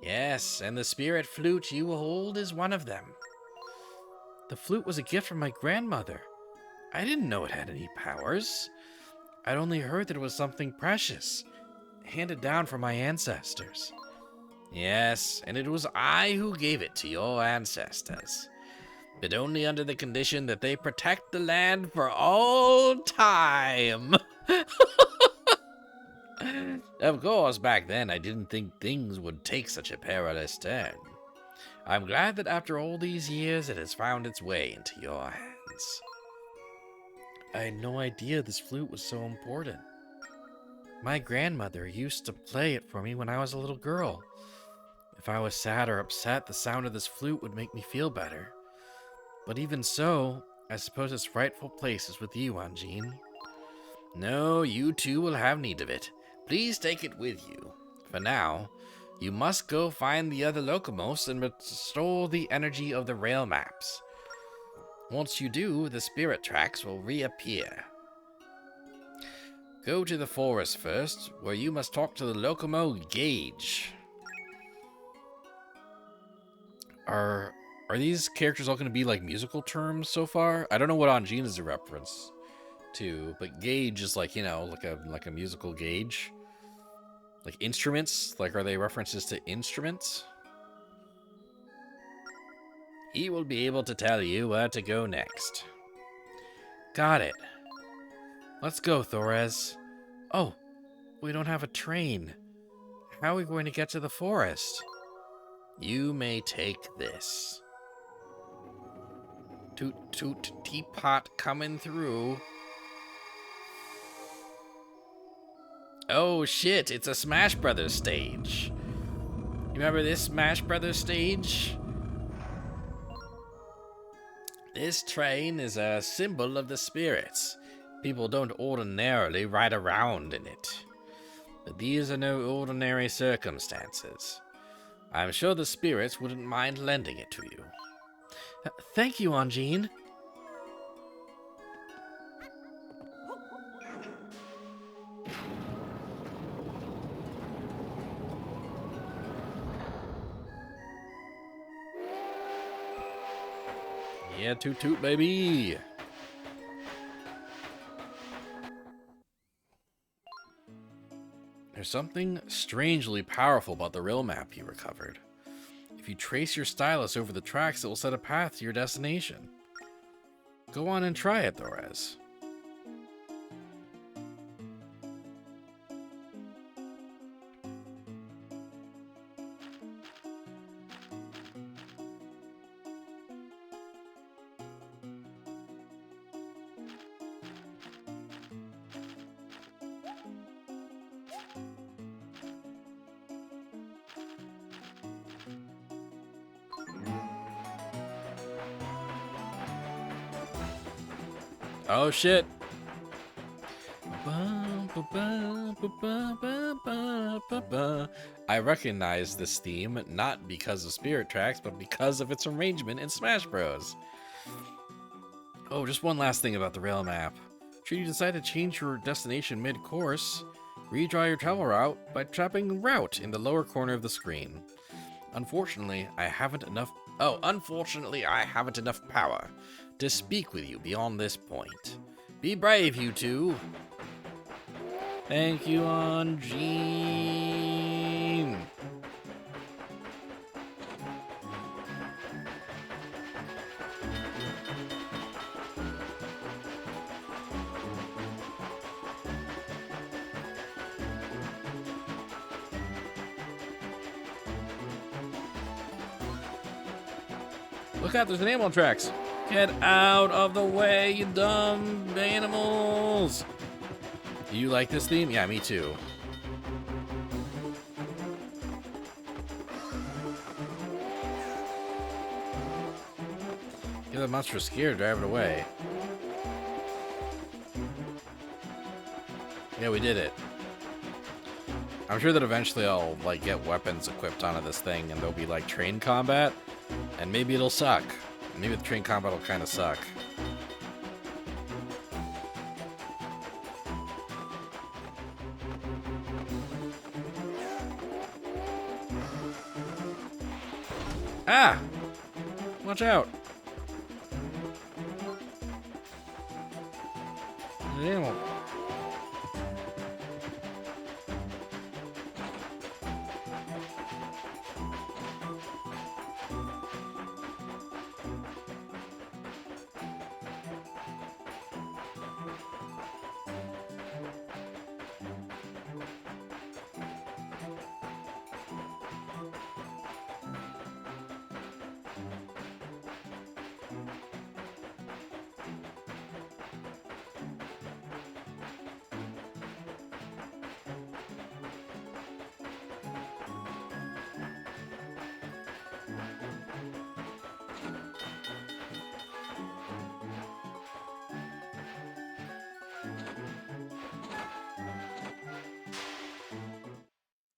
Yes, and the spirit flute you hold is one of them. The flute was a gift from my grandmother. I didn't know it had any powers. I'd only heard that it was something precious, handed down from my ancestors. Yes, and it was I who gave it to your ancestors, but only under the condition that they protect the land for all time. Of course, back then I didn't think things would take such a perilous turn. I'm glad that after all these years it has found its way into your hands. I had no idea this flute was so important. My grandmother used to play it for me when I was a little girl. If I was sad or upset, the sound of this flute would make me feel better. But even so, I suppose its rightful place is with you, Anjean. No, you too will have need of it. Please take it with you. For now, you must go find the other Locomos and restore the energy of the rail maps. Once you do, the spirit tracks will reappear. Go to the forest first, where you must talk to the Locomo Gage. Are these characters all going to be like musical terms so far? I don't know what Anjean is a reference to, but Gage is like, you know, like a musical gauge. Like instruments? Like, are they references to instruments? He will be able to tell you where to go next. Got it. Let's go, Therese. Oh, we don't have a train. How are we going to get to the forest? You may take this. Toot toot teapot coming through. Oh shit, it's a Smash Brothers stage. You remember this Smash Brothers stage? This train is a symbol of the spirits. People don't ordinarily ride around in it. But these are no ordinary circumstances. I'm sure the spirits wouldn't mind lending it to you. Thank you, Anjean. Yeah, toot toot, baby. There's something strangely powerful about the rail map you recovered. If you trace your stylus over the tracks, it will set a path to your destination. Go on and try it, Thorez. Oh shit. I recognize this theme not because of Spirit Tracks, but because of its arrangement in Smash Bros. Oh, just one last thing about the rail map. Should you decide to change your destination mid-course, redraw your travel route by tapping Route in the lower corner of the screen. Unfortunately, I haven't enough power to speak with you beyond this point. Be brave, you two. Thank you, on Gene. Look out, there's an animal tracks. Get out of the way, you dumb animals. You like this theme? Yeah, me too. Get the monster scared, drive it away. Yeah, we did it. I'm sure that eventually I'll like get weapons equipped onto this thing and there'll be like train combat. And maybe it'll suck. Maybe the train combat will kind of suck. Ah! Watch out! An animal.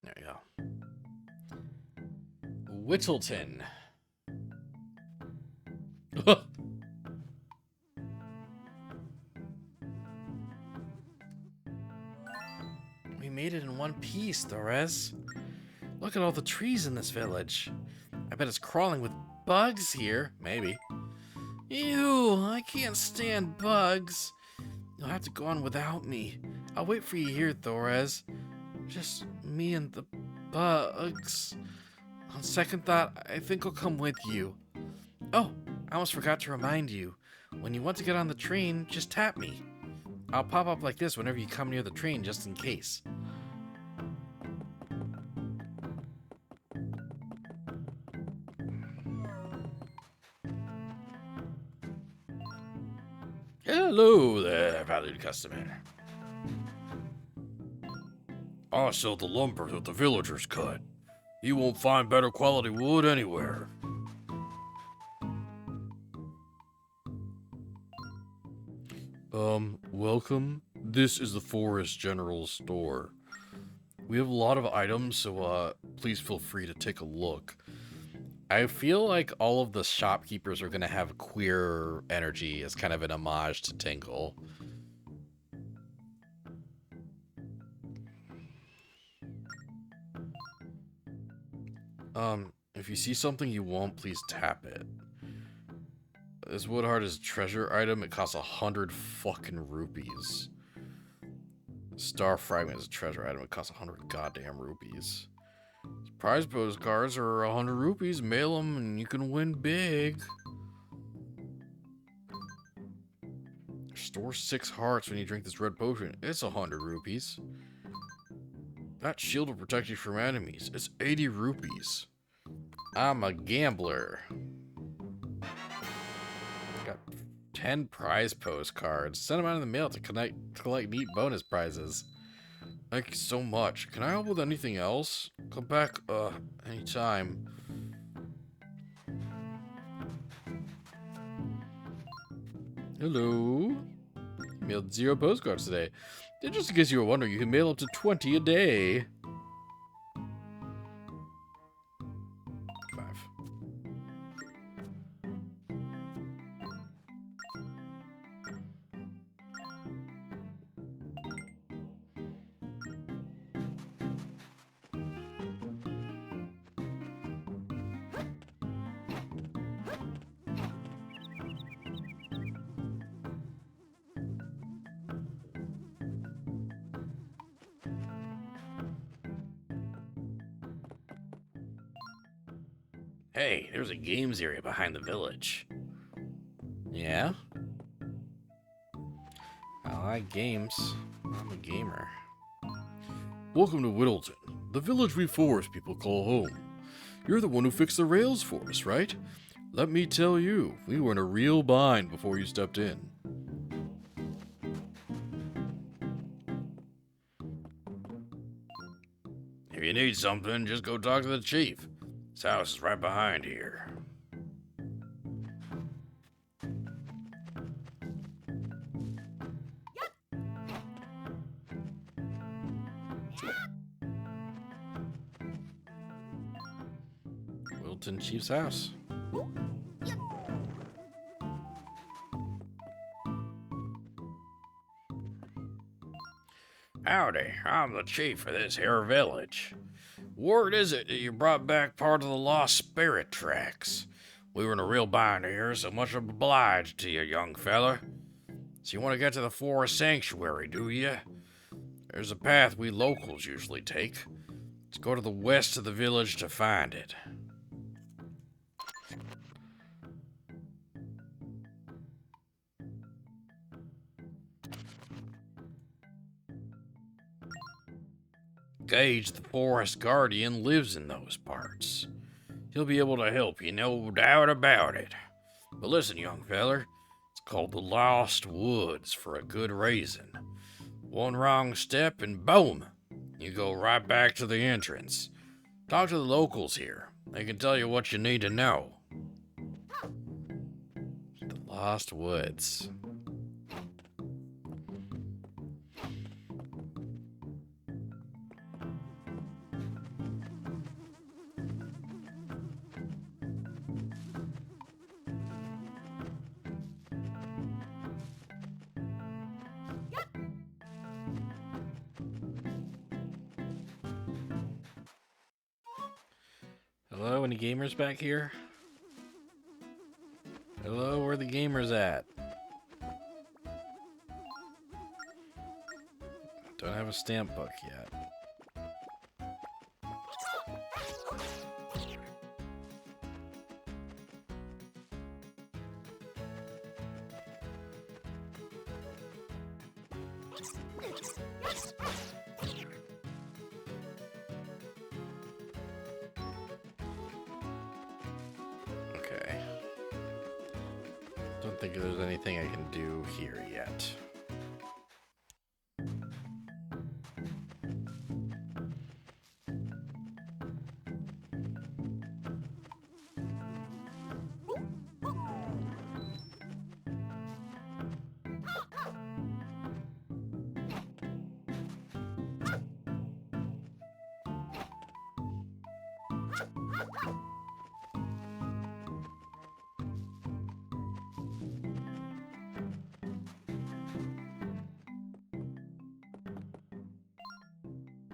There you go. Whittleton. We made it in one piece, Thorez. Look at all the trees in this village. I bet it's crawling with bugs here. Maybe. Ew, I can't stand bugs. You'll have to go on without me. I'll wait for you here, Thorez. Just me and the bugs. On second thought, I think I'll come with you. Oh, I almost forgot to remind you. When you want to get on the train, just tap me. I'll pop up like this whenever you come near the train, just in case. Hello there, valued customer. I sell the lumber that the villagers cut. You won't find better quality wood anywhere. Welcome. This is the Forest General Store. We have a lot of items, so, please feel free to take a look. I feel like all of the shopkeepers are gonna have queer energy as kind of an homage to Tinkle. If you see something you want, please tap it. This wood heart is a treasure item. It costs 100 fucking rupees. Star fragment is a treasure item. It costs 100 goddamn rupees. Prize postcards are 100 rupees. Mail them and you can win big. Restore 6 hearts when you drink this red potion. It's 100 rupees. That shield will protect you from enemies. It's 80 rupees. I'm a gambler. Got 10 prize postcards. Send them out in the mail to collect neat bonus prizes. Thank you so much. Can I help with anything else? Come back, anytime. Hello? Mailed 0 postcards today. Just in case you were wondering, you can mail up to 20 a day. 5. Hey, there's a games area behind the village. Yeah? I like games. I'm a gamer. Welcome to Whittleton, the village we forest people call home. You're the one who fixed the rails for us, right? Let me tell you, we were in a real bind before you stepped in. If you need something, just go talk to the chief. His house is right behind here. Wilton Chief's house. Howdy, I'm the chief of this here village. Word is it that you brought back part of the lost spirit tracks? We were in a real bind here, so much obliged to you, young fella. So you want to get to the forest sanctuary, do you? There's a path we locals usually take. Let's go to the west of the village to find it. Gage, the forest guardian, lives in those parts. He'll be able to help you, no doubt about it. But listen, young feller, it's called the Lost Woods for a good reason. One wrong step and boom, you go right back to the entrance. Talk to the locals here. They can tell you what you need to know. The Lost Woods. Hello, any gamers back here? Hello, where are the gamers at? Don't have a stamp book yet. Okay. Don't think there's anything I can do here yet.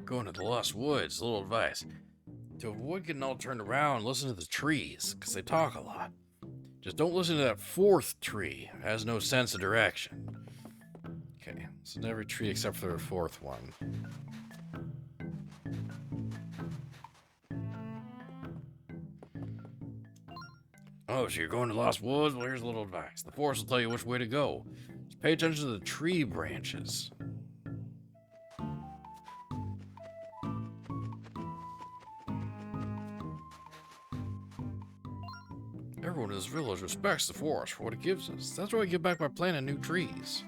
Going to the Lost Woods, little advice. To avoid getting all turned around, listen to the trees, because they talk a lot. Just don't listen to that fourth tree. It has no sense of direction. Okay, so every tree except for the fourth one. Oh, so you're going to Lost Woods? Well, here's a little advice. The forest will tell you which way to go. Just pay attention to the tree branches. Everyone in this village respects the forest for what it gives us. That's why I give back by planting new trees.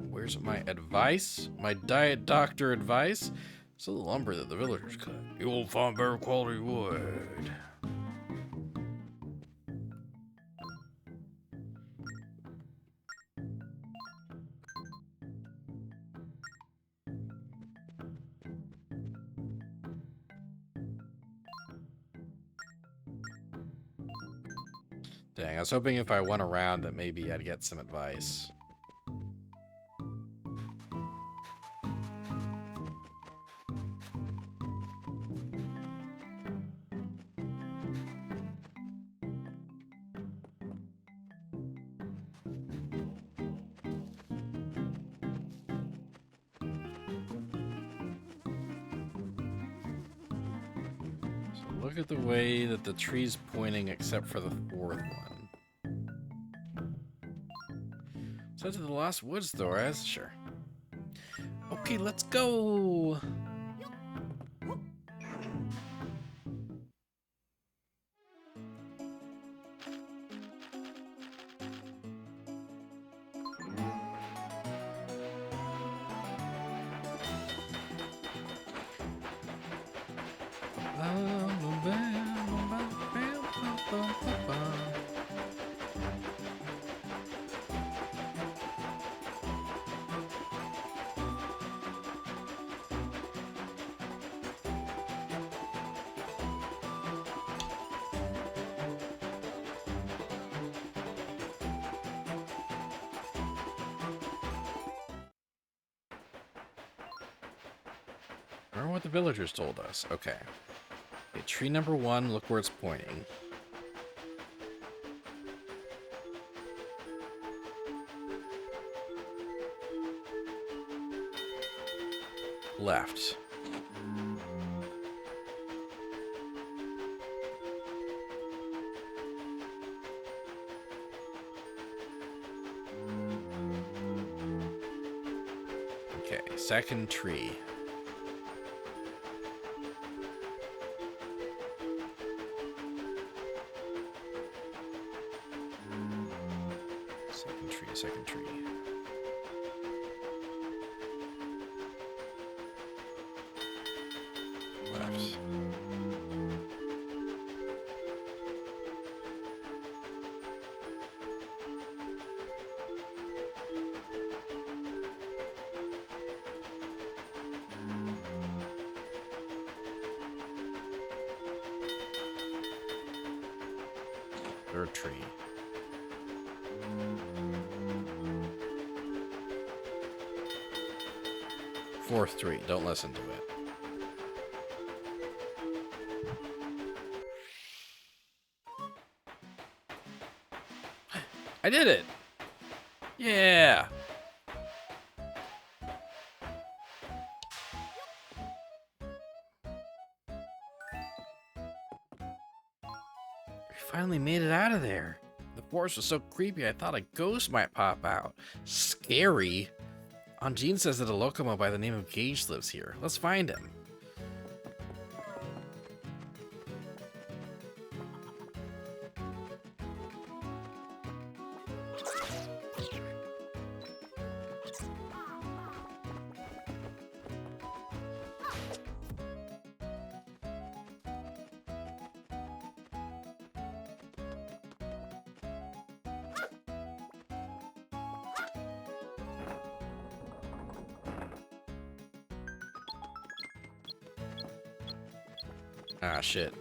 Where's my advice? My diet doctor advice? So the lumber that the villagers cut. You will find better quality wood. Dang, I was hoping if I went around that maybe I'd get some advice. Look at the way that the tree's pointing except for the fourth one. So to the Lost Woods, though, as sure. Okay, let's go! Remember what the villagers told us. Okay. Okay, tree number 1, look where it's pointing. Left. Okay, second tree. Second tree. Left. Third tree. Fourth tree, don't listen to it. I did it! Yeah! We finally made it out of there. The forest was so creepy I thought a ghost might pop out. Scary. Anjin says that a Lokomo by the name of Gage lives here. Let's find him. Ah, shit.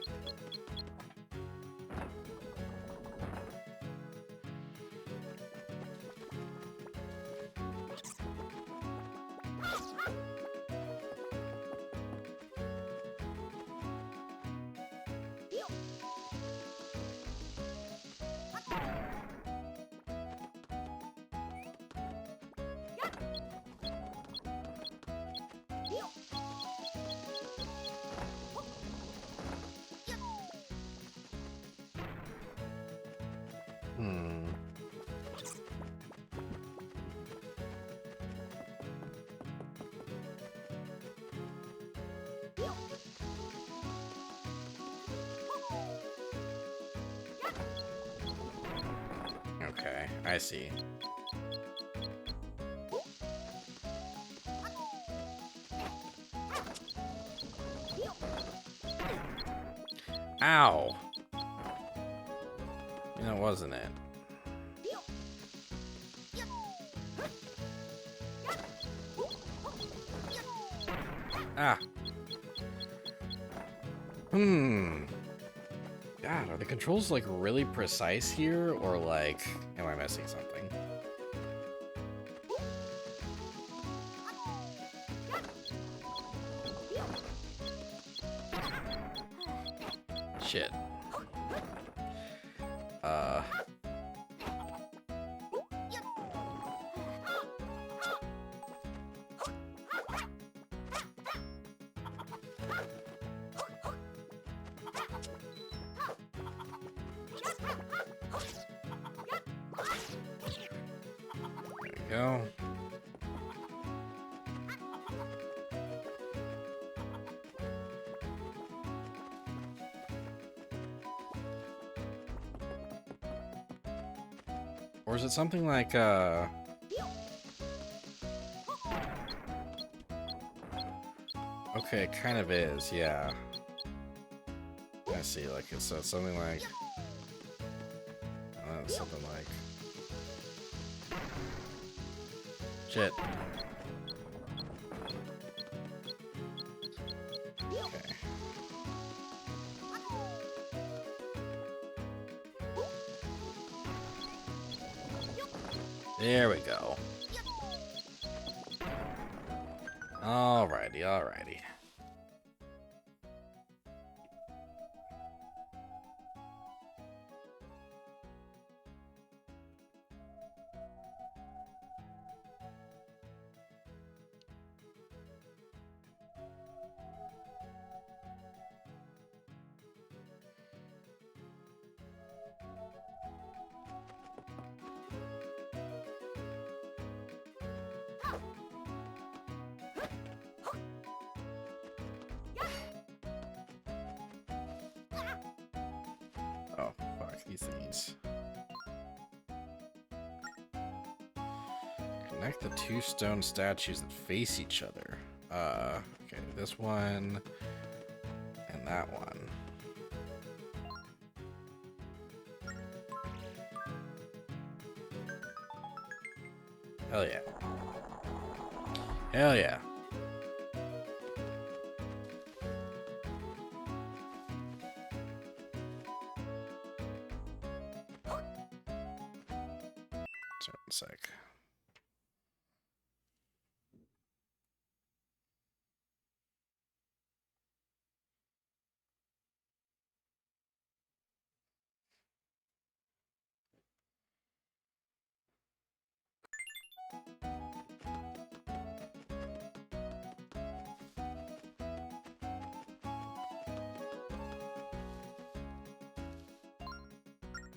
I see. Ow! You know, wasn't it? Ah. God, are the controls, like, really precise here? Or, like, am I missing something? Shit. There we go. Or is it something like, okay, it kind of is, yeah. I see, like, it's something like... something like... Shit. Okay. There we go. Alrighty, alrighty. Oh, fuck these things. Connect the two stone statues that face each other. Okay, this one and that one. Hell yeah. Hell yeah. Sorry, 1 sec.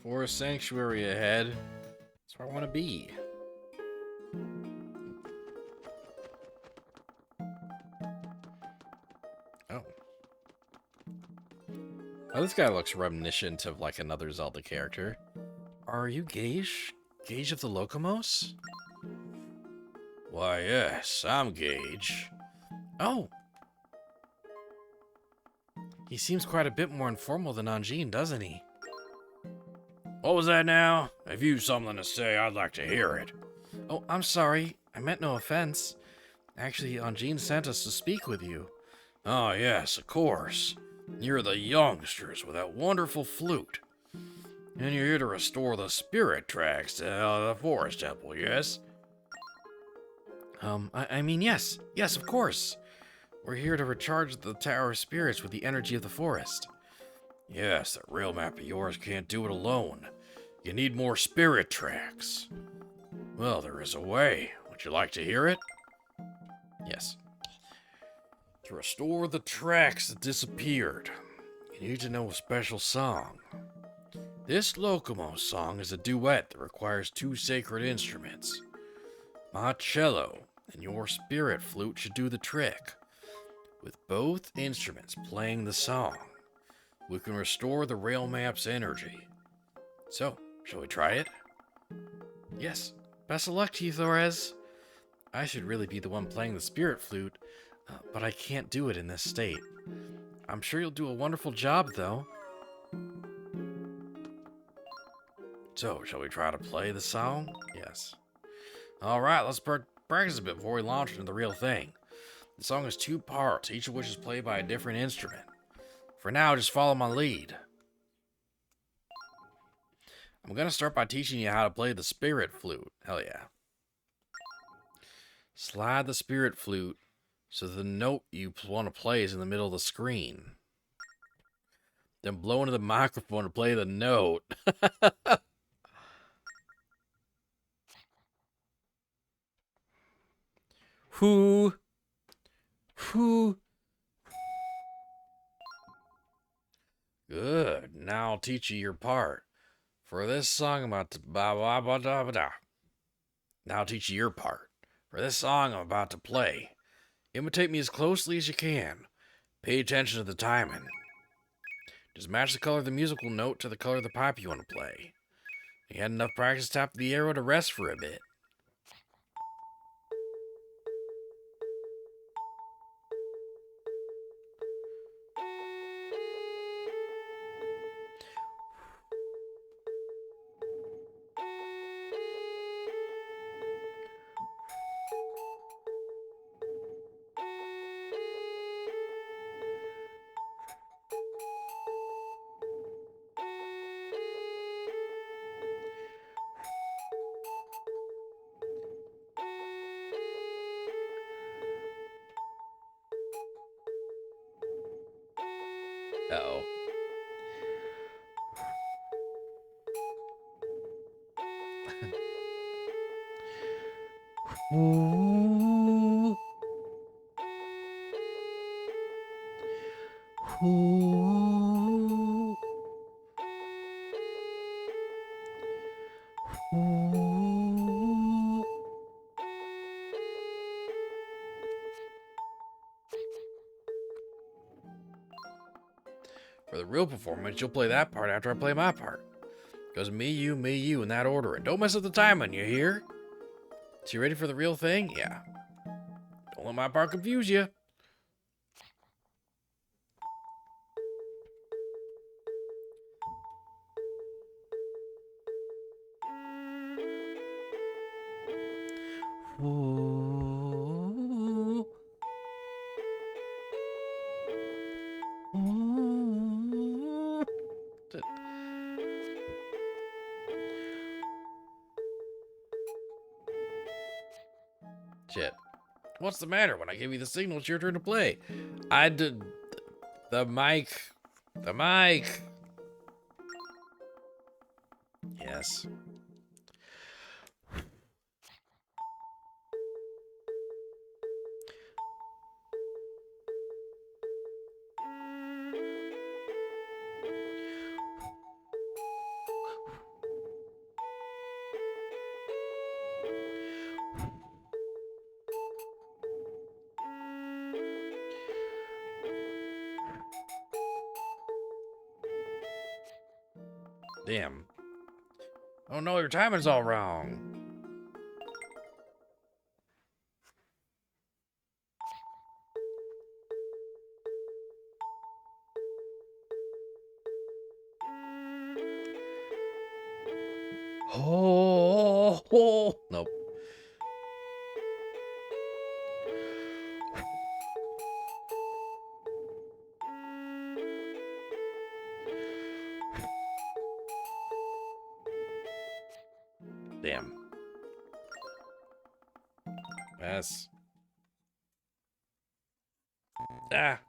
Forest sanctuary ahead. That's where I want to be. Oh. Oh, this guy looks reminiscent of, like, another Zelda character. Are you Gage? Gage of the Locomos? Why, yes, I'm Gage. Oh! He seems quite a bit more informal than Anjin, doesn't he? What was that now? If you've something to say, I'd like to hear it. Oh, I'm sorry. I meant no offense. Actually, Anjin sent us to speak with you. Oh, yes, of course. You're the youngsters with that wonderful flute. And you're here to restore the spirit tracks to the forest temple, yes? I mean, yes. Yes, of course. We're here to recharge the Tower of Spirits with the energy of the forest. Yes, that rail map of yours can't do it alone. You need more spirit tracks. Well, there is a way. Would you like to hear it? Yes. To restore the tracks that disappeared, you need to know a special song. This Locomo song is a duet that requires two sacred instruments. My cello and your spirit flute should do the trick. With both instruments playing the song, we can restore the rail map's energy. So, shall we try it? Yes. Best of luck to you, Thorez. I should really be the one playing the spirit flute, but I can't do it in this state. I'm sure you'll do a wonderful job, though. So, shall we try to play the song? Yes. Alright, let's practice a bit before we launch into the real thing. The song has 2 parts, each of which is played by a different instrument. For now, just follow my lead. I'm going to start by teaching you how to play the spirit flute. Hell yeah. Slide the spirit flute so the note you want to play is in the middle of the screen. Then blow into the microphone to play the note. Whoo. Whoo. Good. Now I'll teach you your part. For this song, I'm about to Now I'll teach you your part. For this song I'm about to play, imitate me as closely as you can. Pay attention to the timing. Just match the color of the musical note to the color of the pipe you want to play. You had enough practice to tap the arrow to rest for a bit. Uh-oh. Ooh. Ooh. Ooh. For the real performance, you'll play that part after I play my part. Goes me, you, in that order. And don't mess up the timing, you hear? So you ready for the real thing? Yeah. Don't let my part confuse you. Ooh. Ooh. Shit. What's the matter? When I give you the signal, it's your turn to play. I did... The mic. The mic. Yes. Damn. Oh no, your timing's all wrong. Oh, nope. Damn. Pass. Ah.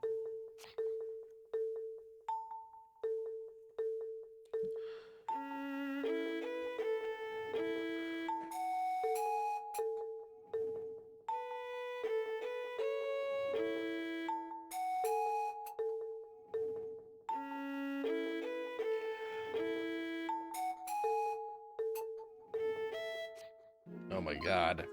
Oh my god.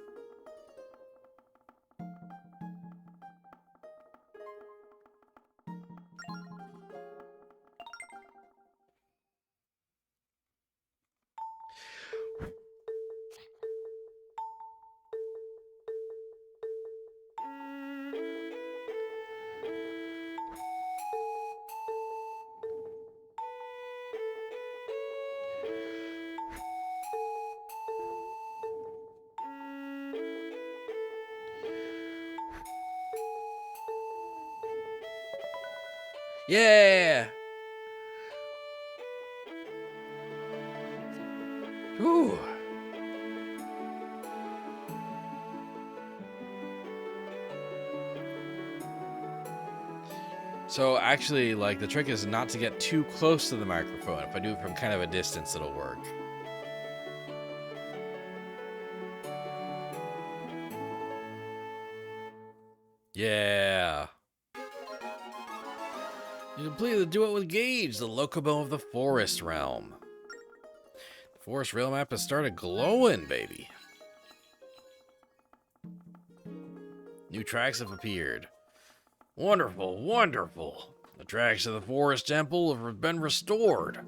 Yeah! Ooh. So actually, like, the trick is not to get too close to the microphone. If I do it from kind of a distance, it'll work. Yeah. You completed the duet with Gage, the Locomo of the Forest Realm. The Forest Realm map has started glowing, baby. New tracks have appeared. Wonderful, wonderful. The tracks of the Forest Temple have been restored.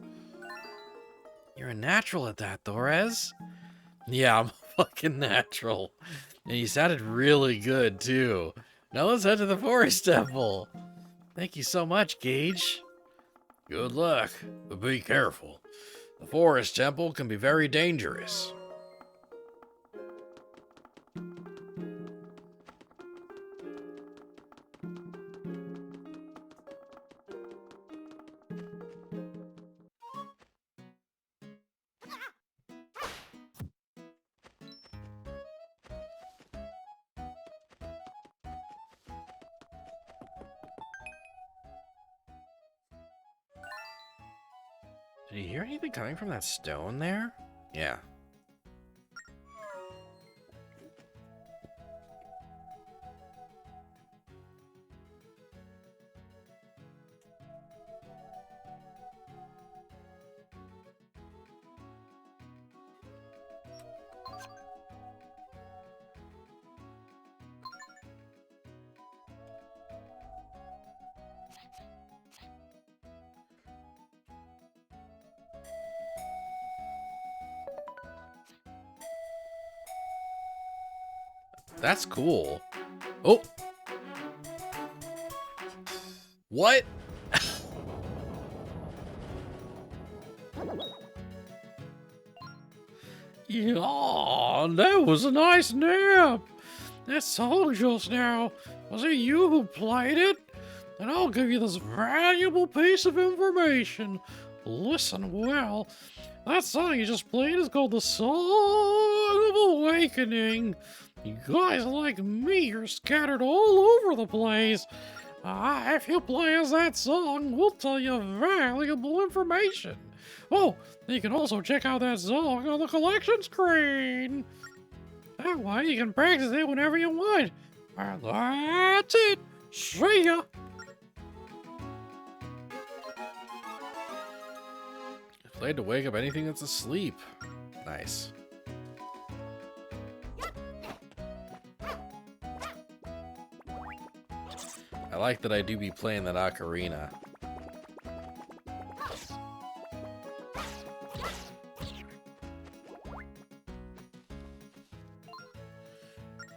You're a natural at that, Thorez. Yeah, I'm fucking natural. And you sounded really good, too. Now let's head to the Forest Temple. Thank you so much, Gage. Good luck, but be careful. The Forest Temple can be very dangerous. Did you hear anything coming from that stone there? Yeah. That's cool. Oh! What? Yeah, that was a nice nap. That song just now, was it you who played it? And I'll give you this valuable piece of information. Listen well. That song you just played is called the Song of Awakening. You guys like me are scattered all over the place. If you play us that song, we'll tell you valuable information. Oh, you can also check out that song on the collection screen. That way you can practice it whenever you want. And that's it. See ya. Played to wake up anything that's asleep. Nice. I like that I do be playing that ocarina.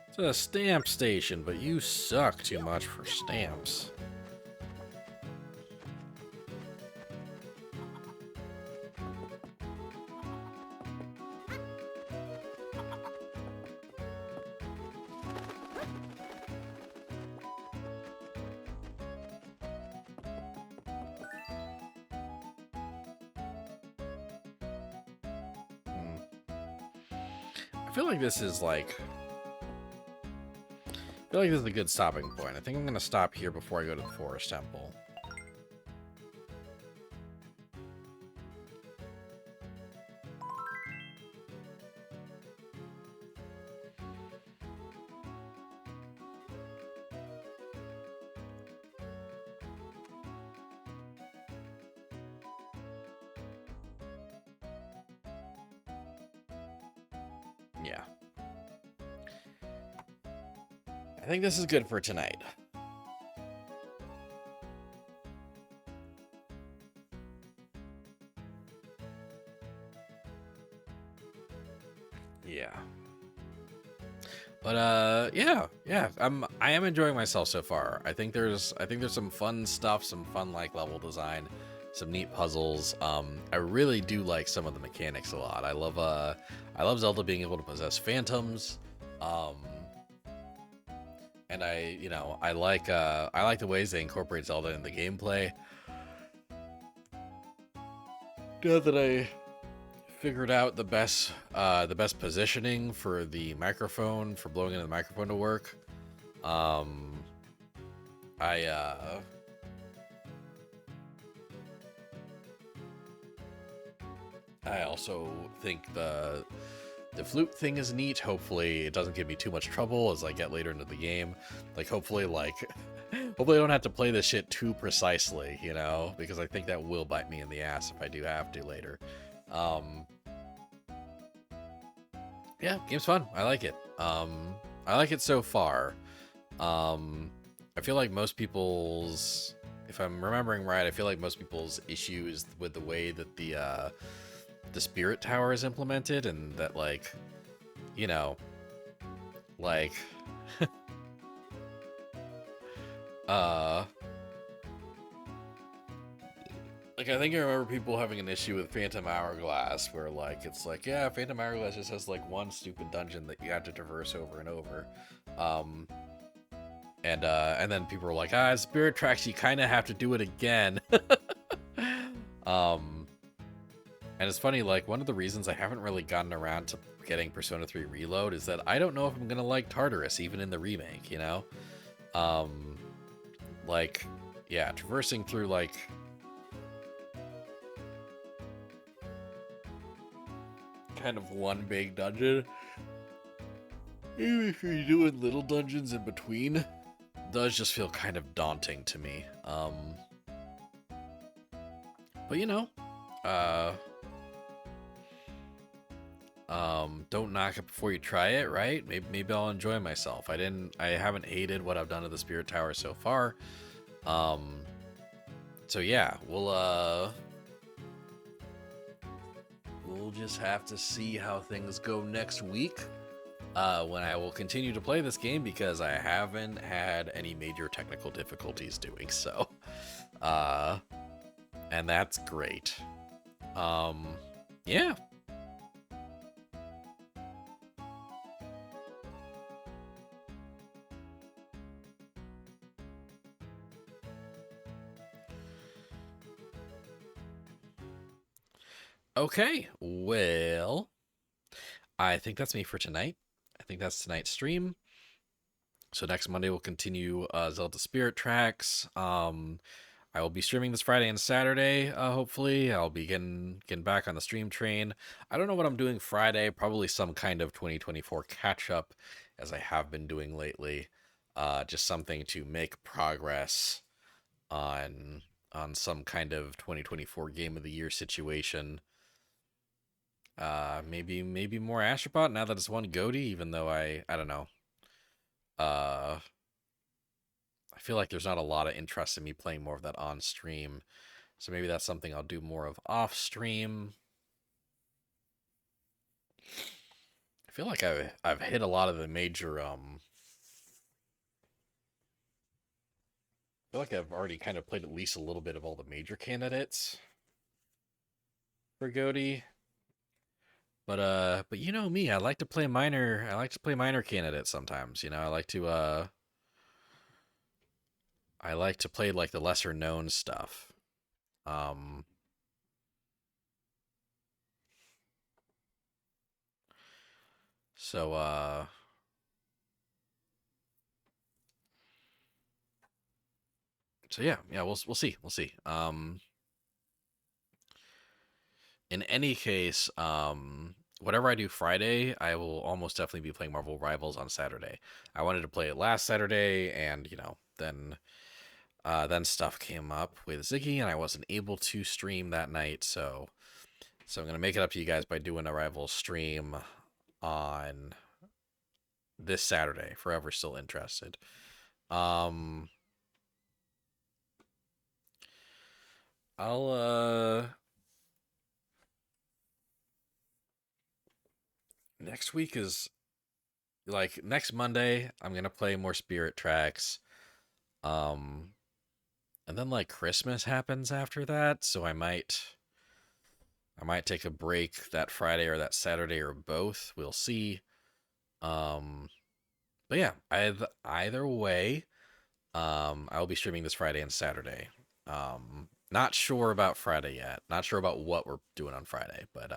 It's a stamp station, but you suck too much for stamps. I feel like this is a good stopping point. I think I'm gonna stop here before I go to the Forest Temple. Yeah. I think this is good for tonight. Yeah. But yeah. I am enjoying myself so far. I think there's some fun stuff, some fun like level design, some neat puzzles. I really do like some of the mechanics a lot. I love Zelda being able to possess phantoms. and I like the ways they incorporate Zelda in the gameplay. Now that I figured out the best positioning for the microphone for blowing into the microphone to work. Um, I I also think the flute thing is neat. Hopefully, it doesn't give me too much trouble as I get later into the game. Like, hopefully, hopefully I don't have to play this shit too precisely, you know, because I think that will bite me in the ass if I do have to later. Um, yeah, game's fun. I like it. I like it so far. I feel like most people's, if I'm remembering right, I feel like most people's issues with the way that the spirit tower is implemented, and that you know, like, uh, like I think I remember people having an issue with Phantom Hourglass, where it's like, yeah, Phantom Hourglass just has like one stupid dungeon that you have to traverse over and over. Um, and then people were like, Spirit Tracks, you kind of have to do it again. um, and it's funny, like one of the reasons I haven't really gotten around to getting Persona 3 Reload is that I don't know if I'm gonna like Tartarus even in the remake, you know? Um, like, yeah, traversing through kind of one big dungeon, even if you're doing little dungeons in between, does just feel kind of daunting to me. But uh, don't knock it before you try it, right? Maybe I'll enjoy myself. I haven't hated what I've done to the Spirit Tower so far. So yeah, we'll just have to see how things go next week. When I will continue to play this game, because I haven't had any major technical difficulties doing so. And that's great. Yeah. Okay, well, I think that's me for tonight. I think that's tonight's stream. So next Monday we'll continue Zelda Spirit Tracks. I will be streaming this Friday and Saturday. Hopefully, I'll be getting back on the stream train. I don't know what I'm doing Friday. Probably some kind of 2024 catch up, as I have been doing lately. Just something to make progress on some kind of 2024 Game of the Year situation. Maybe more Astropot now that it's one Goaty. Even though I don't know. Uh, I feel like there's not a lot of interest in me playing more of that on stream. So maybe that's something I'll do more of off stream. I feel like I've hit a lot of the major I feel like I've already kind of played at least a little bit of all the major candidates for Goaty. But you know me, I like to play minor candidates sometimes, you know. I like to play like the lesser known stuff. Um so yeah, we'll see. We'll see. In any case, whatever I do Friday, I will almost definitely be playing Marvel Rivals on Saturday. I wanted to play it last Saturday, and then stuff came up with Ziggy, and I wasn't able to stream that night. So I'm gonna make it up to you guys by doing a Rivals stream on this Saturday for whoever's still interested. Um, I'll next week is like next Monday. I'm gonna play more Spirit Tracks. Um, and then like Christmas happens after that, so I might take a break that Friday or that Saturday or both. We'll see. Um, But yeah, either way, I will be streaming this Friday and Saturday. Not sure about Friday yet. Not sure about what we're doing on Friday, but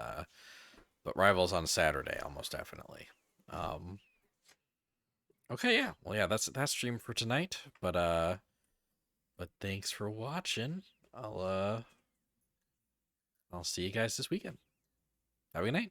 Rivals on Saturday, almost definitely. Um, okay, yeah. Well, yeah, that's stream for tonight. But thanks for watching. I'll I'll see you guys this weekend. Have a good night.